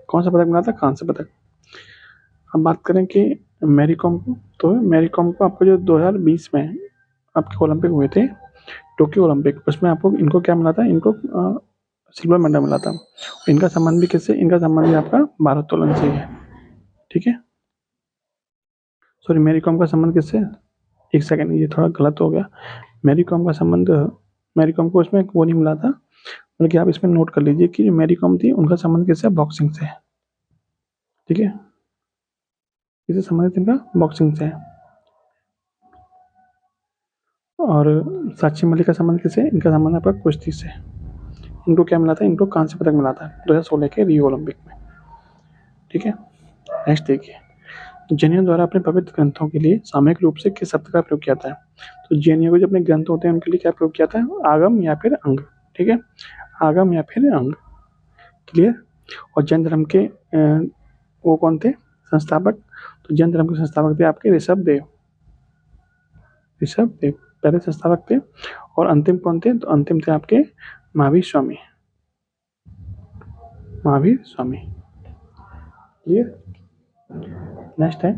कौन सा पदक मिला था? कांस्य पदक। अब बात करें कि मैरी कॉम को, तो मैरी कॉम को आपको जो 2020 में आपके ओलंपिक हुए थे, टोक्यो ओलंपिक, उसमें आपको इनको क्या मिला था? इनको सिल्वर मेडल मिला था। इनका संबंध भी किससे? इनका संबंध भी आपका भारोत्तोलन से ही है। ठीक है, सॉरी, मैरी कॉम का संबंध किससे? एक सेकंड, ये थोड़ा गलत हो गया। मैरी कॉम का संबंध, मैरी कॉम को उसमें वो नहीं मिला था, बल्कि आप इसमें नोट कर लीजिए कि जो मैरी कॉम थी उनका संबंध किससे? बॉक्सिंग से है। ठीक है, किससे संबंधित? इनका बॉक्सिंग से है। और साक्षी मलिक का संबंध किससे? इनका संबंध आपका कुश्ती से। इनको क्या मिला था? इनको कांस्य पदक मिला था 2016 के रियो ओलंपिक में। ठीक है, नेक्स्ट देखिए, जैनियों द्वारा अपने पवित्र ग्रंथों के लिए सामूहिक रूप से किस शब्द का प्रयोग किया जाता है? तो जैनियों के जो अपने ग्रंथ होते हैं उनके लिए क्या प्रयोग किया जाता है? आगम या फिर अंग। ठीक है, आगम या फिर अंग। क्लियर। और जैन धर्म के वो कौन थे संस्थापक? तो जैन धर्म के संस्थापक थे आपके ऋषभ देव। ऋषभ देव पहले संस्थापक थे। और अंतिम कौन थे? तो अंतिम थे आपके महावीर स्वामी। महावीर स्वामी। क्लियर। नेक्स्ट है,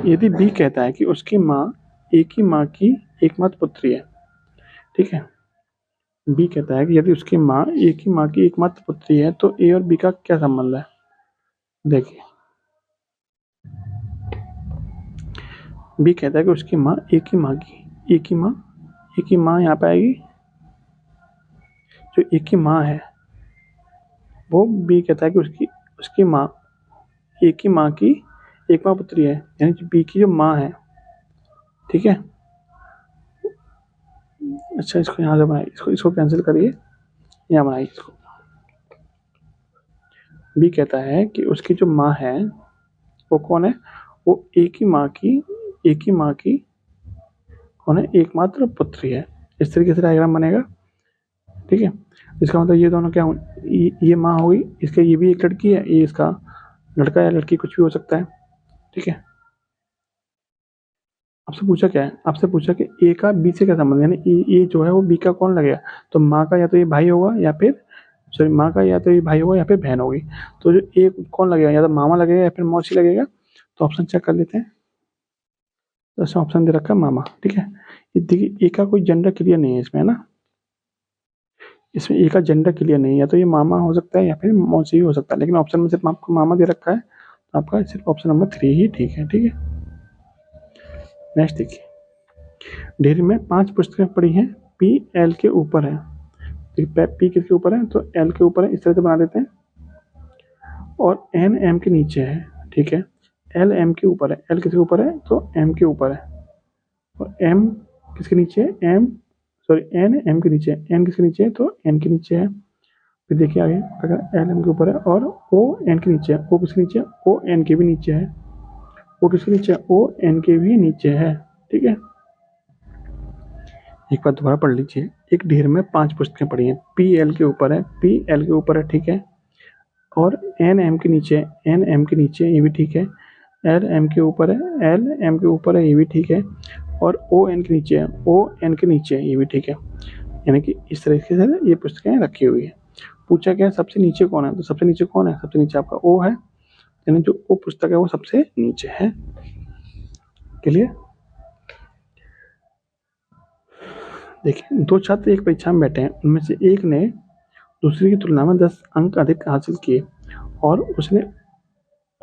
यदि बी कहता है कि उसकी माँ एक ही माँ की एकमात्र पुत्री है। ठीक है, बी कहता है कि यदि उसकी माँ एक ही माँ की एकमात्र पुत्री है, तो ए और बी का क्या संबंध है? देखिए, बी कहता है कि उसकी माँ एक ही माँ की, एक ही माँ यहाँ पे आएगी। जो एक ही माँ है वो बी कहता है कि उसकी माँ एक ही माँ की एकमात्र पुत्री है, यानी कि बी की जो माँ है। ठीक है, अच्छा इसको यहाँ से बनाइए, इसको कैंसिल करिए, यहाँ बनाइए इसको। बी कहता है कि उसकी जो माँ है वो कौन है? वो एक ही माँ की कौन है? एकमात्र पुत्री है। इस तरीके से डायग्राम बनेगा। ठीक है, इसका मतलब ये दोनों क्या हो, ये माँ होगी, इसके ये भी एक लड़की है, ये इसका लड़का या लड़की कुछ भी हो सकता है। ठीक है, आपसे पूछा क्या है? आपसे पूछा कि ए का बी से क्या संबंध है, यानी ये जो है वो बी का कौन लगेगा? तो माँ का या तो ये भाई होगा या फिर सॉरी माँ का या तो ये भाई होगा या फिर बहन होगी। तो जो ए कौन लगेगा? या तो मामा लगेगा या फिर मौसी लगेगा। तो ऑप्शन चेक कर लेते हैं। तो इसमें ऑप्शन दे रखा है मामा, ठीक है। ये देखिए ए का कोई जेंडर क्लियर नहीं है इसमें, है ना, इसमें ए का जेंडर क्लियर नहीं है, तो ये मामा हो सकता है या फिर मौसी हो सकता है, लेकिन ऑप्शन में सिर्फ आपको मामा दे रखा है, तो आपका सिर्फ ऑप्शन नंबर 3 ही ठीक है, ठीक है। नेक्स्ट देखिए, ढेर में 5 पुस्तकें पड़ी हैं, पी एल के ऊपर है, पी किसके ऊपर है, तो एल के ऊपर है, इस तरह से बना देते हैं, और एन एम के नीचे है, ठीक है। एल एम के ऊपर है, एल किसके ऊपर है, तो एम के ऊपर है, और एम किसके नीचे है, एम सॉरी एन एम के नीचे है, एन किसके नीचे है, तो एन के नीचे है। फिर देखिए आगे, अगर एल एम के ऊपर है और ओ एन के नीचे है, ओ किसके नीचे है, ओ एन के भी नीचे है, ओ किसके नीचे है, ओ एन के भी नीचे है, ठीक है। एक बार दोबारा पढ़ लीजिए, एक ढेर में 5 पुस्तकें पड़ी हैं, पी एल के ऊपर है, पी एल के ऊपर है, ठीक है, और एन एम के नीचे है, एन एम के नीचे, ये भी ठीक है, एल एम के ऊपर है, एल एम के ऊपर है, ये भी ठीक है, और ओ एन के नीचे है, ओ एन के नीचे है, ये भी ठीक है। यानी कि इस तरीके से ये पुस्तकें रखी हुई है। पूछा गया सबसे नीचे कौन है, तो सबसे नीचे कौन है, सबसे नीचे आपका ओ है, यानी जो ओ पुस्तक है वो सबसे नीचे है। क्लियर। देखिए, 2 छात्र एक परीक्षा में बैठे हैं, उनमें से एक ने दूसरे की तुलना में 10 अंक अधिक हासिल किए, और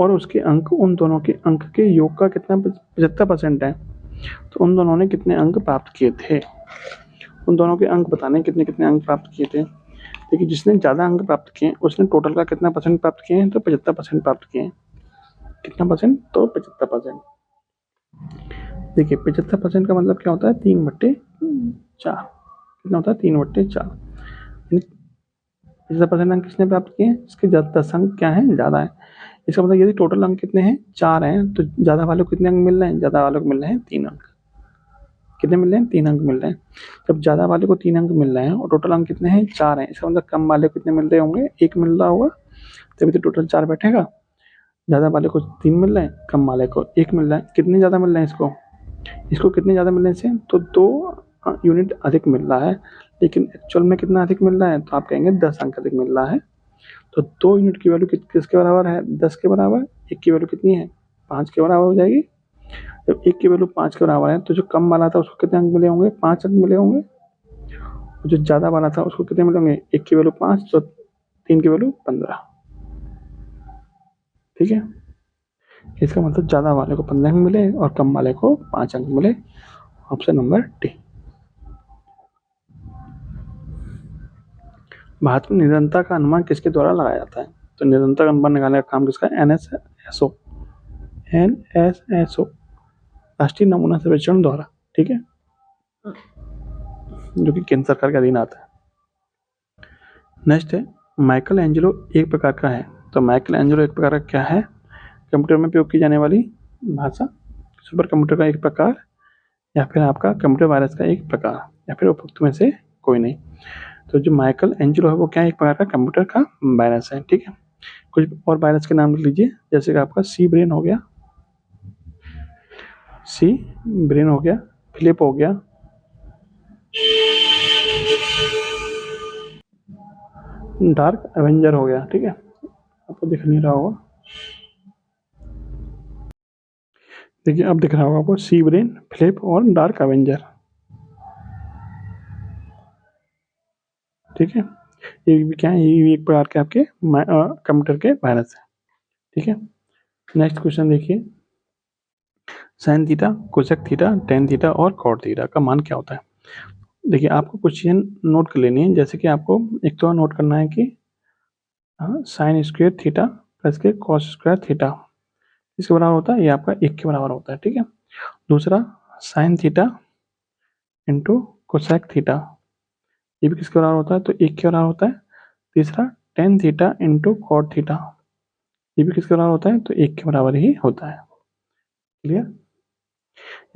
उसके अंक उन दोनों के अंक के योग का कितना 75% है, तो उन दोनों ने कितने अंक प्राप्त किए थे, उन दोनों के अंक बताने कितने कितने अंक प्राप्त किए थे। देखिए, जिसने ज़्यादा अंक प्राप्त किए उसने टोटल का कितना परसेंट प्राप्त किए हैं, तो 75% प्राप्त किए हैं। कितना परसेंट, तो 75%। देखिए 75% का मतलब क्या होता है, 3/4, कितना होता है, 3/4, 75% अंक किसने प्राप्त किए हैं, इसके 10 अंक क्या है, ज़्यादा है। इसका मतलब यदि टोटल अंक कितने हैं, 4 हैं, तो ज़्यादा वालों को कितने अंक मिल रहे हैं, ज़्यादा वालों को मिल रहे हैं 3 अंक। कितने मिल रहे हैं, 3 अंक मिल रहे हैं। जब ज़्यादा वाले को 3 अंक मिल रहे हैं और टोटल अंक कितने हैं, 4 हैं, इसका मतलब कम वाले को कितने मिल रहे होंगे, 1 मिल रहा होगा, तभी तो टोटल 4 बैठेगा। ज़्यादा वाले को 3 मिल रहे हैं, कम वाले को 1 मिल रहा है। कितने ज़्यादा मिल रहे हैं इसको कितने ज़्यादा मिलने से, तो 2 यूनिट अधिक मिल रहा है, लेकिन एक्चुअल में कितना अधिक मिल रहा है, तो आप कहेंगे 10 अंक अधिक मिल रहा है। तो 2 यूनिट की वैल्यू किसके बराबर है, 10 के बराबर। 1 की वैल्यू कितनी है, 5 के बराबर हो जाएगी। जब 1 की वैल्यू 5 के बराबर है, तो जो कम वाला था उसको कितने अंक मिले होंगे, 5 अंक मिले होंगे। जो ज़्यादा वाला था उसको कितने मिले होंगे, 1 की वैल्यू 5, तो 3 की वैल्यू 15, ठीक है। इसका मतलब ज़्यादा वाले को 15 अंक मिले और कम वाले को 5 अंक मिले। Option number D. भारत में निरंतरता का अनुमान किसके द्वारा लगाया जाता है, तो निरंतरता का अनुमान लगाने का काम किसका है, एनएसएसओ, राष्ट्रीय नमूना सर्वेक्षण द्वारा, ठीक है, जो कि केंद्र सरकार के अधीन आता है। नेक्स्ट है, माइकल एंजेलो एक प्रकार का है, तो माइकल एंजेलो एक प्रकार का क्या है, कंप्यूटर में उपयोग की जाने वाली भाषा, सुपर कंप्यूटर का एक प्रकार, या फिर आपका कंप्यूटर वायरस का एक प्रकार, या फिर उपयुक्त में से कोई नहीं। तो जो माइकल एंजेलो है वो क्या है, एक प्रकार का कंप्यूटर का वायरस है, ठीक है। कुछ और वायरस के नाम लिख लीजिए, जैसे कि आपका सी ब्रेन हो गया, फिलिप हो गया, डार्क एवेंजर हो गया, ठीक है, आपको दिख नहीं रहा होगा, देखिए अब दिख रहा होगा आपको, सी ब्रेन, फिलिप और डार्क एवेंजर, ठीक है। ये भी क्या है, ये भी एक प्रकार के आपके कंप्यूटर के वायरस है, ठीक है। नेक्स्ट क्वेश्चन देखिए, sine theta, cosec theta, tan theta और कॉट थीटा का मान क्या होता है। देखिए आपको कुछ चीज़ें नोट कर लेनी है, जैसे कि आपको एक तो नोट करना है कि साइन स्क्वायर थीटा प्लस के कॉस स्क्वायर थीटा इसके बराबर होता है, ये आपका 1 के बराबर होता है, ठीक है। दूसरा sign theta into cosec theta, ये भी किसके बराबर होता है, तो 1 के बराबर होता है। तीसरा tan theta into cot theta, ये भी किसके बराबर होता है, तो 1 के बराबर ही होता है। क्लियर।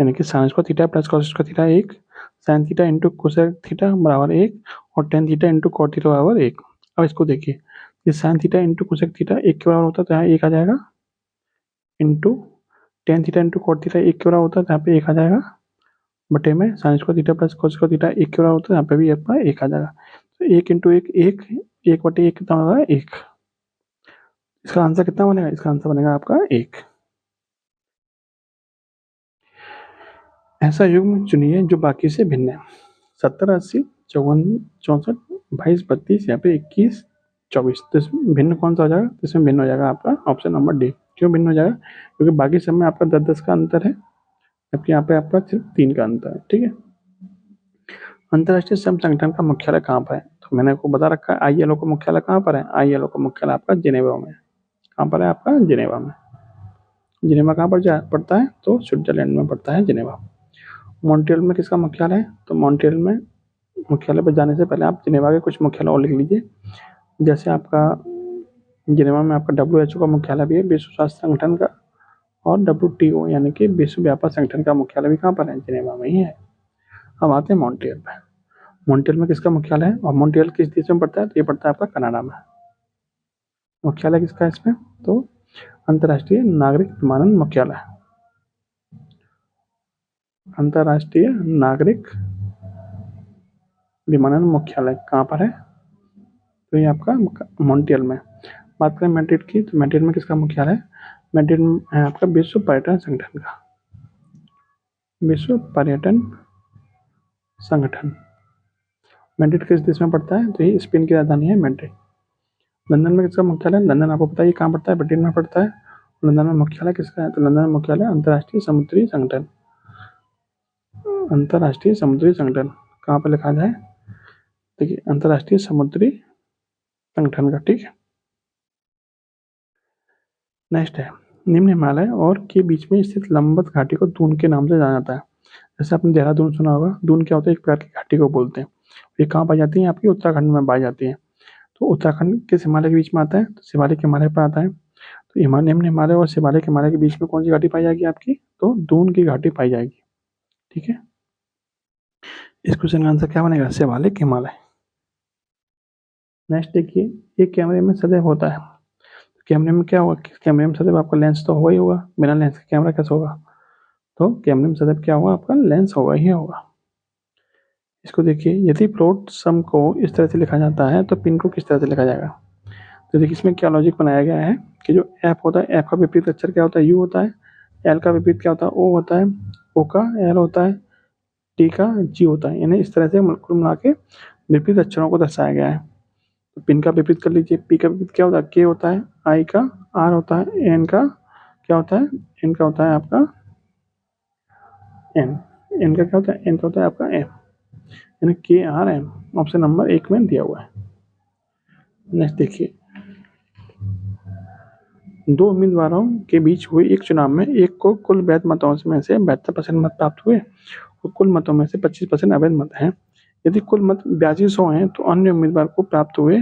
यानी कि sine square theta plus cos square theta 1, sine theta into cosec theta बराबर 1, और tan theta into cot theta बराबर 1। अब इसको देखिए, ये sine theta into cosec theta 1 के बराबर होता है, तो यहाँ 1 आ जाएगा, into tan theta into cot theta 1 के बराबर होता है, तो यहाँ पे 1 आ जाएगा, बटे में sign square theta plus cos square theta 1 के बराबर होता है, यहाँ पे भी आपका 1 आ जाएगा। तो 1 इंटू 1 1, 1/1 कितना होगा, 1। इसका आंसर कितना बनेगा, इसका आंसर बनेगा आपका 1। ऐसा युग्म चुनिए जो बाकी से भिन्न है। 70, 80, 54, 64, 22, 32 या फिर 21, 24। तो इसमें भिन्न कौन सा हो जाएगा? तो इसमें भिन्न हो जाएगा आपका ऑप्शन नंबर डी। क्यों भिन्न हो जाएगा? क्योंकि बाकी सब में आपका 10-10 का अंतर है, जबकि यहाँ पे आपका सिर्फ 3 का अंतर है। ठीक है। अंतर्राष्ट्रीय श्रम संगठन का मुख्यालय कहाँ पर है? तो मैंने आपको बता रखा है, ILO का मुख्यालय कहाँ पर है? ILO का मुख्यालय आपका जिनेवा में है। कहाँ पर है आपका? जिनेवा में। जिनेवा कहाँ पर पड़ता है? तो स्विट्जरलैंड में पड़ता है जिनेवा। मॉन्ट्रियल में किसका मुख्यालय है? तो मॉन्ट्रियल में मुख्यालय पर जाने से पहले आप जिनेवा के कुछ मुख्यालय और लिख लीजिए। जैसे आपका जिनेवा में आपका WHO का मुख्यालय भी है, विश्व स्वास्थ्य संगठन का, और WTO यानी कि विश्व व्यापार संगठन का मुख्यालय भी कहाँ पर है? जिनेवा में ही है। अब आते हैं मॉन्ट्रियल में। मॉन्ट्रियल में किसका मुख्यालय है और मॉन्ट्रियल किस देश में पड़ता है? तो ये पड़ता है आपका कनाडा में। मुख्यालय किसका है इसमें? तो अंतर्राष्ट्रीय नागरिक विमानन मुख्यालय। अंतर्राष्ट्रीय नागरिक विमानन मुख्यालय कहाँ पर है? तो ये आपका मॉन्ट्रियल में। बात करें मैड्रिड की, तो मैड्रिड में किसका मुख्यालय है? मैड्रिड में है आपका विश्व पर्यटन संगठन का। विश्व पर्यटन संगठन। मैड्रिड किस देश में पड़ता है? तो ये स्पेन की राजधानी है मैड्रिड। लंदन में किसका मुख्यालय? लंदन आपको पता है कहाँ पड़ता है? ब्रिटेन में पड़ता है। लंदन में मुख्यालय किसका है? तो लंदन में मुख्यालय अंतर्राष्ट्रीय समुद्री संगठन। अंतर्राष्ट्रीय समुद्री संगठन कहाँ पर लिखा जाए? देखिए, अंतर्राष्ट्रीय समुद्री संगठन का। ठीक है। नेक्स्ट है, निम्न हिमालय और के बीच में स्थित लंबवत घाटी को दून के नाम से जाना जाता है। जैसे आपने देहरादून सुना होगा, दून क्या होता है? एक प्रकार की घाटी को बोलते हैं। ये कहाँ पाई जाती है? आपकी उत्तराखंड में पाई जाती है। तो उत्तराखंड किस हिमालय के बीच में आता है? तो शिवालिक हिमालय पर आता है। तो निम्न हिमालय और शिवालिक हिमालय के बीच में कौन सी घाटी पाई जाएगी आपकी? तो दून की घाटी पाई जाएगी। ठीक है। इस क्वेश्चन का आंसर क्या बनेगा? शिवालिक हिमालय। नेक्स्ट देखिए, ये कैमरे में सदैव होता है। कैमरे में क्या होगा? कैमरे में सदैव आपका लेंस तो होगा ही होगा, बिना लेंस के कैमरा कैसे होगा? तो कैमरे में सदैव क्या होगा? आपका लेंस होगा ही होगा। इसको देखिए, यदि प्लॉट सम को इस तरह से लिखा जाता है तो पिन को किस तरह से लिखा जाएगा? तो देखिए, इसमें क्या लॉजिक बनाया गया है कि जो एफ होता है, एफ का विपरीत अक्षर क्या होता है? यू होता है। एल का विपरीत क्या होता है? ओ होता है। ओ का एल होता है। टी का जी होता है। यानी इस तरह से कुल मिला के विपरीत अक्षरों को दर्शाया गया है। तो पिन का विपरीत कर लीजिए। पी का विपरीत क्या होता है? के होता है। आई का आर होता है। एन का क्या होता है? एन का होता है आपका एन। एन का क्या होता है? एन का होता है आपका एम। यानी के आर एम ऑप्शन नंबर 1 में दिया हुआ है। नेक्स्ट देखिए, दो उम्मीदवारों के बीच हुए एक चुनाव में एक को कुल वैध मतों में से 72% मत प्राप्त हुए और कुल मतों में से 25% अवैध मत हैं। यदि कुल मत 8200 हैं तो अन्य उम्मीदवार को प्राप्त हुए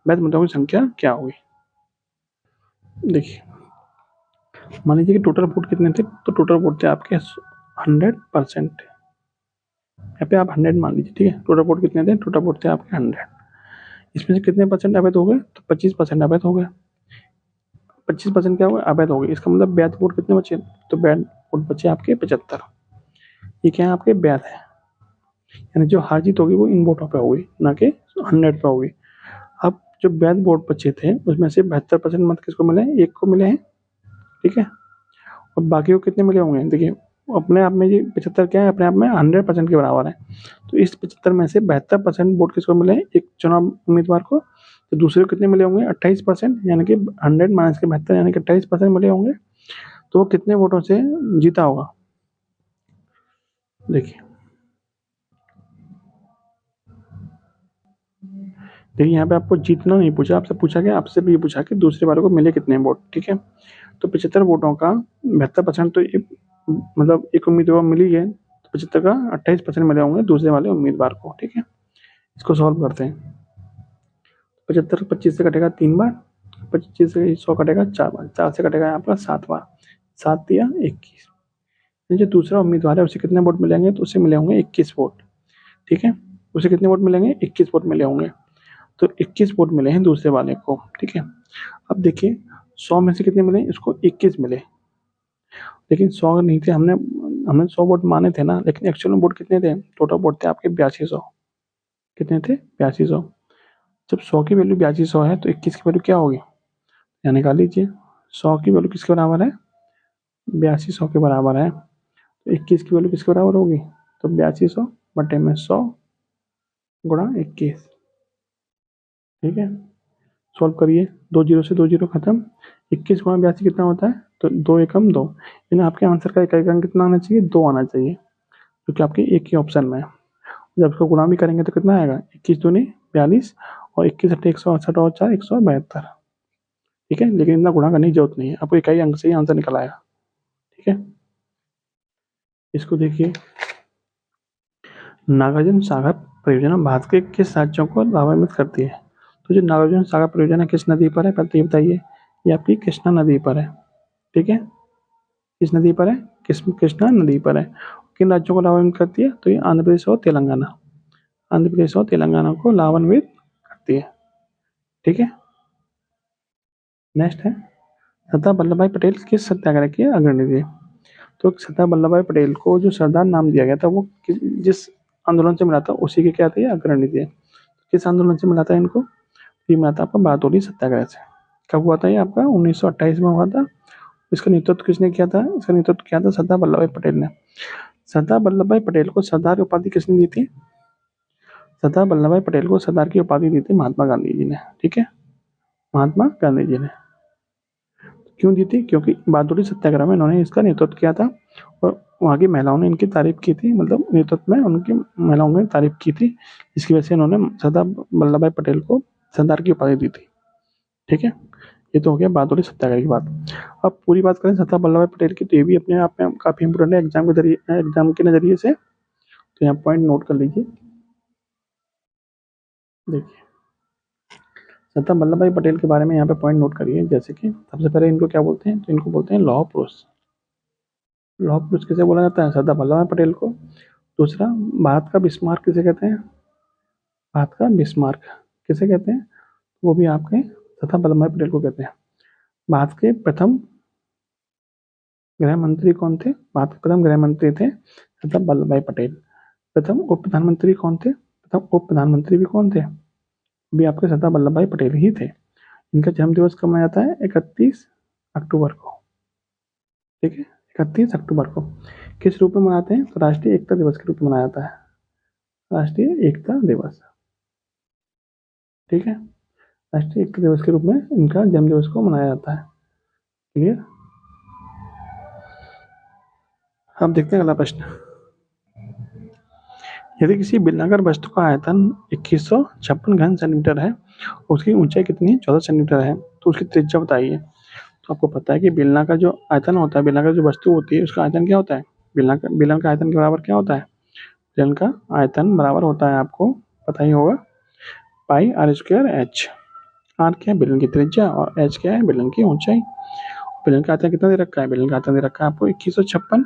वैध मतों की संख्या क्या हुई? देखिए, मान लीजिए कि टोटल वोट कितने थे? तो टोटल वोट थे आपके 100%। यहाँ पे आप 100 मान लीजिए। ठीक है। टोटल वोट कितने थे? टोटल वोट थे आपके 100। इसमें से कितने परसेंट अवैध हो गए? तो 25% अवैध हो गए। 25% क्या हुआ? अवैध हो गए। इसका मतलब वैध वोट कितने बचे? तो वैध वोट बचे आपके 75। ये क्या है? आपके वैध है। यानी जो हार जीत होगी वो इन वोटों पे होगी, ना कि 100 पे होगी। अब जो वैध वोट बचे थे उसमें से 72% मत किसको मिले? एक को मिले हैं। ठीक है। और बाकी को कितने मिले होंगे? देखिए, अपने आप में ये 75 क्या है? अपने आप में 100% के बराबर है। तो इस 75 में से 72% वोट किसको मिले? एक चुनाव उम्मीदवार को। तो दूसरे को कितने मिले होंगे? 28%। यानी कि 100 माइनस के 72 यानी कि 28% मिले होंगे। तो वो कितने वोटों से जीता होगा? देखिए, यहाँ पे आपको जीतना नहीं पूछा, आपसे पूछा गया, आपसे भी ये पूछा कि दूसरे वाले को मिले कितने वोट। ठीक है। तो 75 वोटों का 72% तो मतलब एक उम्मीदवार मिली है, तो 75 का 28% मिले होंगे दूसरे वाले उम्मीदवार को। ठीक है। इसको सॉल्व करते हैं। 75 25 से कटेगा 3 बार, 25 से 100 कटेगा 4 बार, 4 से कटेगा आपका 7 बार, 7 दिया 21। जो दूसरा उम्मीदवार है उसे कितने वोट मिलेंगे? तो उसे मिले होंगे 21 वोट। ठीक है। उसे कितने वोट मिलेंगे? 21 वोट मिले होंगे। तो 21 वोट मिले हैं दूसरे वाले को। ठीक है। अब देखिए, 100 में से कितने मिले? इसको 21 मिले। लेकिन 100 नहीं थे, हमने हमने 100 वोट माने थे ना, लेकिन एक्चुअल में वोट कितने थे? टोटल वोट थे आपके 8200। कितने थे? 8200। जब 100 की वैल्यू 8200 है तो 21 की वैल्यू क्या होगी? यहाँ निकाल लीजिए। 100 की वैल्यू किसके बराबर है? 8200 के बराबर है। तो 21 की वैल्यू किसके बराबर होगी, तो 8200 बटे में 100 गुणा 21। ठीक है, सॉल्व करिए, 2 जीरो से 2 जीरो खत्म, 21 गुणा 82 कितना होता है, तो 2 एकम 2, यानी आपके आंसर का इकाई अंक कितना आना चाहिए, 2 आना चाहिए, क्योंकि आपके एक ही ऑप्शन में है। जब इसको गुणा भी करेंगे तो कितना आएगा, 21 दूनी 42 और 21 अट्ठे 168 और 4 172। ठीक है, लेकिन इतना गुणा करने की जरूरत नहीं है, आपको इकाई अंक से ही आंसर निकल आएगा। ठीक है, इसको देखिए, नागार्जुन सागर परियोजना भारत के किस राज्यों को लाभान्वित करती है, तो जो नागार्जुन सागर परियोजना किस नदी पर है, पहले ये बताइए, ये आपकी कृष्णा नदी पर है। ठीक है, किस नदी पर है, कृष्णा नदी पर है। किन राज्यों को लाभान्वित करती है, तो ये आंध्र प्रदेश और तेलंगाना, आंध्र प्रदेश और तेलंगाना को लाभान्वित करती है। ठीक है, नेक्स्ट है, सरदार वल्लभ भाई पटेल किस सत्याग्रह के अग्रणी थे, तो सरदार वल्लभ भाई पटेल को जो सरदार नाम दिया गया था वो जिस आंदोलन से मिला था उसी के क्या थे, अग्रणी थे। किस आंदोलन से मिला था इनको, ये मिला था आपका बारडोली सत्याग्रह से। कब हुआ था ये आपका, 1928 में हुआ था। इसका नेतृत्व किसने किया था, इसका नेतृत्व किया था सरदार वल्लभ भाई पटेल ने। सरदार वल्लभ भाई पटेल को सरदार की उपाधि किसने दी थी, सरदार वल्लभ भाई पटेल को सरदार की उपाधि दी थी महात्मा गांधी जी ने। ठीक है, महात्मा गांधी जी ने क्यों दी थी, क्योंकि बहादुरी सत्याग्रह में इन्होंने इसका नेतृत्व किया था और वहाँ की महिलाओं ने इनकी तारीफ की थी, मतलब नेतृत्व में उनकी महिलाओं ने तारीफ की थी, इसकी वजह से इन्होंने सरदार वल्लभ भाई पटेल को सरदार की उपाधि दी थी। ठीक है, ये तो हो गया बहादुरी सत्याग्रह की बात। अब पूरी बात करें सरदार वल्लभ भाई पटेल की, तो ये भी अपने आप में काफ़ी इंपोर्टेंट है एग्जाम के नज़रिए से, तो यहाँ पॉइंट नोट कर लीजिए। देखिए, सरदार वल्लभ भाई पटेल के बारे में यहाँ पे पॉइंट नोट करिए, जैसे कि सबसे पहले इनको क्या बोलते हैं, तो इनको बोलते हैं लौह पुरुष। लौह पुरुष किसे बोला जाता है, सरदार वल्लभ भाई पटेल को। दूसरा, भारत का बिस्मार्क किसे कहते हैं, भारत का बिस्मार्क किसे कहते हैं, वो भी आपके सरदार वल्लभ भाई पटेल को कहते हैं। भारत के प्रथम गृह मंत्री कौन थे, भारत के प्रथम गृह मंत्री थे सरदार वल्लभ भाई पटेल। प्रथम उप प्रधानमंत्री कौन थे, प्रथम उप प्रधानमंत्री भी कौन थे, भी आपके सरदार वल्लभ भाई पटेल ही थे। इनका जन्म दिवस कब मनाया जाता है, 31 अक्टूबर को। ठीक है, 31 अक्टूबर को। किस रूप में मनाते हैं, तो राष्ट्रीय एकता दिवस के रूप में मनाया जाता है, राष्ट्रीय एकता दिवस। ठीक है, राष्ट्रीय एकता दिवस के रूप में इनका जन्म दिवस को मनाया जाता है। क्लियर। अब देखते हैं अगला प्रश्न, यदि किसी बेलनाकार वस्तु का आयतन 2156 घन सेंटीमीटर है, उसकी ऊंचाई कितनी है, 14 सेंटीमीटर है, तो उसकी त्रिज्या बताइए। तो आपको पता है कि बेलना का जो आयतन होता है, बेलना का जो वस्तु होती है उसका आयतन क्या होता है, बेलन का आयतन के बराबर क्या होता है, बेलन का आयतन बराबर होता है, आपको पता ही होगा, पाई आर स्क्वायर एच। आर क्या है, बेलन की त्रिज्या, और एच क्या है, बेलन की ऊंचाई। बेलन का आयतन कितना दे रखा है, बेलन का आयतन दे रखा है आपको 2156,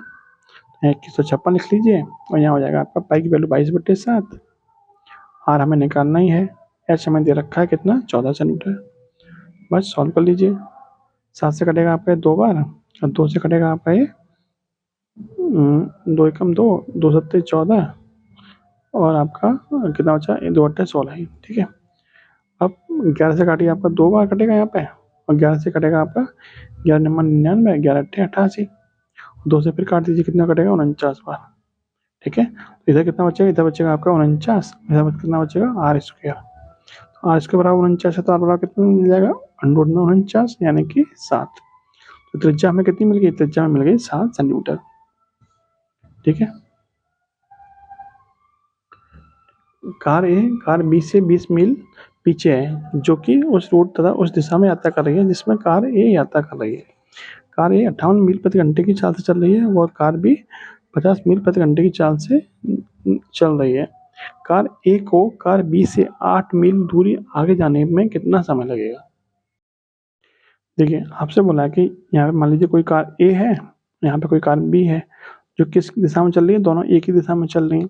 2156 लिख लीजिए, और यहाँ हो जाएगा आपका पाई की वैल्यू 22/7। आर हमें निकालना ही है, एच हमें दे रखा है कितना, 14 सेंटीमीटर। बस सॉल्व कर लीजिए, 7 से कटेगा आपका 2 बार, और 2 से कटेगा आपका ये 2 एकम 2, 2 सत्ते 14, और आपका कितना बचा, 2 अट्ठे 16 ही। ठीक है, अब 11 से काटिए, आपका 2 बार कटेगा यहाँ पे, और 11 से कटेगा आपका 11 नंबर 99, 11 अट्ठे 88, 2 से फिर काट दीजिए, कितना कटेगा, 49 बार। ठीक है, तो इधर कितना बचेगा, इधर बचेगा आपका 49, इधर कितना बचेगा, आर स्क्वायर। तो आर स्क्वायर बराबर 49 है, तो आर बराबर कितना मिल जाएगा, 149, यानी कि 7। तो त्रिज्या हमें कितनी मिल गई, त्रिज्या में मिल गई 7 सेंटीमीटर। ठीक है, कार बी से 20 मील पीछे है, जो कि उस रूट तथा उस दिशा में यात्रा कर रही है जिसमें कार ए यात्रा कर रही है। कार ए 58 मील प्रति घंटे की चाल से चल रही है, और कार बी 50 मील प्रति घंटे की चाल से चल रही है। कार ए को कार बी से 8 मील दूरी आगे जाने में कितना समय लगेगा। देखिए, आपसे बोला है कि यहाँ पे मान लीजिए कोई कार ए है, यहाँ पे कोई कार बी है, जो किस दिशा में चल रही है, दोनों एक ही दिशा में चल रही है।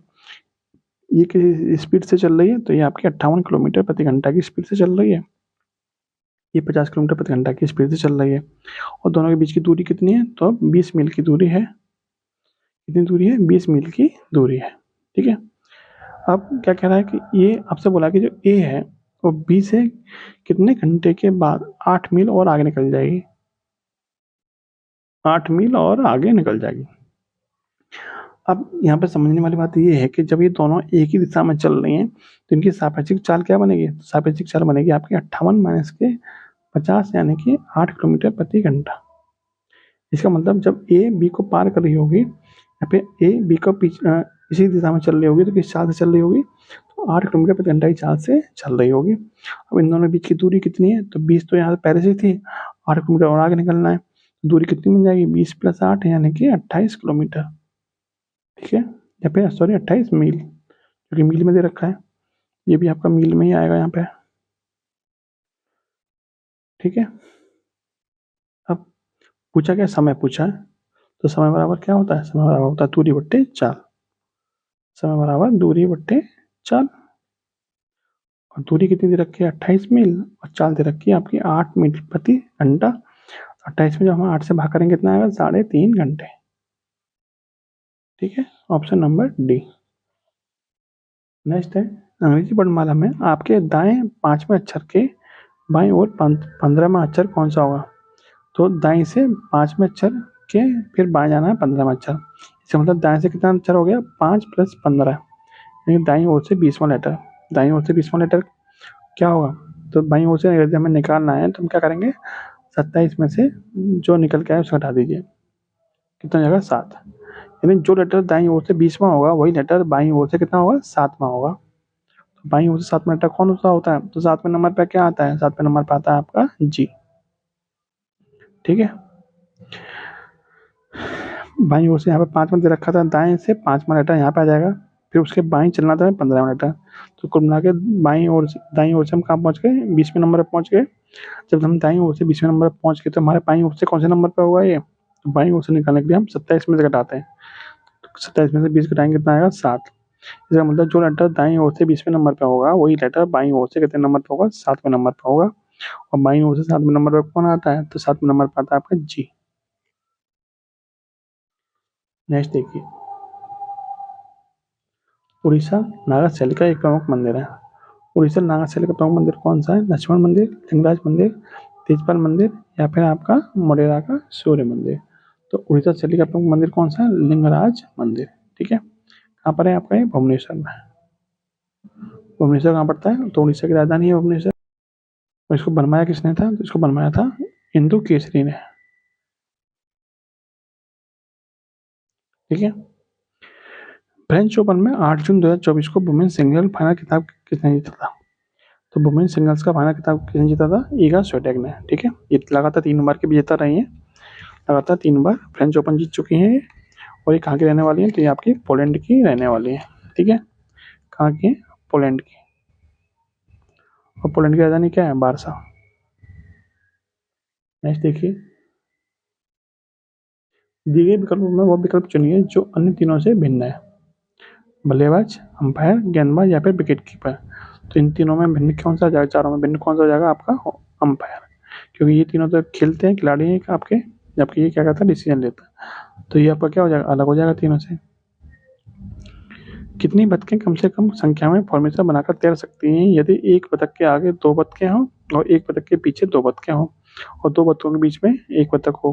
ये किस स्पीड से चल रही है, तो ये आपकी 58 किलोमीटर प्रति घंटा की स्पीड से चल रही है, ये 50 किलोमीटर प्रति घंटा की स्पीड से चल रही है, और दोनों के बीच की दूरी कितनी है, तो 20 मील की दूरी है। कितनी दूरी है, 20 मील की दूरी है। ठीक है, अब क्या कह रहा है कि ये आपसे बोला कि जो ए है वो बी से कितने घंटे के बाद 8 मील और आगे निकल जाएगी, 8 मील और आगे निकल जाएगी। अब यहाँ पे समझने वाली बात ये है कि जब ये दोनों एक ही दिशा में चल रही हैं तो इनकी सापेक्षिक चाल क्या बनेगी? सापेक्षिक चाल बनेगी आपकी 58 माइनस के 50 यानी कि 8 किलोमीटर प्रति घंटा। इसका मतलब जब ए बी को पार कर रही होगी, यहाँ पे ए बी को इसी दिशा में चल रही होगी तो किस चाल से चल रही होगी? तो 8 किलोमीटर प्रति घंटा की चाल से चल रही होगी। अब इन दोनों के बीच की दूरी कितनी है? तो 20 तो यहाँ से पहले से थी, 8 किलोमीटर और आगे निकलना है। दूरी कितनी बन जाएगी? 20 + 8 यानी कि 28 किलोमीटर। ठीक है, या फिर सॉरी 28 मील, क्योंकि मील में दे रखा है, ये भी आपका मील में ही आएगा यहाँ पे। ठीक है, अब पूछा क्या? समय पूछा है, तो समय बराबर क्या होता है? समय बराबर होता है दूरी बट्टे चाल। समय बराबर दूरी बट्टे चाल। और दूरी कितनी दे रखी है? 28 मील, और चाल दे रखी है आपकी 8 मील प्रति घंटा। 28 में जब हम 8 से भाग करेंगे कितना आएगा? 3.5 घंटे। ठीक है, ऑप्शन नंबर डी। नेक्स्ट है, अंग्रेजी वर्णमाला में आपके दाएं 5वें अक्षर के बाईं ओर 15वां अक्षर कौन सा होगा? तो दाएं से 5वें अक्षर के फिर बाएं जाना है 15वां अक्षर। इसका मतलब दाएं से कितना अक्षर हो गया? 5 + 15, यानी दाईं ओर से 20वां लेटर। दाईं ओर से 20वां लेटर क्या होगा? तो बाईं ओर से यदि हमें निकालना है तो हम क्या करेंगे? 27 में से जो निकल के आए उसे हटा दीजिए, कितना जाएगा? 7। यानी जो लेटर दाईं ओर से 20वां होगा वही लेटर बाईं ओर से कितना होगा? 7वां होगा। तो बाईं ओर से 7वां लेटर कौन सा होता है? तो 7वें नंबर पे क्या आता है? 7वें नंबर पे आता है आपका जी। ठीक है, बाईं ओर से यहाँ पे 5 में दे रखा था, दाएं से 5वां लेटर यहाँ पे आ जाएगा, फिर उसके बाईं चलना था 15वां लेटर। तो कुल मिला के बाईं ओर से दाईं ओर से हम कहाँ पहुँच गए? 20वें नंबर पर पहुँच गए। जब हम दाईं ओर से 20वें नंबर पर पहुँच गए तो हमारे बाईं ओर से कौन से नंबर पर होगा ये? तो बाईं ओर से निकालने के लिए हम 27 में से घटाते हैं, तो 27 में से 20 घटाएंगे कितना आएगा? 7। इसका मतलब जो लेटर दाईं ओर से 20वें नंबर पर होगा वही लेटर बाईं ओर से कितने नंबर पर होगा? 7वें नंबर पर होगा। और बाईं ओर से 7वें नंबर पर कौन आता है? तो 7वें नंबर पर आता है आपका जी। नेक्स्ट देखिए, उड़ीसा नागा शैली का एक प्रमुख मंदिर है। उड़ीसा नागा शैली का प्रमुख मंदिर कौन सा है? लक्ष्मण मंदिर, लिंगराज मंदिर, तेजपाल मंदिर, या फिर आपका मोढेरा का सूर्य मंदिर। तो उड़ीसा शैली का प्रमुख मंदिर कौन सा है? लिंगराज मंदिर। ठीक है, कहाँ पर है आपका? ये भुवनेश्वर में। भुवनेश्वर कहाँ पड़ता है? तो उड़ीसा की राजधानी है भुवनेश्वर। और इसको बनवाया किसने था? तो इसको बनवाया था इंदु केसरी ने। ठीक है, फ्रेंच ओपन में 8 जून 2024 को वुमेन्स सिंगल फाइनल खिताब किसने जीता था? तो वुमेन्स सिंगल्स का फाइनल खिताब किसने जीता था? ईगा स्वियाटेक ने। ठीक है, ये लगातार 3 बार के विजेता रही हैं, लगातार 3 बार फ्रेंच ओपन जीत चुकी हैं ये। और ये कहाँ की रहने वाली हैं? तो ये आपकी पोलैंड की रहने वाली है। ठीक है, कहाँ की है? पोलैंड की। और पोलैंड की राजधानी क्या है? वार्सा। नेक्स्ट देखिए, दिए गए विकल्पों में वो विकल्प चुनिए जो अन्य तीनों से भिन्न है। बल्लेबाज, अंपायर, गेंदबाज, या फिर विकेट कीपर। तो इन तीनों में भिन्न कौन सा हो जाएगा? चारों में भिन्न कौन सा हो जाएगा आपका? अंपायर, क्योंकि ये तीनों तो खेलते हैं, खिलाड़ी हैं आपके, जबकि ये क्या करता है? डिसीजन लेता है। तो ये आपका क्या हो जाएगा? अलग हो जाएगा तीनों से। कितनी बतखें कम से कम संख्या में फॉर्मेशन बनाकर तैर सकती हैं यदि एक बतख के आगे 2 बतखें हों और एक बतख के पीछे 2 बतखें हों और 2 बतखों के बीच में एक बतख हो?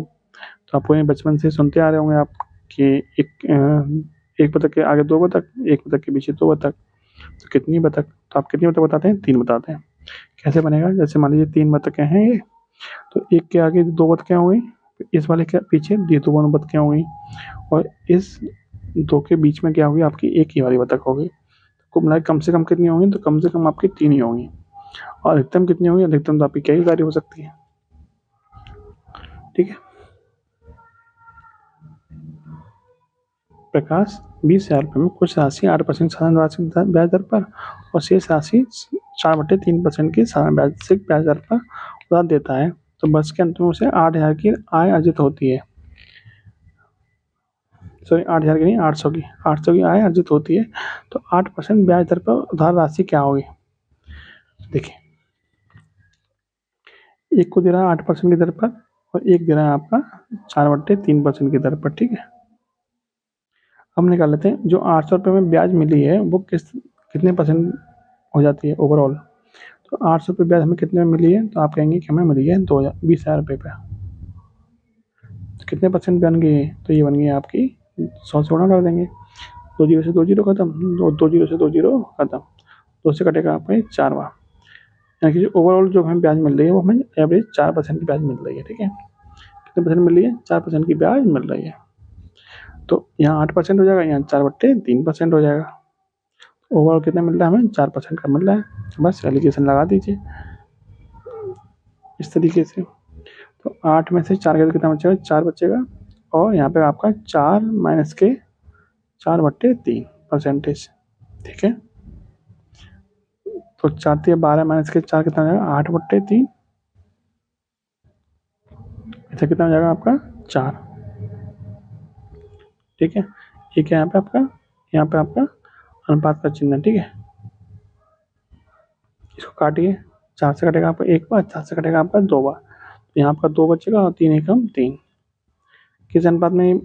तो आपको ये बचपन से सुनते आ रहे होंगे आप कि एक बतख के आगे 2 बतख, एक बतख के पीछे 2 बतख। तो कितनी बतख? तो आप कितनी बतख बताते हैं? 3 बताते हैं। कैसे बनेगा? जैसे मान लीजिए 3 बतखें हैं ये, तो एक के आगे 2 बतखें हो गई, इस वाले के पीछे ये 2 बतखें हो गई, और इस 2 के बीच में क्या होगी? आपकी एक ही वाली बतख होगी। कुल मिला के कम से कम कितनी होंगी? तो कम से कम आपकी 3 ही होंगी। और अधिकतम कितनी होंगी? अधिकतम तो आपकी कई सारी हो सकती है। ठीक है, प्रकाश 20,000 रुपये में कुछ राशि 8% साधारण वार्षिक ब्याज दर पर और शेष राशि 4/3% की साधारण वार्षिक ब्याज दर पर उधार देता है, तो वर्ष के अंत में उसे 8,000 की आय अर्जित होती है। सॉरी, 8,000 की नहीं, 800 की आय अर्जित होती है। तो 8% ब्याज दर पर उधार राशि क्या होगी? देखिए, एक को दे रहा है 8% की दर पर और एक दे रहा है आपका 4/3% की दर पर। ठीक है, हम निकाल लेते हैं। जो 800 रुपये में ब्याज मिली है वो कितने परसेंट हो जाती है ओवरऑल? तो 800 रुपये ब्याज हमें कितने में मिली है? तो आप कहेंगे कि हमें मिली है 20,000 रुपये पे। तो कितने परसेंट बन गई है? तो ये बन गई है आपकी 100 से गुणा कर देंगे, 2 जीरो से 2 जीरो खत्म, 2 जीरो से 2 जीरो खत्म, 2 से कटेगा आपका 4 बार, यानी कि जो ओवरऑल जो हमें ब्याज मिल रही है वो हमें एवरेज 4% की ब्याज मिल रही है। ठीक है, कितने परसेंट मिल रही है? 4% की ब्याज मिल रही है। तो यहाँ 8% हो जाएगा, यहाँ 4/3% हो जाएगा। ओवरऑल कितना मिल रहा है हमें? 4% का मिल रहा है। बस एलिगेशन लगा दीजिए इस तरीके से। तो 8 में से 4 का कितना बचेगा? 4 बचेगा, और यहाँ पे आपका 4 माइनस के 4/3%। ठीक है, तो 4 3 12 माइनस के 4 कितना हो जाएगा? 8/3। ऐसा कितना हो जाएगा आपका? 4। ठीक है, ये क्या यहाँ पे आपका अनुपात का चिन्ह है। ठीक है, इसको काटिए, 4 से कटेगा आपका 1 बार, 4 से कटेगा आपका 2 बार, तो यहाँ आपका 2 बचेगा और 3 एकम 3। किस अनुपात में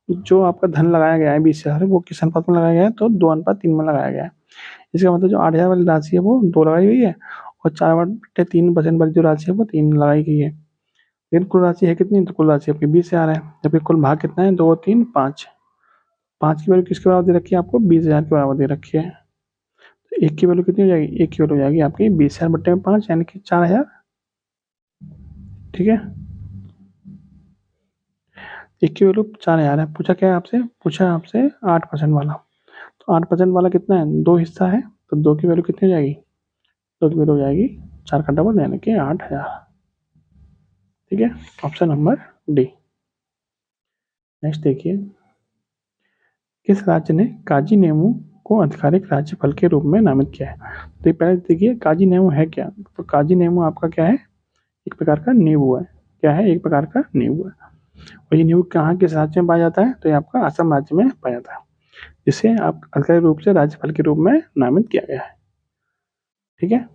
जो आपका धन लगाया गया है 20,000 वो किस अनुपात में लगाया गया है? तो 2:3 में लगाया गया है। इसका मतलब जो 8,000 वाली राशि है वो 2 लगाई गई है, और 4/3% वाली जो राशि है वो 3 लगाई गई है। लेकिन कुल राशि है कितनी? तो कुल राशि आपकी 20,000 है, जबकि कुल भाग कितना है? 2 3 5। 5 की वैल्यू किसके बराबर दे रखी है आपको? 20,000 के बराबर दे रखी है। तो 1 की वैल्यू कितनी हो जाएगी? 1 की वैल्यू हो जाएगी आपकी 20,000/5, यानी कि 4,000। ठीक है, 1 की वैल्यू 4,000 है। पूछा क्या है आपसे? पूछा है आपसे 8% वाला। तो 8% वाला कितना है? 2 हिस्सा है, तो 2 की वैल्यू कितनी हो जाएगी? 2 की वैल्यू हो जाएगी 4 का डबल, यानी कि 8,000। ठीक है, ऑप्शन नंबर डी। नेक्स्ट देखिए, किस राज्य ने काजी नेमू को आधिकारिक राज्य फल के रूप में नामित किया है? तो पहले देखिए काजी नेमू है क्या? तो काजी नेमू आपका क्या है? एक प्रकार का नींबू है। क्या है? एक प्रकार का नींबू है। और ये नींबू कहाँ किस राज्य में पाया जाता है? तो ये आपका असम राज्य में पाया जाता है, जिसे आप आधिकारिक रूप से राज्य फल के रूप में नामित किया गया है। ठीक है,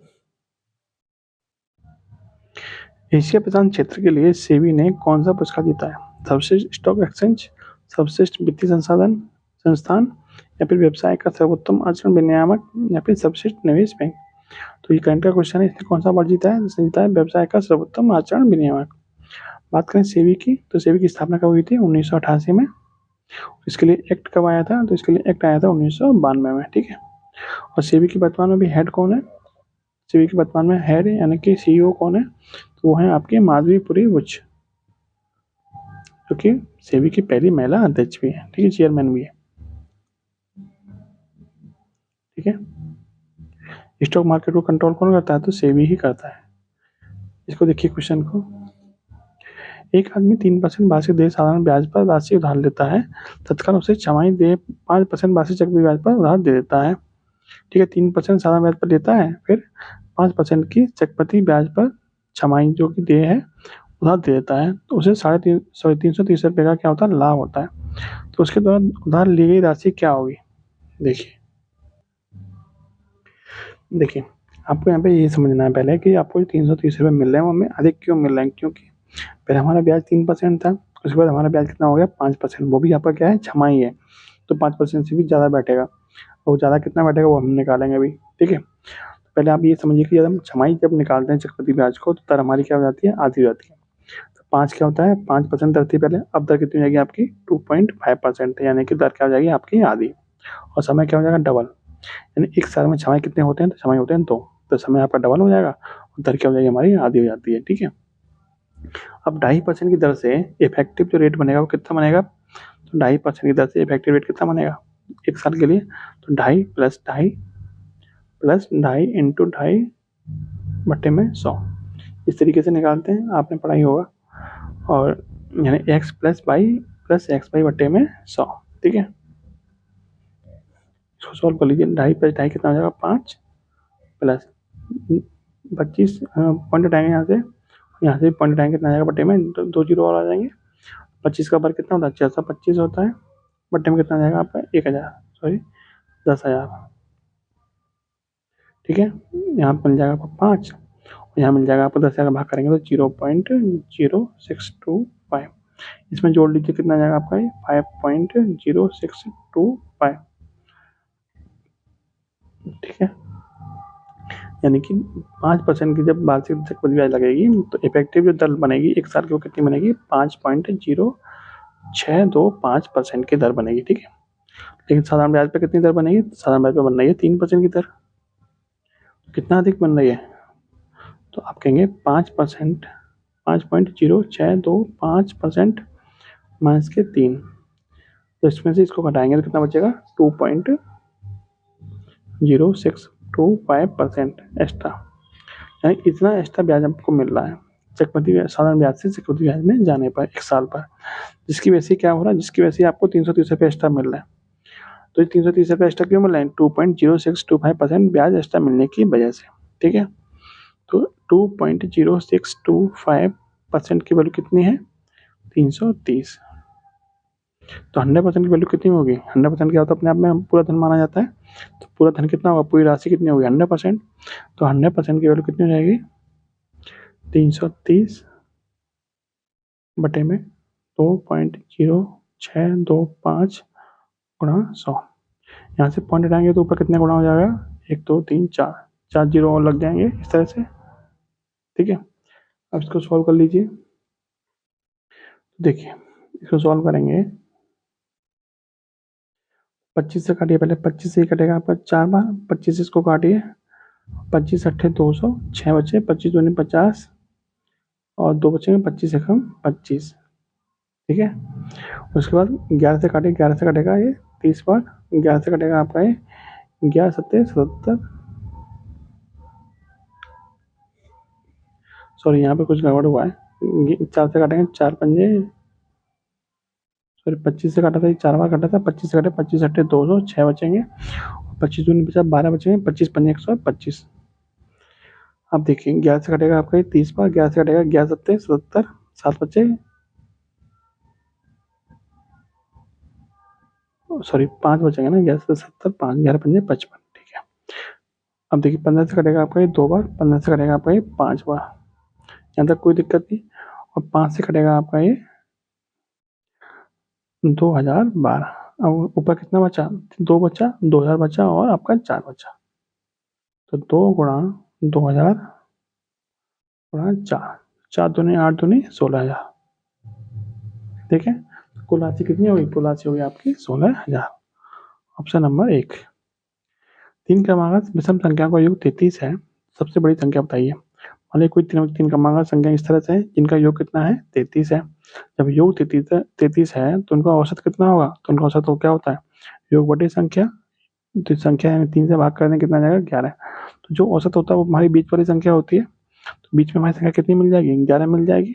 एशिया प्रशांत क्षेत्र के लिए सेबी ने कौन सा पुरस्कार जीता है? सर्वश्रेष्ठ स्टॉक एक्सचेंज, सर्वश्रेष्ठ वित्तीय संस्थान, या फिर व्यवसाय का सर्वोत्तम आचरण विनियामक, या फिर सर्वश्रेष्ठ निवेश बैंक। तो ये करंट का क्वेश्चन है, इसने कौन सा अवार्ड जीता है? इसने जीता है व्यवसाय का सर्वोत्तम आचरण विनियामक। बात करें सेबी की, तो सेबी की स्थापना कब हुई थी? 1988 में। इसके लिए एक्ट कब आया था? तो इसके लिए एक्ट आया था 1992 में। ठीक है, और सेबी की वर्तमान में भी हेड कौन है? सेबी की वर्तमान में हेड यानी कि सीईओ कौन है? तो वो है आपके माधवीपुरी बुच, जो कि सेबी की पहली महिला अध्यक्ष भी है। ठीक है, चेयरमैन भी है। ठीक है, स्टॉक मार्केट को कंट्रोल कौन करता है? तो सेबी ही करता है। इसको देखिए क्वेश्चन को, एक आदमी 3% वार्षिक देय साधारण ब्याज पर राशि उधार लेता है, तत्काल उसे छमाही देय 5% वार्षिक चक्रवृद्धि ब्याज पर उधार दे देता है। ठीक है, 3% साधारण ब्याज पर लेता है, फिर 5% की चक्रवृद्धि ब्याज पर छमाही जो कि देय है उधार दे देता है, तो उसे 330 रुपये का क्या होता है? लाभ होता है। तो उसके द्वारा उधार ली गई राशि क्या होगी? देखिए आपको यहाँ पे ये समझना है पहले कि आपको 330 रुपये मिल रहे हैं वो हमें अधिक क्यों मिल रहे हैं? क्योंकि पहले हमारा ब्याज 3% था, उसके बाद हमारा ब्याज कितना हो गया? 5%। वो भी आपका क्या है? छमाही है, तो 5% से भी ज़्यादा बैठेगा, और ज़्यादा कितना बैठेगा वो हम निकालेंगे अभी। ठीक है, पहले आप ये समझिए कि जब हम छमाही जब निकालते हैं चक्रवृद्धि ब्याज को, तो दर हमारी क्या हो जाती है? आधी हो जाती है। तो 5 क्या होता है? 5% दर थी पहले, अब दर कितनी हो जाएगी आपकी? 2.5%, यानी कि दर क्या हो जाएगी आपकी? आधी। और समय क्या हो जाएगा? डबल। यानी एक साल में छमाही कितने होते हैं? तो छमाही होते हैं 2, तो समय आपका डबल हो जाएगा, और दर क्या हो जाएगी हमारी? आधी हो जाती है। ठीक है, अब 2.5% की दर से इफेक्टिव जो रेट बनेगा वो कितना बनेगा? तो 2.5% की दर से इफेक्टिव रेट कितना बनेगा एक साल के लिए? तो 2.5 इंटू 2.5/100 इस तरीके से निकालते हैं, आपने पढ़ाई होगा। और यानी x प्लस x बटे में 100। ठीक है, इसको सॉल्व कर लीजिए। 2.5 + 2.5 कितना हो जाएगा? 5 प्लस 25 पॉइंट हटाएंगे यहाँ से पॉइंट हटाएंगे, कितना आ जाएगा बटे में? 2 जीरो और आ जाएंगे। 25 का वर्ग कितना होता है? 425 होता है, बटे में कितना आ जाएगा आपका? 1000, सॉरी 10,000। ठीक है, यहाँ मिल जाएगा आपको 5, और यहाँ मिल जाएगा आपको 10,000 का भाग करेंगे तो 0.0625। इसमें जोड़ लीजिए, कितना आ जाएगा आपका? ये 5.0625। ठीक है, यानी कि 5% की जब वार्षिक चक्रवृद्धि ब्याज लगेगी तो इफेक्टिव जो दर बनेगी एक साल की वो कितनी बनेगी? 5.0625 0.625% की दर बनेगी, ठीक है। लेकिन साधारण ब्याज पे कितनी दर बनेगी? साधारण ब्याज पे बन रही है 3% की दर। कितना अधिक बन रही है? तो आप कहेंगे 5%, 5.0625% माइनस के 3, तो इसमें से इसको घटाएंगे तो कितना बचेगा? 2.0625% एक्स्ट्रा, यानी इतना एक्स्ट्रा ब्याज आपको मिल रहा है चक्रवृद्धि साधारण ब्याज से चक्रवृद्धि ब्याज में जाने पर 1 साल पर, जिसकी वजह से क्या हो रहा है? जिसकी वजह से आपको 330 रुपये एक्स्ट्रा मिल रहा है। तो ये 330 रुपये एक्स्ट्रा क्यों मिल रहा है? 2.0625% ब्याज एक्स्ट्रा मिलने की वजह से, ठीक है। तो 2.0625% की वैल्यू कितनी है? 330। तो 100% की वैल्यू कितनी होगी? 100% क्या होता है? अपने आप में पूरा धन माना जाता है, तो पूरा धन कितना होगा? पूरी राशि कितनी होगी? 100%। तो 100% की वैल्यू कितनी हो जाएगी? 330 बटे में 2.0625 गुणा 100। यहाँ से पॉइंट हटाएंगे तो ऊपर कितने गुणा हो जाएगा? 1 2 3 4, 4 जीरो और लग जाएंगे इस तरह से, ठीक है। अब इसको सॉल्व कर लीजिए। देखिए इसको सॉल्व करेंगे, 25 से काटिए, पहले 25 से ही कटेगा आपका 4 बार, 25 इसको काटिए, 25 अट्ठे 200, 6 बचे, 25 दूनी 50 और 2 बचेंगे, 25 एकम 25, ठीक है। उसके बाद 11 से काटिए, 11 से कटेगा ये 30 बार, 11 से कटेगा आपका ये 11 सत्ते 77, सॉरी यहाँ पे कुछ गड़बड़ हुआ है, 4 से काटेंगे 4 पंजे, सॉरी 25 से काटा था, 4 बार काटा था, 25 से काटे 25 अट्ठे 200, 6 बचेंगे, 25 दूनी 50, 12 बचेंगे, 25 पंजे 125। अब देखिए 11 से कटेगा आपका ये 30 बार, 11 से कटेगा 11 सत्ते 77, 7 बचे, सॉरी 5 बचेंगे ना, 11 से 70, 5 11 पंजे 55, ठीक है। अब देखिए 15 से कटेगा आपका ये 2 बार, 15 से कटेगा आपका ये 5 बार, यहाँ तक कोई दिक्कत नहीं। और 5 से कटेगा आपका ये 2012। अब ऊपर कितना बचा? 2 बचा, 2000 बचा और आपका 4 बचा, तो 2 गुणा 2000 गुणा 4, 4 दूनी 8 दूनी 16,000, ठीक है। कुल राशि कितनी होगी? कुल राशि होगी आपकी 16,000। Option number 1। 3 क्रमांक विषम संख्या का योग 33 है, सबसे बड़ी संख्या बताइए। मान लीजिए कोई तीन क्रमांक संख्या इस तरह से है जिनका योग कितना है? 33 है। जब योग 33 है तो उनका औसत कितना होगा? तो उनका औसत तो क्या होता है? योग बटे संख्या, तो संख्या में 3 से भाग करने कितना जाएगा? 11। तो जो औसत होता है वो हमारी बीच वाली संख्या होती है, तो बीच में हमारी संख्या कितनी मिल जाएगी? 11 मिल जाएगी।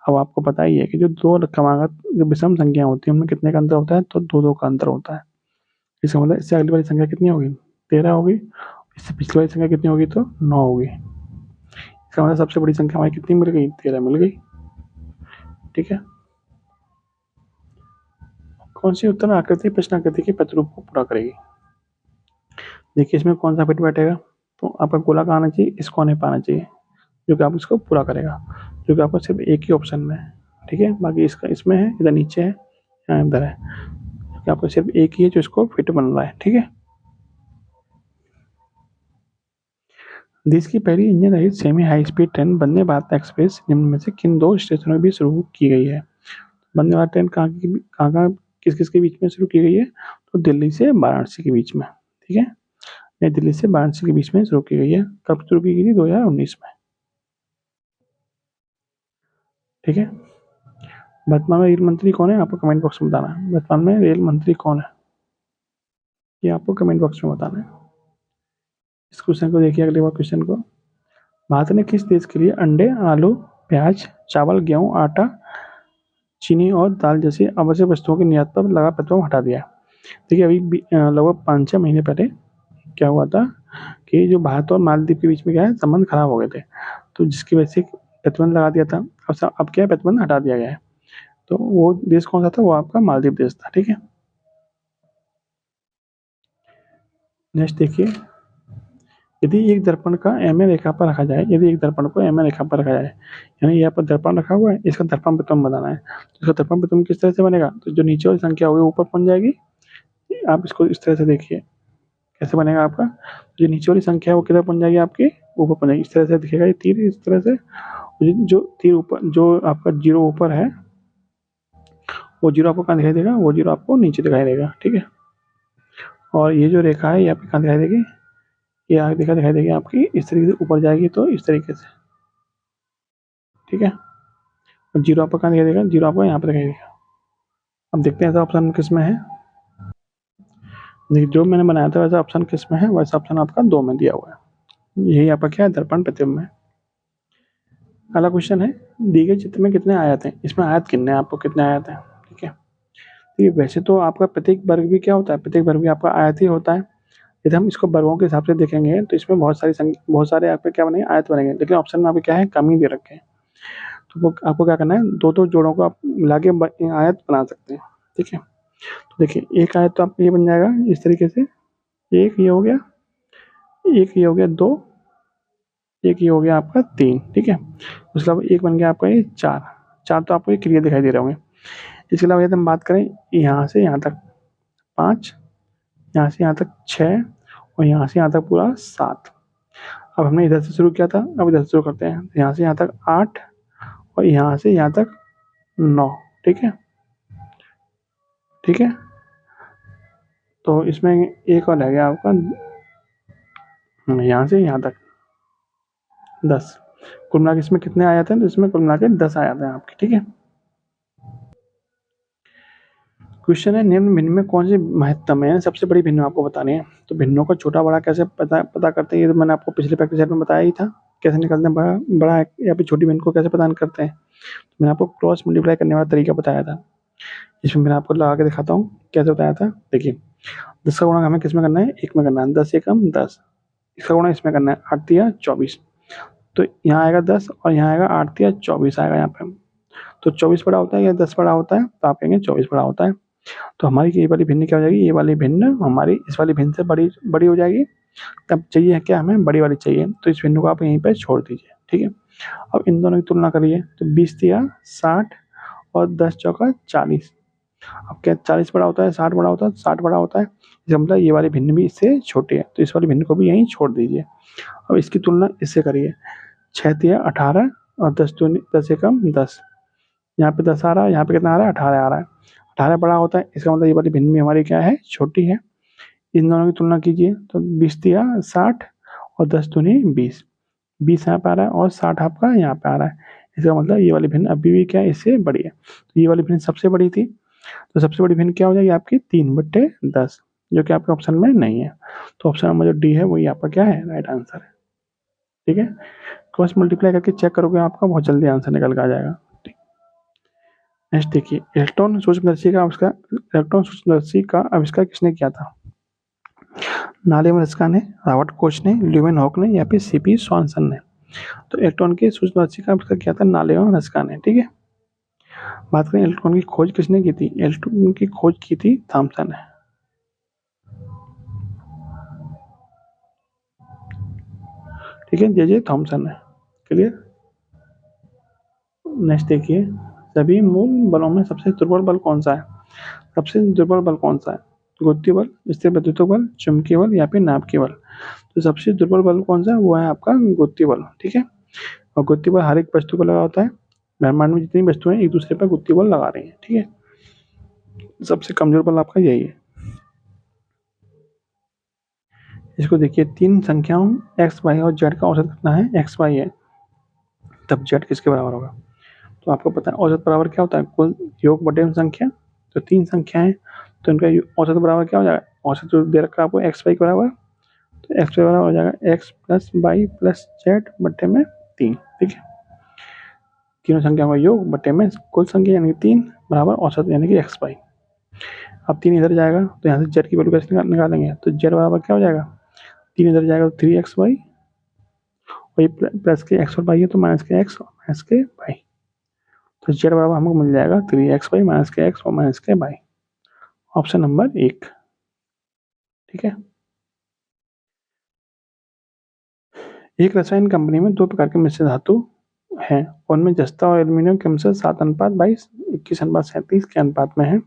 अब आपको पता ही है कि जो दो क्रमांक जो विषम संख्या होती है उनमें कितने का अंतर होता है? तो 2 का अंतर होता है। इसका मतलब इससे अगली वाली संख्या कितनी होगी? 13 होगी। इससे पिछली वाली संख्या कितनी होगी? तो 9 होगी। इसका मतलब सबसे बड़ी संख्या हमारी कितनी मिल गई? 13 मिल गई, ठीक है। कौन सी उत्तर आकृति प्रश्न आकृति के प्रतिरूप को पूरा करेगी? देखिए इसमें कौन सा फिट बैठेगा? तो आपका गोला का आना चाहिए, इस कोने पर आना चाहिए, जो कि आप इसको पूरा करेगा, जो कि आपको सिर्फ एक ही ऑप्शन में है, ठीक है। बाकी इसका इसमें है, इधर नीचे है, यहाँ इधर है, कि आपको सिर्फ एक ही है जो इसको फिट बन रहा है, ठीक है। देश की पहली इंजन रहित semi high speed train Vande Bharat express निम्न में से किन 2 स्टेशनों में भी शुरू की गई है? वंदे भारत ट्रेन कहाँ किस किस के बीच में शुरू की गई है? तो दिल्ली से वाराणसी के बीच में, ठीक है। नई दिल्ली से वाराणसी के बीच में शुरू की गई है। कब शुरू की गई थी? 2019 में, ठीक है। वर्तमान में रेल मंत्री कौन है? आपको कमेंट बॉक्स में बताना है। वर्तमान में रेल मंत्री कौन है ये आपको कमेंट बॉक्स में बताना है। इस क्वेश्चन को देखिए, अगले बार क्वेश्चन को, भारत ने किस देश के लिए अंडे, आलू, प्याज, चावल, गेहूं, आटा, चीनी और दाल जैसी आवश्यक वस्तुओं के निर्यात पर लगा प्रतिबंध हटा दिया? देखिए अभी लगभग 5-6 महीने पहले क्या हुआ था कि जो भारत और मालदीव के बीच में क्या है, संबंध खराब हो गए थे, तो जिसकी वजह से प्रतिबंध लगा दिया था। अब क्या है, प्रतिबंध हटा दिया गया है। तो वो देश कौन सा था? वो आपका मालदीव देश था, ठीक है। नेक्स्ट देखिए, यदि एक दर्पण का एम रेखा पर रखा जाए, यदि एक दर्पण को एम रेखा पर रखा जाए, यानी यहाँ पर दर्पण रखा हुआ है, इसका दर्पण प्रतिबिंब बनाना है। तो इसका दर्पण प्रतिबिंब किस तरह से बनेगा? तो जो नीचे वाली संख्या होगी ऊपर पहुंच जाएगी। आप इसको इस तरह से देखिए कैसे बनेगा आपका, जो नीचे वाली संख्या है वो किधर पहुंच जाएगी? आपकी ऊपर पहुंच जाएगी। इस तरह से दिखेगा ये तीर, इस तरह से जो तीर ऊपर, जो आपका जीरो ऊपर है वो जीरो आपको कहाँ दिखाई देगा, वो जीरो आपको नीचे दिखाई देगा, ठीक है। और ये जो रेखा है ये आपकी कहाँ दिखाई देगी, ये आगे दिखाई देगी आपकी इस तरीके से ऊपर जाएगी, तो इस तरीके से, ठीक है। और जीरो आपको कहाँ दिखाई देगा, जीरो आपको यहाँ पर दिखाई देगा। अब देखते हैं ऐसा ऑप्शन किस में है। देखिए जो मैंने बनाया था वैसा ऑप्शन किस में है, वैसा ऑप्शन आपका 2 में दिया हुआ है। यही आपका क्या है, दर्पण प्रतिबिंब है। अगला क्वेश्चन है, दी गए चित्र में कितने आयत हैं, इसमें आयत कितने हैं, आपको कितने आयत हैं, ठीक है। तो ये वैसे तो आपका प्रत्येक वर्ग भी क्या होता है, प्रत्येक वर्ग भी आपका आयत ही होता है। यदि हम इसको वर्गों के हिसाब से देखेंगे तो इसमें बहुत सारे आपके क्या बनेंगे, आयत बनेंगे, लेकिन ऑप्शन में आपके क्या है, कम ही दे रखे हैं। तो वो आपको क्या करना है, दो जोड़ों को आप मिला के आयत बना सकते हैं, ठीक है। तो देखिए एक आयत तो आपका ये बन जाएगा इस तरीके से, एक ये हो गया, एक ये हो गया 2, एक ये हो गया आपका 3, ठीक है। उसके अलावा एक बन गया आपका ये 4, 4 तो आपको ये क्लियर दिखाई दे रहे होंगे। इसके अलावा यदि हम बात करें यहाँ से यहाँ तक 5, यहाँ से यहाँ तक 6 और यहाँ से यहाँ तक पूरा 7। अब हमने इधर से शुरू किया था, अब इधर से शुरू करते हैं। यहाँ से यहाँ तक 8 और यहाँ से यहाँ तक 9, ठीक है, ठीक है। तो इसमें एक और रह गया आपका यहाँ से यहाँ तक 10। कुल मिला के इसमें कितने आ जाते हैं, तो इसमें कुल मिला के 10 आ जाते हैं आपके, ठीक है। क्वेश्चन है, निम्न भिन्न में कौन सी महत्तम है, सबसे बड़ी भिन्न आपको बतानी है। तो भिन्नों का छोटा बड़ा कैसे पता करते हैं, ये तो मैंने आपको पिछले प्रैक्टिस सेट में बताया ही था, कैसे निकलते हैं बड़ा या फिर छोटी भिन्न को कैसे प्रदान करते हैं। तो मैंने आपको क्रॉस मल्टीप्लाई करने वाला तरीका बताया था, इसमें मैंने आपको लगा के दिखाता हूँ कैसे बताया था। देखिए 10 का गुणा हमें किस में करना है, 1 में करना है, 10 एकम 10, इसका गुणा इसमें करना है 8 तिया 24, तो यहाँ आएगा 10 और यहाँ आएगा 8 तिया 24 आएगा यहाँ पे। तो 24 बड़ा होता है या 10 बड़ा होता है, तो आप कहेंगे 24 बड़ा होता है। तो हमारी ये वाली भिन्न क्या हो जाएगी, ये वाली भिन्न हमारी इस वाली भिन्न से बड़ी हो जाएगी। तब चाहिए क्या, हमें बड़ी वाली चाहिए, तो इस भिन्न को आप यहीं पे छोड़ दीजिए, ठीक है। अब इन दोनों की तुलना करिए, तो 20 तिया 60 और 10 चौका 40। अब क्या 40 बड़ा होता है, 60 बड़ा होता है, 60 बड़ा होता है, इसका मतलब ये वाली भिन्न भी इससे छोटी है, तो इस वाली भिन्न को भी यहीं छोड़ दीजिए। अब इसकी तुलना इससे करिए, 6 तिया 18 और 10 एकम 10, यहाँ पे 10 आ रहा है, यहाँ पे कितना आ रहा है, 18 आ रहा है। 18 बड़ा होता है, इसका मतलब ये वाली भिन्न भी हमारी क्या है, छोटी है। इन दोनों की तुलना कीजिए, तो 20 तिया 60 और 10 दूनी 20, 20 यहाँ पे आ रहा है और 60 आपका यहाँ पे आ रहा है। इसका मतलब ये वाली भिन्न अभी भी क्या है, इससे बड़ी है। तो ये वाली भिन्न सबसे बड़ी थी, तो सबसे बड़ी भिन्न क्या हो जाएगी आपकी 3/10, जो कि आपके ऑप्शन में नहीं है। तो ऑप्शन नंबर जो डी है वही आपका क्या है, राइट आंसर है, ठीक है। क्रॉस मल्टीप्लाई करके चेक करोगे आपका बहुत जल्दी आंसर निकल के आ जाएगा। नेक्स्ट देखिए, इलेक्ट्रॉन सूक्ष्मदर्शी का आविष्कार किसने किया था, नालेम रस्का ने, रॉबर्ट कोच ने, ल्यूमेन हॉक ने या फिर सीपी स्वानसन ने। तो इलेक्ट्रॉन के सूक्ष्मदर्शी का आविष्कार किया था नालेम रस्का ने, ठीक है। बात करें इलेक्ट्रॉन की खोज किसने की थी, इलेक्ट्रॉन की खोज की थी थॉमसन ने, ठीक है, जे थॉमसन ने, क्लियर। नेक्स्ट देखिए, सभी मूल बलों में सबसे दुर्बल बल कौन सा है, सबसे दुर्बल बल कौन सा है, गुरुत्वीय बल, स्थिर वैद्युत बल, चुंबकीय बल या फिर नाभिकीय बल। तो सबसे दुर्बल बल कौन सा है, वो है आपका गुरुत्वीय बल, ठीक है। और गुरुत्वीय बल हर एक वस्तु पर लगा होता है, ब्रह्मांड में जितनी वस्तुएं एक दूसरे पर गुरुत्वीय बल लगा रही हैं, ठीक है। सबसे कमजोर बल आपका यही है। इसको देखिए, 3 संख्याओं एक्स वाई और जेड का औसत कितना है, एक्स वाई है, तब जेड किसके बराबर होगा। तो आपको पता है औसत बराबर क्या होता है, कुल योग बटे संख्या। तो 3 संख्या है तो इनका औसत बराबर क्या हो जाएगा, औसत जो दे रखा है आपको एक्स वाई के बराबर, तो एक्स वाई बराबर हो जाएगा X plus Y plus Z बटे में 3, ठीक है। तीनों संख्या का योग बटे में कुल संख्या यानी 3 बराबर औसत यानी कि एक्स वाई। अब 3 इधर जाएगा तो यहाँ से जेड की वैल्यू कैसे निकालेंगे, तो जेड बराबर क्या हो जाएगा, 3 इधर जाएगा तो 3x वाई, वही प्लस के एक्स और वाई है तो माइनस के एक्स और माइनस के वाई। तो जेड बराबर हमको मिल जाएगा 3x वाई माइनस के एक्स और माइनस के वाई, ऑप्शन नंबर 1, ठीक है। एक रसायन कंपनी में 2 प्रकार के मिश्र धातु हैं, उनमें जस्ता और एल्यूमिनियम के मिश्रण 7:22, 21:37 के अनुपात में है।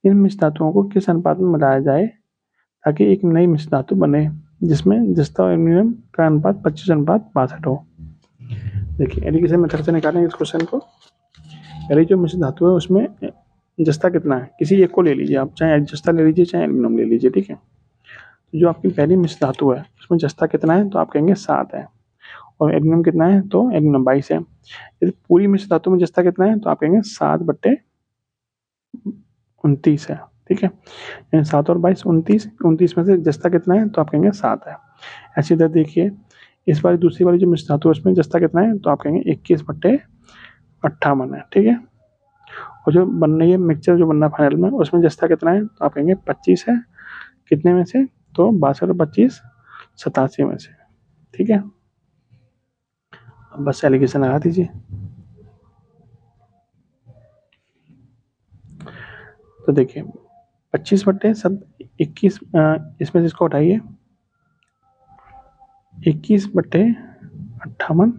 इन मिश्र धातुओं को किस अनुपात में मिलाया जाए ताकि एक नई मिश्र धातु बने जिसमें जस्ता और एल्यूमिनियम का अनुपात 25:62 हो। देखिए एलिगेशन मेथड से निकालेंगे इस क्वेश्चन को। पहली जो मिश्र धातु है उसमें जस्ता कितना है, किसी एक को ले लीजिए आप, चाहे जस्ता ले लीजिए चाहे एल्यूमिनियम ले लीजिए, ठीक है। तो जो आपकी पहली मिश्र धातु है उसमें जस्ता कितना है, तो आप कहेंगे 7 है, और एल्यूमिनियम कितना है, तो एल्यूमिनियम 22 है। यदि पूरी मिश्र धातु में जस्ता कितना है, तो आप कहेंगे 7/29 है, ठीक है। यानी 7 और 22 29, 29 में से जस्ता कितना है, तो आप कहेंगे 7 है। ऐसी तरह देखिए इस बार दूसरी वाली जो मिश्र धातु है उसमें जस्ता कितना है, तो आप कहेंगे 21/58 है, ठीक है। और जो बन रही है मिक्सचर जो बनना फाइनल में उसमें जस्ता कितना है, तो आप कहेंगे 25 है, कितने में से, तो 62 और 25 87 में से, ठीक है। अब बस एलिगेशन लगा दीजिए। तो देखिए 25/21, इसमें से इसको हटाइए, 21/58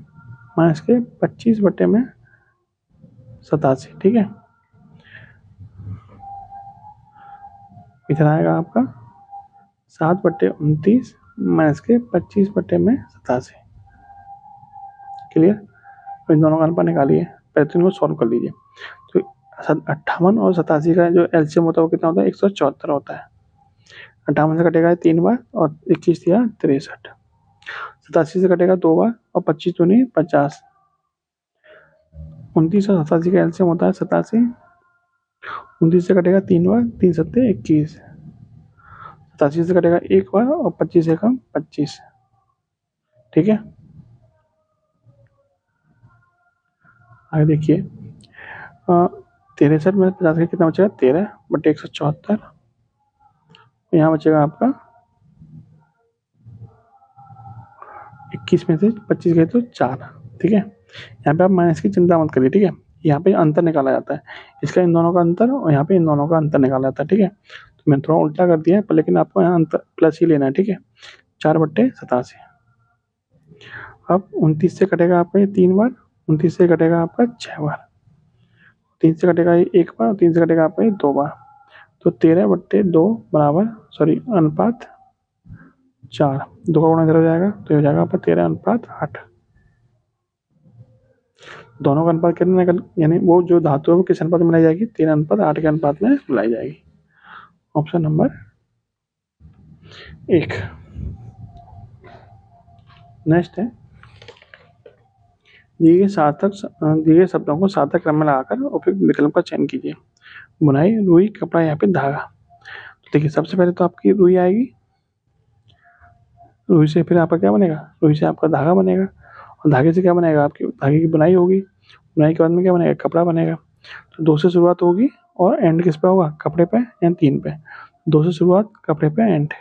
माइनस के 25/87, ठीक है। इधर आएगा आपका 7/29 माइनस के 25/87, क्लियर। तो इन दोनों का अनुपात निकालिए, पहले तो इनको सॉल्व कर लीजिए। तो 58 और 87 का जो एलसीएम होता है वो कितना होता है, 174 होता है। 58 से कटेगा 3 बार और 21 दिया 63, 87 से कटेगा 2 बार और 25 दूनी 50, 29 और 87 का एलसीएम होता है 87, 29 से कटेगा 3 बार, 3 सत्ते 21, 87 से कटेगा 1 बार और 25 से कम 25, ठीक है। आगे देखिए 63 में 50 का कितना बचेगा, 13/174, यहाँ बचेगा आपका 21 में से 25 गए तो 4, ठीक है। यहाँ पे आप माइनस की चिंता मत करिए, ठीक है। यहाँ पे अंतर निकाला जाता है, इसका इन दोनों का अंतर और यहाँ पे इन दोनों का अंतर निकाला जाता है, ठीक है। तो मैंने थोड़ा उल्टा कर दिया है, पर लेकिन आपको यहाँ अंतर प्लस ही लेना है, ठीक है। 4/87। अब 29 से कटेगा आपका ये 3 बार, 29 से कटेगा आपका 6 बार, 3 से कटेगा ये 1 बार, 3 से कटेगा आपका ये 2 बार, तो 13/2 बराबर, सॉरी अनुपात 4, 2 का गुणा इधर हो जाएगा तो ये हो जाएगा आपका 13/8। दोनों का अनुपात कितना निकल, यानी वो जो धातु है वो किस अनुपात में मिलाई जाएगी, 13/8 के अनुपात में मिलाई जाएगी। Option number 1। नेक्स्ट है दिए गए शब्दों को सार्थक क्रम में लगाकर उपयुक्त विकल्प का चयन कीजिए। बुनाई, रुई, कपड़ा या फिर धागा। तो देखिए सबसे पहले तो आपकी रुई आएगी, रुई से फिर आपका क्या बनेगा, रुई से आपका धागा बनेगा, और धागे से क्या बनेगा, आपकी धागे की बुनाई होगी, बुनाई के बाद में क्या बनेगा, कपड़ा बनेगा। तो 2 से शुरुआत होगी और एंड किस पे होगा, कपड़े पे या 3 पे। 2 से शुरुआत, कपड़े पे एंड,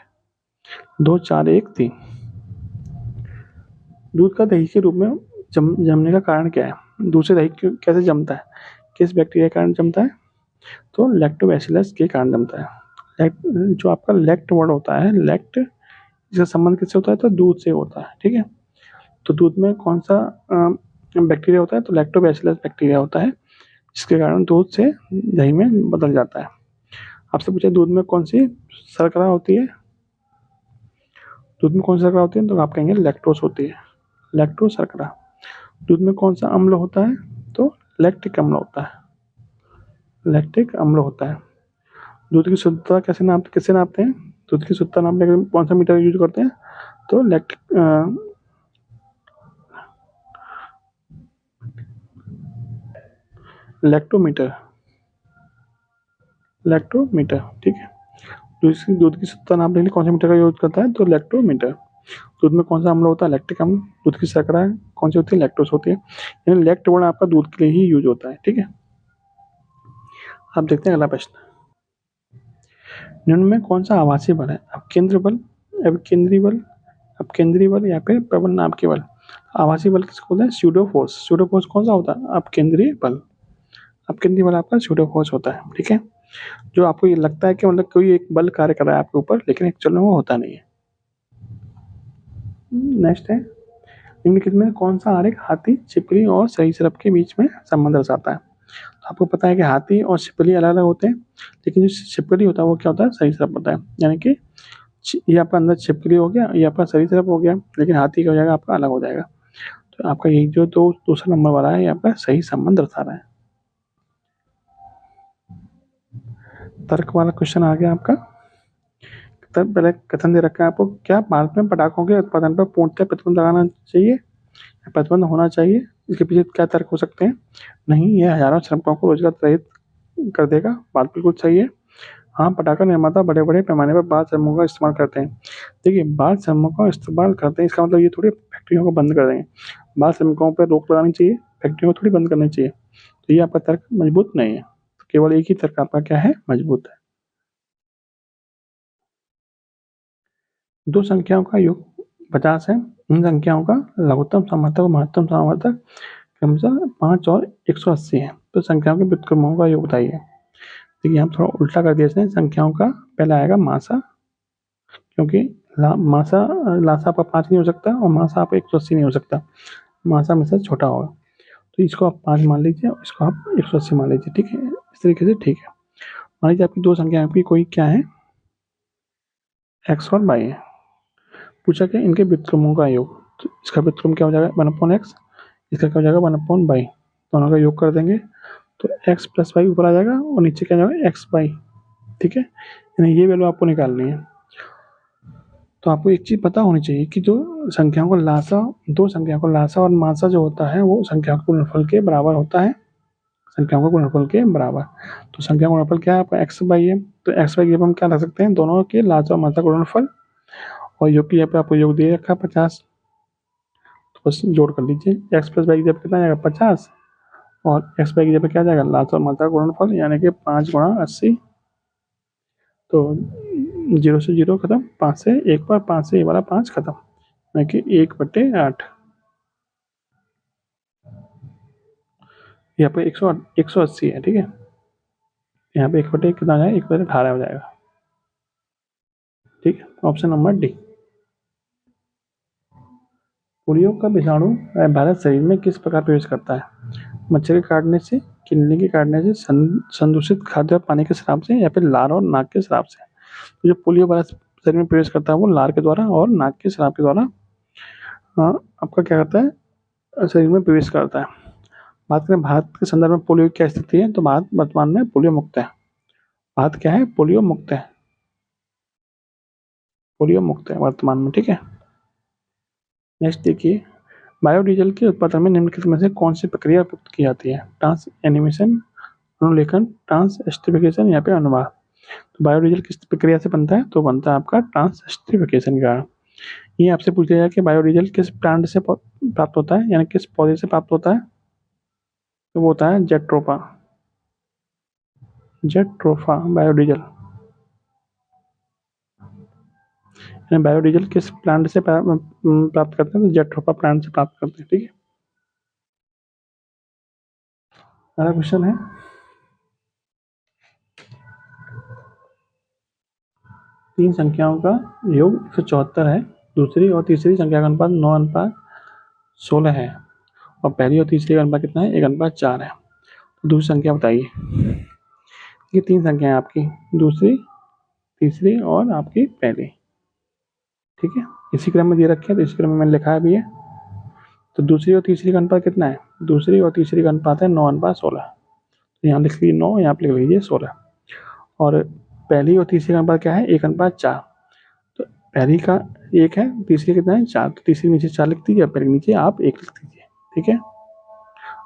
2 4 1 3। दूध का दही के रूप में जमने का कारण क्या है, दूध से दही कैसे जमता है, किस बैक्टीरिया के कारण जमता है, तो लैक्टोबैसिलस के कारण जमता है। जो आपका लैक्ट वर्ड होता है, लैक्ट, इसका संबंध किससे होता है, तो दूध से होता है, ठीक है। तो दूध में कौन सा बैक्टीरिया होता है, तो लैक्टोबैसिलस बैक्टीरिया होता है, जिसके कारण दूध से दही में बदल जाता है। आपसे पूछा दूध में कौन सी शर्करा होती है, दूध में कौन सी शर्करा होती है, तो आप कहेंगे लैक्टोस होती है, लैक्टोस शर्करा। दूध में कौन सा अम्ल होता है, तो लैक्टिक अम्ल होता है, लैक्टिक अम्ल होता है। दूध की शुद्धता किससे नापते हैं, दूध की शुद्धता नापने के लिए कौन सा मीटर यूज करते हैं, तो लैक्टोमीटर, लैक्टोमीटर, ठीक है। दूध की शुद्धता नापने के लिए कौन से मीटर का यूज करता है, तो लैक्टोमीटर। दूध में कौन सा अम्ल होता है, लैक्टिक अम्ल। दूध की शर्करा कौन सी होती है, लैक्टोस होती है। यानी लैक्ट वर्ड आपका दूध के लिए ही यूज होता है, ठीक है। आप देखते हैं अगला प्रश्न, निम्न में कौन सा आभासी बल है, अपकेंद्र बल, अपकेंद्री बल, अपकेंद्री बल या फिर प्रबल नाप के बल। आभासी बल किसको बोलते हैं, स्यूडो फोर्स। स्यूडो फोर्स कौन सा होता है, अपकेंद्री बल। अपकेंद्री बल आपका स्यूडो फोर्स होता है, ठीक है। जो आपको ये लगता है कि मतलब कोई एक बल कार्य कर रहा है आपके ऊपर, लेकिन एक्चुअल में वो होता नहीं है। नेक्स्ट है निम्नलिखित में कौन सा आरेख हाथी, छिपकली और सरीसृप के बीच में संबंध दर्शाता है। तो आपको पता है कि हाथी और छिपकली अलग अलग होते हैं, लेकिन जो छिपकली होता है वो क्या होता है, सरीसृप होता है। यानी कि ये आपका अंदर छिपकली हो गया, ये आपका सरीसृप हो गया, लेकिन हाथी का हो जाएगा आपका अलग हो जाएगा। तो आपका यही जो दूसरा नंबर वाला है ये आपका सही संबंध दर्शा रहा है। तर्क वाला क्वेश्चन आ गया आपका। तब पहले कथन दे रखा है आपको, क्या भारत में पटाखों के उत्पादन पर पूर्णतः प्रतिबंध लगाना चाहिए या प्रतिबंध होना चाहिए? इसके पीछे क्या तर्क हो सकते हैं? नहीं, यह हजारों श्रमिकों को रोजगार रहित कर देगा। बात बिल्कुल सही है। हाँ, पटाखा निर्माता बड़े बड़े पैमाने पर बाल श्रमिकों का इस्तेमाल करते हैं। देखिए, बाल श्रमिकों का इस्तेमाल करते हैं, इसका मतलब ये थोड़ी फैक्ट्रियों को बंद कर देंगे। बाल श्रमिकों पर रोक लगानी चाहिए, फैक्ट्रियों को थोड़ी बंद करनी चाहिए। तो ये आपका तर्क मजबूत नहीं है। तो केवल एक ही तर्क आपका क्या है, मजबूत है। दो संख्याओं का योग 50 है। इन संख्याओं का लघुत्तम समर्थक और महत्तम समर्थक क्रमशः 5 और 180 है। तो संख्याओं के व्युत्क्रमों का योग बताइए। देखिए, हम थोड़ा उल्टा कर दिया इसने। संख्याओं का पहला आएगा मासा, क्योंकि मासा लासा आपका 5 नहीं हो सकता और मासा आपका 180 नहीं हो सकता। मासा में से छोटा होगा, तो इसको आप 5 मान लीजिए और इसको आप 180 मान लीजिए। ठीक है, इस तरीके से ठीक है। मान लीजिए आपकी दो संख्या आपकी कोई क्या है, x और y है। पूछा कि इनके व्युत्क्रमों का योग। तो इसका व्युत्क्रम क्या हो जाएगा, 1/x। इसका क्या हो जाएगा, 1/y। दोनों का योग कर देंगे तो x प्लस वाई ऊपर आ जाएगा और नीचे क्या जाएगा, एक्स वाई। ठीक है, यानी ये वैल्यू आपको निकालनी है। तो आपको एक चीज़ पता होनी चाहिए कि जो संख्याओं को लासा, दो संख्याओं को लासा और मासा जो होता है वो संख्याओं के गुणनफल के बराबर होता है। संख्याओं के गुणनफल के बराबर। तो संख्या का गुणनफल क्या है आपका, एक्स बाई है। तो एक्स बाई की जगह हम क्या लग सकते हैं, दोनों के लासा और मासा का गुणनफल। और योग की जगह पे आपको योग दे रखा है 50, तो बस जोड़ कर लीजिए। एक्स प्लस वाई की जगह कितना आएगा, 50। और एक्स वाई की जगह क्या जाएगा, लासा और मासा का गुणनफल, यानी कि 5 गुणा 80। तो 0 से 0 खत्म, 5 से 1 बार, 5 से ये वाला 5 खत्म, यानी कि 1/8। यहाँ पे 180 है। ठीक है, यहाँ पे 1/8 कितना जाएगा, 1/18 हो जाएगा। ठीक है, ऑप्शन नंबर डी। पोलियो का विषाणु भारत शरीर में किस प्रकार प्रवेश करता है? मच्छर के काटने से, किडनी के काटने से, संदूषित खाद्य और पानी के शराब से, या फिर लार और नाक के शराब से? तो जो पोलियो वायरस शरीर में प्रवेश करता है वो लार के द्वारा और नाक के शराब के द्वारा आपका क्या करता है, शरीर में प्रवेश करता है। बात करें भारत के संदर्भ में पोलियो की क्या स्थिति है, तो भारत वर्तमान में पोलियो मुक्त है। भारत क्या है, पोलियो मुक्त है। पोलियो मुक्त है वर्तमान में। ठीक है, नेक्स्ट देखिए, बायोडीजल के उत्पादन में निम्नलिखित में से कौन सी प्रक्रिया प्रयुक्त की जाती है? ट्रांस एनिमेशन, अनुलेखन, ट्रांस एस्टिफिकेशन, या फिर अनुवाद? तो बायोडीजल किस प्रक्रिया से बनता है, तो बनता है आपका ट्रांस एस्टिफिकेशन का। ये आपसे पूछा जाए कि बायोडीजल किस प्लांट से प्राप्त होता है, यानी किस पौधे से प्राप्त होता है, तो वो होता है जेट्रोफा। Jatropha biodiesel. बायोडीजल किस प्लांट से प्राप्त करते हैं, तो जेट्रोफा प्लांट से प्राप्त करते हैं। ठीक है, अगला क्वेश्चन है, तीन संख्याओं का योग 174 है। दूसरी और तीसरी संख्या का अनुपात 9:16 है और पहली और तीसरी का अनुपात कितना है, 1:4 है। तो दूसरी संख्या बताइए। ये तीन संख्या है आपकी, दूसरी, तीसरी और आपकी पहली। ठीक है, इसी क्रम में दे रखे हैं, तो इसी क्रम में मैंने लिखा भी है। तो दूसरी और तीसरी का अनुपात कितना है, दूसरी और तीसरी का अनुपात है 9:16। तो यहाँ लिख लीजिए 9, यहाँ पे लिख लीजिए 16। और पहली और तीसरी का अनुपात क्या है, 1:4। तो पहली का 1 है, तीसरी कितना है, 4। तो तीसरी नीचे 4 लिख दीजिए, पहले नीचे आप 1 लिख दीजिए। ठीक है,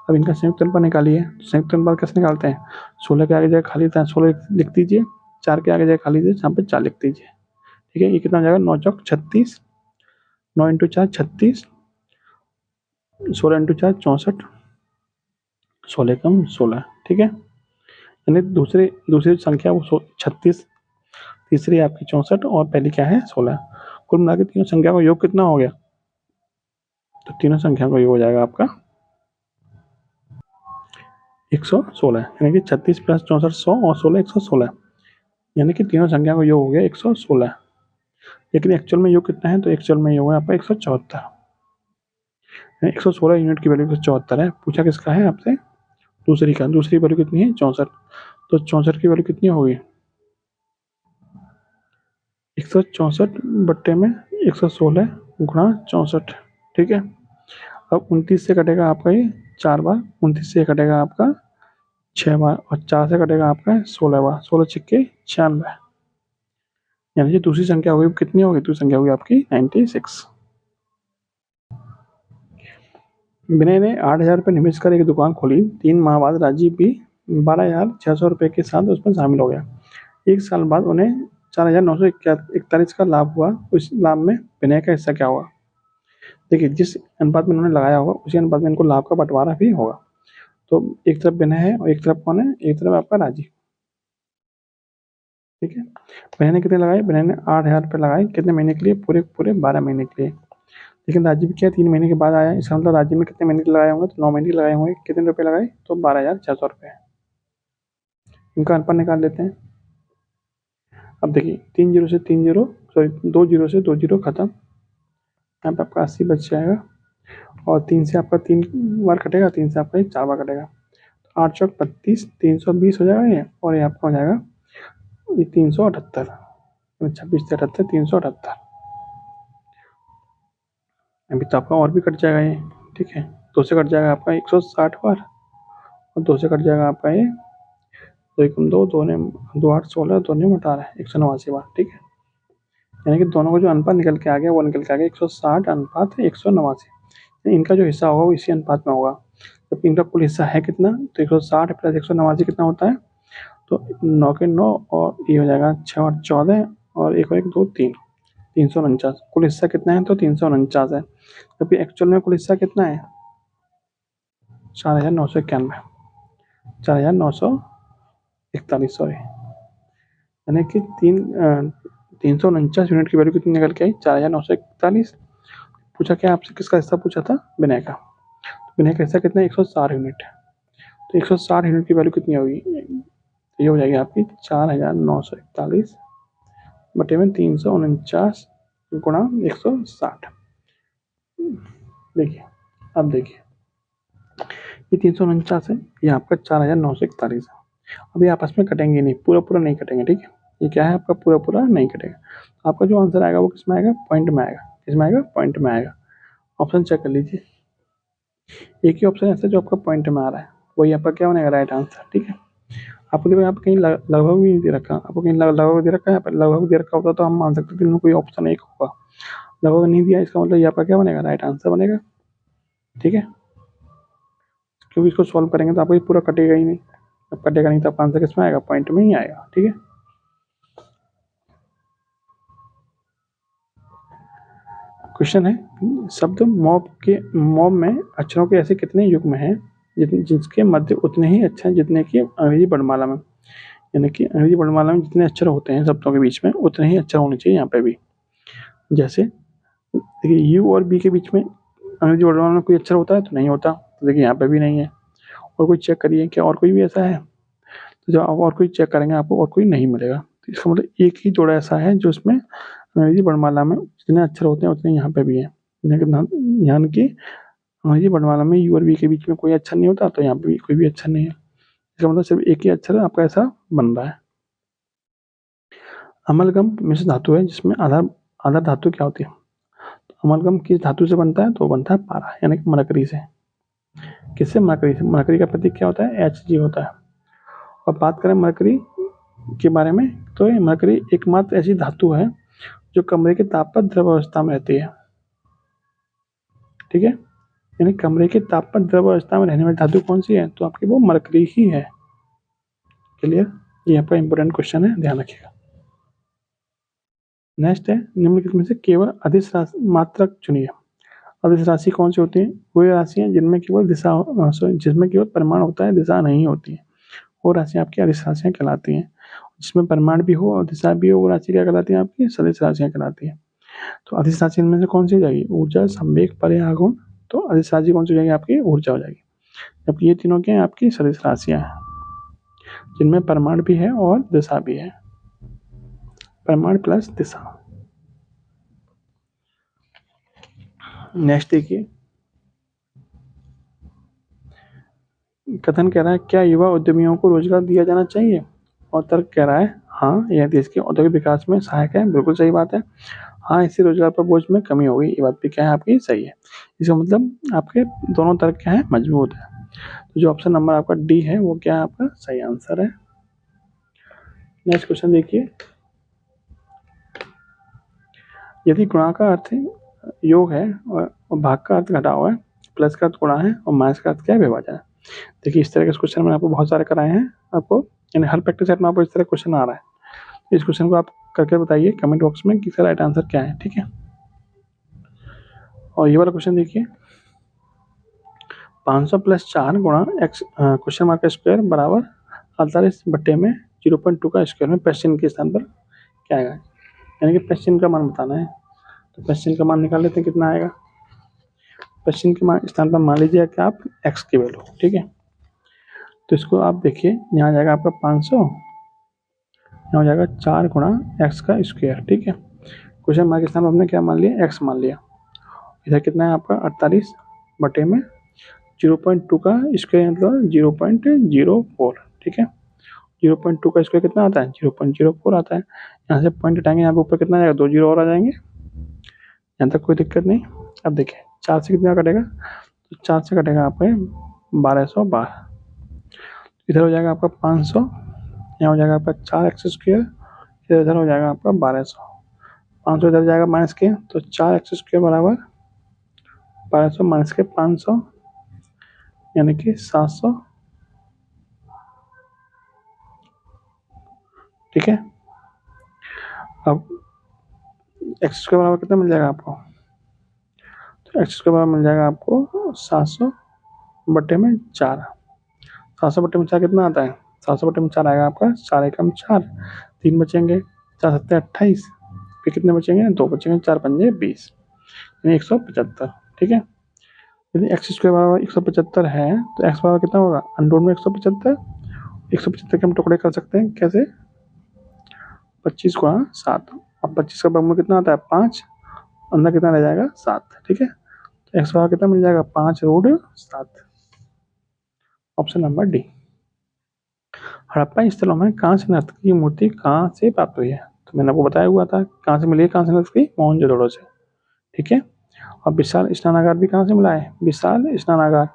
अब इनका संयुक्त अनुपात निकालिए। संयुक्त अनुपात कैसे निकालते हैं, 16 के आगे जगह खाली था 16 लिख दीजिए, 4 के आगे जगह खाली दीजिए, यहाँ पे 4 लिख दीजिए। ठीक है, ये कितना हो जाएगा, 9 चौक 36, 9 × 4 36, 16 × 4 64, 16 कम 16। ठीक है, यानी दूसरी संख्या वो 36, तीसरी आपकी 64 और पहली क्या है, 16। कुल मिला के तीनों संख्या का योग कितना हो गया, तो तीनों संख्या का योग हो जाएगा आपका 116, यानी कि 36 + 64 100 और 16 116, यानी कि तीनों संख्या का योग हो गया 116। लेकिन एक्चुअल में योग कितना है, तो एक्चुअल में योग है आपका 174। 116 यूनिट की वैल्यू 174 है। पूछा किसका है आपसे, दूसरी का। दूसरी वैल्यू कितनी है, 64। तो 64 की वैल्यू कितनी होगी, 164 बट्टे में 116 गुणा 64। ठीक है, अब 29 से कटेगा आपका ये 4 बार, 29 से कटेगा आपका 6 बार और 4 से कटेगा आपका 16 बार, 16 छिक्के 96, यानी कि दूसरी संख्या होगी कितनी होगी, दूसरी संख्या होगी आपकी 96। विनय ने 8,000 रुपये निवेश कर एक दुकान खोली। 3 माह बाद राजीव भी 12,600 रुपये के साथ उसमें शामिल हो गया। 1 साल बाद उन्हें 4,941 का लाभ हुआ। उस लाभ में विनय का हिस्सा क्या हुआ? देखिए, जिस अनुपात में उन्होंने लगाया होगा उसी अनुपात में इनको लाभ का बंटवारा भी होगा। तो एक तरफ विनय है और एक तरफ कौन है, एक तरफ आपका राजीव। ठीक है, विनय ने कितने लगाए, विनय ने 8,000 रुपये लगाए, कितने महीने के लिए, पूरे पूरे 12 महीने के लिए। लेकिन राजीव क्या 3 महीने के बाद आया, इसका मतलब राजीव में कितने महीने के लगाए होंगे, तो 9 महीने के लगाए होंगे। कितने रुपए लगाए, तो 12,600 रुपये। इनका अनुपात निकाल लेते हैं। अब देखिए 3 जीरो से 3 जीरो, सॉरी 2 जीरो से 2 जीरो खत्म, यहाँ पे आपका 80 बच जाएगा और 3 से आपका 3 बार कटेगा, 3 से आपका 4 बार कटेगा, 8 चौक 32, 320 हो जाएगा ये, और ये आपका हो जाएगा ये 378, 26 से 78, 378। अभी तो आपका और भी कट जाएगा ये। ठीक है, 2 से कट जाएगा आपका 160 बार और 2 से कट जाएगा आपका ये 2 2 ने 2 8 16, 2 ने 18, 189 बार। ठीक है, यानी कि दोनों का जो अनुपात निकल के आ गया वो निकल के आ गया 160 अनुपात 189। इनका जो हिस्सा होगा वो इसी अनुपात में होगा। जब इनका कुल हिस्सा है कितना, तो 160 प्लस 189 कितना होता है, तो 9 के 9 और ये हो जाएगा 6 और 14 और 1 और 1 2 3, 349। कुल हिस्सा कितना है, तो 349 है। जबकि एक्चुअल में कुल हिस्सा कितना है, 4,991, 4,941, सॉरी, यानी कि 349 यूनिट की वैल्यू कितनी निकल के आई, 4,941। पूछा क्या आपसे, किसका हिस्सा पूछा था, विनय का। तो विनय का हिस्सा कितना है, 160 यूनिट। तो 160 यूनिट की वैल्यू कितनी होगी, ये हो जाएगी आपकी 4,941 बटे में 349 गुणा 160। देखिए, अब देखिए ये 349 है, ये आपका 4,941 है। अब ये आपस में कटेंगे नहीं, पूरा पूरा नहीं कटेंगे। ठीक है, ये क्या है आपका, पूरा पूरा नहीं कटेगा। आपका जो आंसर आएगा वो किस में आएगा, पॉइंट में आएगा। किस में आएगा, पॉइंट में आएगा। ऑप्शन चेक कर लीजिए, एक ही ऑप्शन ऐसा जो आपका पॉइंट में आ रहा है वही आपका क्या बनेगा, राइट आंसर। ठीक है, आपको देखो यहाँ पे कहीं लगभग भी नहीं दे रखा, आपको कहीं लगभग दे रखा है, यहाँ पर लगभग दे रखा होता तो हम मान सकते थे इनमें कोई ऑप्शन एक होगा। लगभग नहीं दिया, इसका मतलब ये आपका क्या बनेगा, राइट आंसर बनेगा। ठीक है, क्योंकि इसको सॉल्व करेंगे तो आपको ये पूरा कटेगा ही नहीं। अब कटेगा नहीं तो आपका आंसर किसमें आएगा, पॉइंट में ही आएगा। ठीक है, क्वेश्चन है, शब्द मॉब में अक्षरों के ऐसे कितने युग्म हैं जिसके मध्य उतने ही अक्षर जितने की अंग्रेजी वर्णमाला में, यानी कि अंग्रेजी वर्णमाला में जितने अक्षर होते हैं शब्दों के बीच में उतने ही अक्षर होने चाहिए यहाँ पे भी। जैसे देखिए यू और बी के बीच में अंग्रेजी वर्णमाला में कोई अक्षर होता है, तो नहीं होता। तो देखिए यहाँ पे भी नहीं है। और कोई चेक करिए, क्या और कोई भी ऐसा है, तो जब आप और कोई चेक करेंगे आपको और कोई नहीं मिलेगा। तो इसका मतलब एक ही जोड़ा ऐसा है जो इसमें अंग्रेजी वर्णमाला में जितने अक्षर होते हैं उतने यहाँ पे भी है, यानी कि अंग्रेजी वर्णमाला में यू और बी के बीच में कोई अक्षर नहीं होता, तो यहाँ पे भी कोई भी अक्षर नहीं है। इसका मतलब सिर्फ एक ही अक्षर आपका ऐसा बन रहा है। अमलगम मिश्र धातु है जिसमें आधार धातु क्या होती है, तो अमलगम किस धातु से बनता है, तो बनता है पारा, यानी कि मरकरी से। किससे, मरकरी से। मरकरी का प्रतीक क्या होता है, Hg होता है। और बात करें मरकरी के बारे में, तो ये मरकरी एकमात्र ऐसी धातु है जो कमरे के ताप पर द्रव अवस्था में रहती है। ठीक है, यानी कमरे के ताप पर द्रव अवस्था में रहने वाली धातु कौन सी है, तो आपकी वो मरकरी ही है। क्लियर, ये आपका इंपॉर्टेंट क्वेश्चन है, ध्यान रखिएगा। नेक्स्ट है, निम्नलिखित में से केवल अदिश मात्रक चुनिए। अदिश राशि कौन सी होती है, वही राशियां जिनमें केवल जिसमें केवल परिमाण होता है, दिशा नहीं होती है, वो राशियां आपकी अदिश राशियां कहलाती हैं। जिसमें परिमाण भी हो और दिशा भी हो वो राशि क्या कहलाती है, आपकी सदिश राशियां कहलाती है। तो अदिश राशि इनमें से कौन सी हो जाएगी, ऊर्जा, संवेग, पर्याय, आगुण। तो अदिश राशि कौन सी हो जाएगी, आपकी ऊर्जा हो जाएगी। जबकि ये तीनों क्या है, आपकी सदिश राशियां हैं जिनमें परिमाण भी है और दिशा भी है, परिमाण प्लस दिशा। नेक्स्ट देखिए, कथन कह रहा है, क्या युवा उद्यमियों को रोजगार दिया जाना चाहिए, और तर्क कह रहा है हाँ, यह देश के औद्योगिक विकास में सहायक है। बिल्कुल सही बात है, हाँ, इससे रोजगार पर बोझ में कमी होगी। ये बात भी क्या है, आपकी सही है। इसका मतलब आपके दोनों तर्क क्या है, मजबूत है। तो जो ऑप्शन नंबर आपका डी है वो क्या है, आपका सही आंसर है। नेक्स्ट क्वेश्चन देखिए, यदि गुणा का अर्थ योग है और भाग का अर्थ घटाव है, प्लस का अर्थ गुणा है और माइनस का अर्थ क्या है, विभाजन है। देखिए इस तरह के क्वेश्चन मैंने आपको बहुत सारे कराए हैं, आपको यानी हर प्रैक्टिस सेट में आपको इस तरह क्वेश्चन आ रहा है। इस क्वेश्चन को आप करके बताइए कमेंट बॉक्स में कि इसका राइट आंसर क्या है, ठीक है। और ये वाला क्वेश्चन देखिए, 500 प्लस 4 गुणा एक्स क्वेश्चन मार्क का स्क्वायर बराबर 48 बट्टे में 0.2 का स्क्वायर में प्लस चिन्ह के स्थान पर क्या आएगा, यानी कि प्लस चिन्ह का मान बताना है। तो प्लस चिन्ह का मान निकाल लेते हैं, कितना आएगा। प्लस चिन्ह के स्थान पर मान लीजिए कि आप एक्स की वैल्यू, ठीक है। तो इसको आप देखिए, यहाँ जाएगा आपका 500, यहाँ हो जाएगा 4 गुणा एक्स का स्क्वायर, ठीक है। क्वेश्चन मार्क के स्थान पर हमने क्या मान लिया, एक्स मान लिया। इधर कितना है आपका 48 बटे में 0.2 का स्क्वायर मतलब 0.04, ठीक है। 0.2 का स्क्वायर कितना आता है, 0.04 आता है। यहाँ से पॉइंट हटाएंगे, यहाँ पे ऊपर कितना आ जाएगा, 2 जीरो और आ जाएंगे। यहाँ तक कोई दिक्कत नहीं। अब देखिए 4 से कितना कटेगा, तो 4 से कटेगा आपका 1212। इधर हो जाएगा आपका 500, यहाँ हो जाएगा आपका 4x स्क्वायर, इधर हो जाएगा आपका 1200। 500 इधर जाएगा माइनस के, तो 4x स्क्वायर बराबर 1200 माइनस के 500 यानी कि 700, ठीक है। अब एक्स स्क्वायर बराबर कितना मिल जाएगा आपको, तो एक्स स्क्वायर बराबर मिल जाएगा आपको 700 बटे में 4। 700 बटे में 4 कितना आता है, 700 बटे में 4 आएगा आपका 4 एकम 4, 3 बचेंगे, 4 सत्ते 28, फिर कितने बचेंगे, 2 बचेंगे, 4 पंजे 20, यानी 175, ठीक है। यदि एक्स स्क्वायर बराबर 175 है तो एक्स बराबर कितना होगा, अंडर में 175, 175 के हम टुकड़े कर सकते हैं कैसे, 25 गुणा 7। अब 25 का वर्गमूल कितना आता है 5, अंदर कितना रह जाएगा 7, ठीक है। तो एक्स बराबर कितना मिल जाएगा 5√7, ऑप्शन नंबर डी। हड़प्पा स्थलों में कांस्य नर्तकी की मूर्ति कहाँ से प्राप्त हुई है, तो मैंने आपको बताया हुआ था कहाँ से मिली है कांस्य नर्तकी, मोहनजोदड़ो से, ठीक है। और विशाल स्नानागार भी कहाँ से मिला है, विशाल स्नानागार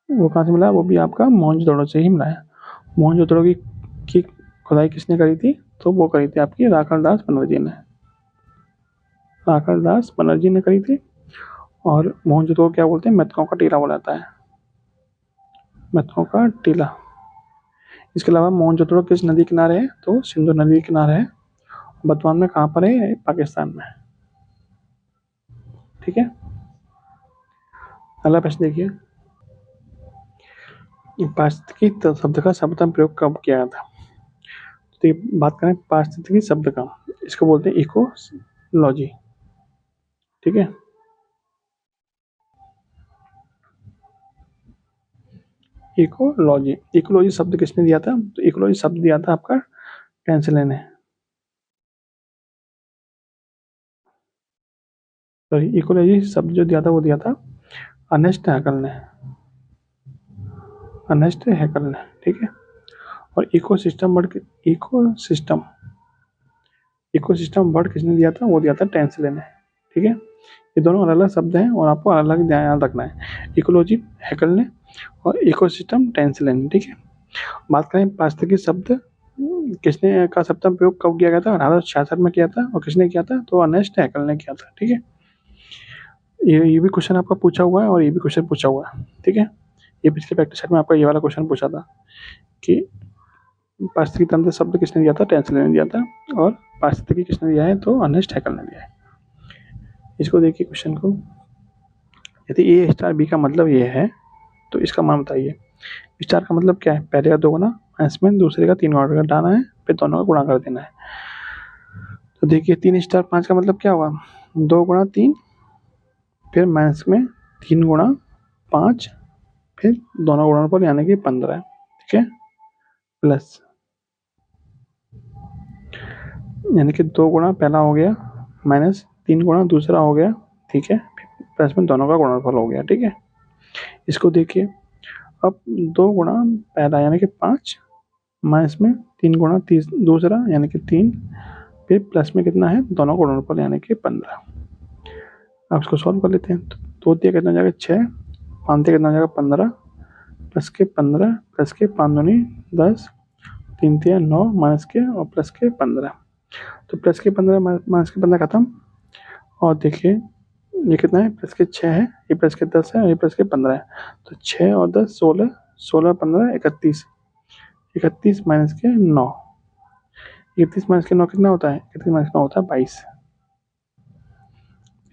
वो कहाँ से मिला है, वो भी आपका मोहनजोदड़ो से ही मिला है। मोहनजोदड़ो की खुदाई किसने करी थी, तो वो करी थी आपकी राखाल दास बनर्जी ने, राखाल दास बनर्जी ने करी थी। और मोहनजोदड़ो क्या बोलते हैं, मेथकों का टीला बोला जाता है, मेथकों का टीला। इसके अलावा मोहनजोदड़ो किस नदी किनारे है, तो सिंधु नदी किनारे है। वर्तमान में कहाँ पर है, पाकिस्तान में, ठीक है। अगला प्रश्न देखिए, पारिस्थितिकी शब्द का सर्वप्रथम प्रयोग कब किया गया था। तो बात करें पारिस्थितिकी शब्द का, इसको बोलते हैं इकोलॉजी, ठीक है। इकोलॉजी शब्द किसने दिया था, तो इकोलॉजी शब्द दिया था आपका टेंसले ने, सॉरी इकोलॉजी शब्द जो दिया था वो दिया था अर्नेस्ट हैकल ने, अर्नेस्ट हैकल ने, ठीक है। और इकोसिस्टम वर्ड किसने दिया था, वो दिया था टेंसले ने, ठीक है। ये दोनों अलग अलग शब्द हैं और आपको अलग अलग ध्यान रखना है, इकोलॉजी हैकल ने और इकोसिस्टम टेंसले ने, ठीक है। बात करें पारिस्थितिकी शब्द किसने का शब्द प्रयोग कब किया गया था, 1866 में किया था, और किसने किया था, तो अर्नेस्ट हैकल ने किया था, ठीक है। ये भी क्वेश्चन आपका पूछा हुआ है और ये भी क्वेश्चन पूछा हुआ है, ठीक है। ये पिछले प्रैक्टिस सेट में आपका ये वाला क्वेश्चन पूछा था कि पारिस्थितिकी तंत्र शब्द किसने दिया था, टेंसले ने दिया था, और पारिस्थितिकी किसने दिया है, तो अर्नेस्ट हैकल ने दिया है। इसको देखिए क्वेश्चन को, यदि ए स्टार बी का मतलब ये है तो इसका मान बताइए। स्टार का मतलब क्या है, पहले का 2 गुना माइनस में दूसरे का 3 गुना घटाना है, फिर दोनों का गुणा कर देना है। तो देखिए 3 स्टार 5 का मतलब क्या होगा, 2 गुणा 3, फिर माइनस में 3 गुणा 5, फिर दोनों गुणा पर यानी कि 15, ठीक है, प्लस यानी कि 2 गुणा पहला हो गया माइनस 3 गुणा दूसरा हो गया, ठीक है, प्लस में दोनों का गुणनफल हो गया, ठीक है। इसको देखिए, अब 2 गुणा पहला यानी कि 5 माइनस में 3 गुणा दूसरा यानी कि 3, फिर प्लस में कितना है, दोनों गुणनफल यानी कि 15। अब इसको सॉल्व कर लेते हैं, तो 2 दिया कितना हो जाएगा 6, 5 से कितना हो जाएगा 15 प्लस के 15 प्लस के 5 दूनी 10 3 3 9 माइनस के और प्लस के 15। तो प्लस के 15 माइनस के 15 खत्म। और देखिए ये कितना है, प्लस के 6 है, ये प्लस के 10 है और ये प्लस के 15 है। तो 6 और 10 16, 16 15 31, 31 माइनस के 9, 31 माइनस के 9 कितना होता है, 31 माइनस 9 होता है 22।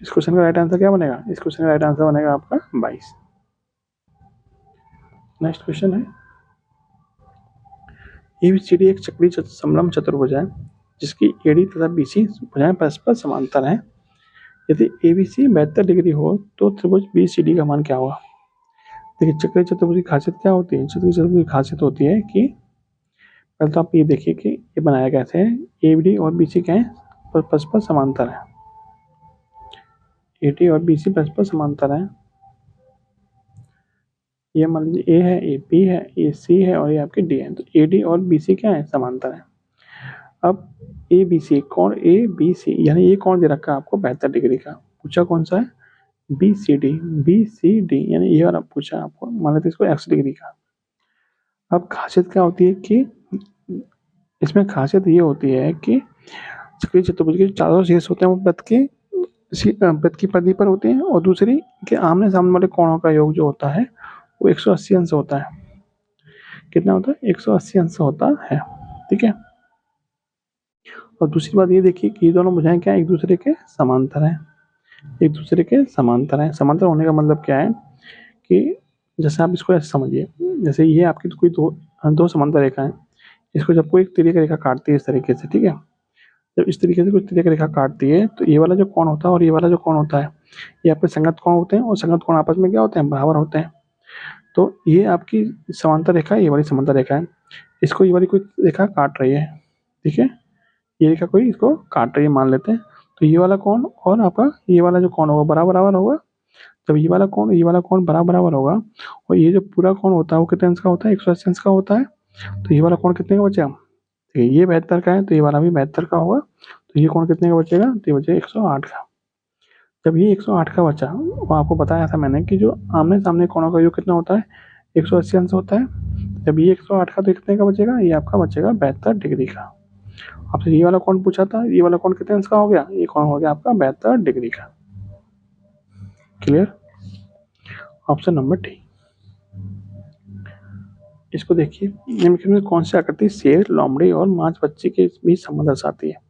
इस क्वेश्चन का राइट आंसर क्या बनेगा, इस क्वेश्चन का राइट आंसर बनेगा आपका 22। नेक्स्ट क्वेश्चन है, एबीसीडी एक चक्रीय समलंब चतुर्भुज है जिसकी एडी तथा बीसी भुजाएं परस्पर समांतर हैं। यदि एबीसी 72 डिग्री हो तो त्रिभुज बीसीडी का मान क्या होगा। देखिए चक्रीय चतुर्भुज की खासियत क्या होती है, चक्रीय चतुर्भुज की खासियत होती है कि पहले तो आप ये देखिए कि ये बनाया कैसे है, एबीडी और बीसी क्या है, परस्पर समांतर है। एडी और बीसी परस्पर समांतर है। ये मान लीजिए ए है, ए बी है, ये सी है और ये आपकी डी है। तो एडी और बीसी क्या है, समांतर है। अब ए बी सी कौन, ए बी सी यानी ये कौन दे रखा है आपको 72 डिग्री का, पूछा कौन सा है, बी सी डी यानी ये वाला पूछा आपको, मान लेते इसको x डिग्री का। अब खासियत क्या होती है कि इसमें खासियत ये होती है कि चक्रीय चतुर्भुज के चारों शेष होते हैं वो वृत्त की परिधि पर होते हैं और दूसरी के आमने सामने वाले कोणों का योग जो होता है वो 180 अंश होता है। कितना होता है, 180 अंश होता है। ठीक है। और दूसरी बात ये देखिए कि ये दोनों भुजाएं क्या एक दूसरे के समांतर हैं, एक दूसरे के समांतर हैं। समांतर होने का मतलब क्या है कि जैसे आप इसको ऐसे समझिए, जैसे ये आपकी कोई दो समांतर रेखा है, इसको जब कोई एक तिर्यक रेखा काटती है इस तरीके से, ठीक है, जब इस तरीके से कोई तिर्यक रेखा काटती है तो ये वाला जो कोण होता है और ये वाला जो कोण होता है ये आपके संगत कोण होते हैं और संगत कोण आपस में क्या होते हैं, बराबर होते हैं। तो ये आपकी समांतर रेखा, ये वाली समांतर रेखा है, इसको ये वाली कोई रेखा काट रही है, ठीक है, ये रेखा कोई इसको काट रही है मान लेते हैं। तो ये वाला कोण और आपका ये वाला जो कोण होगा बराबर होगा। जब ये वाला कोण बराबर होगा और ये जो पूरा कोण होता है वो कितने अंश का होता है, 180 अंश का होता है। तो ये वाला कोण कितने का बचेगा, ये 72 का है तो ये वाला भी 72 का होगा। तो ये कोण कितने का बचेगा, तो ये बचेगा 108 का। जब ये 108 का बचा, वो आपको बताया था मैंने कि जो आमने सामने कोणों का योग कितना होता है, 180 अंश होता है। जब ये 108 का तो कितने का बचेगा, ये आपका बचेगा 72 डिग्री का। आपसे ये वाला कोण पूछा था, ये वाला कोण कितने अंश का हो गया, ये कोण हो गया आपका 72 डिग्री का। क्लियर। Option number D. इसको देखिए, निम्नलिखित में कौन सी आकृति शेर, लोमड़ी और माछ बच्चे के बीच संबंध दर्शाती है।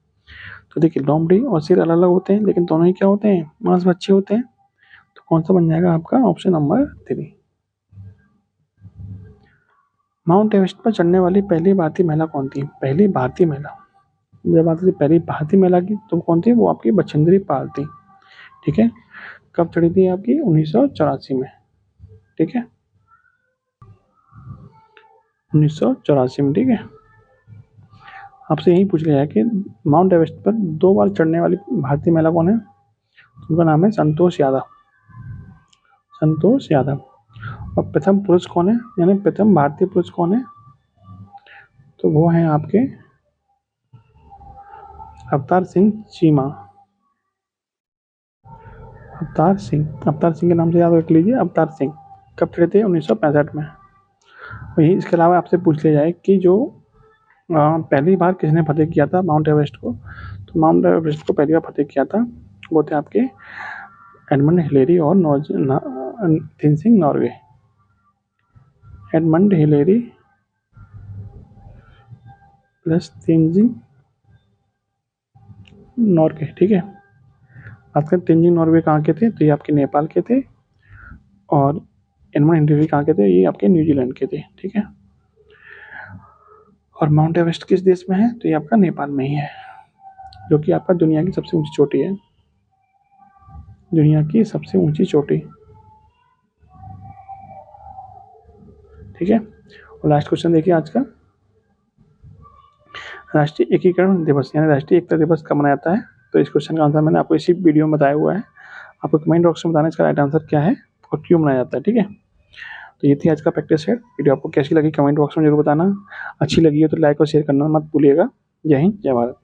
तो देखिए लोमड़ी और शेर अलग अलग होते हैं लेकिन दोनों ही क्या होते हैं, मांस बच्चे होते हैं। तो कौन सा बन जाएगा आपका ऑप्शन नंबर 3। माउंट एवरेस्ट पर चढ़ने वाली पहली भारतीय महिला कौन थी, पहली भारतीय महिला, जब बात पहली भारतीय महिला की तो कौन थी, वो आपकी बछेंद्री पाल थी। ठीक है। कब चढ़ी थी आपकी, 1984 में। ठीक है, 1984 में। ठीक है। आपसे यही पूछ लिया है कि माउंट एवरेस्ट पर 2 बार चढ़ने वाली भारतीय महिला कौन है, उनका नाम है संतोष यादव। संतोष यादव। और प्रथम पुरुष कौन है, यानी प्रथम भारतीय पुरुष कौन है, तो वो हैं आपके अवतार सिंह चीमा। अवतार सिंह के नाम से याद रख लीजिए, अवतार सिंह। कब चढ़े थे, 1965 में। वही इसके अलावा आपसे पूछ लिया जाए कि जो पहली बार किसने फतेह किया था माउंट एवरेस्ट को, तो माउंट एवरेस्ट को पहली बार फतेह किया था वो थे आपके एडमंड हिलेरी और Tenzing Norgay. Edmund Hillary plus Tenzing Norgay. ठीक है। आपके तेनजिंग नॉर्गे कहाँ के थे, तो ये आपके नेपाल के थे। और एडमंड हिलेरी कहाँ के थे, ये आपके न्यूजीलैंड के थे। ठीक है। और माउंट एवरेस्ट किस देश में है, तो ये आपका नेपाल में ही है, जो कि आपका दुनिया की सबसे ऊंची चोटी है, दुनिया की सबसे ऊंची चोटी। ठीक है। और लास्ट क्वेश्चन देखिए आज का, राष्ट्रीय एकीकरण दिवस यानी राष्ट्रीय एकता दिवस कब मनाया जाता है। तो इस क्वेश्चन का आंसर मैंने आपको इसी वीडियो में बताया हुआ है। आपको कमेंट बॉक्स में बताना इसका राइट आंसर क्या है और क्यों मनाया जाता है। ठीक है। तो ये थी आज का प्रैक्टिस सेट। वीडियो आपको कैसी लगी कमेंट बॉक्स में जरूर बताना। अच्छी लगी है तो लाइक और शेयर करना मत भूलिएगा। जय हिंद, जय भारत।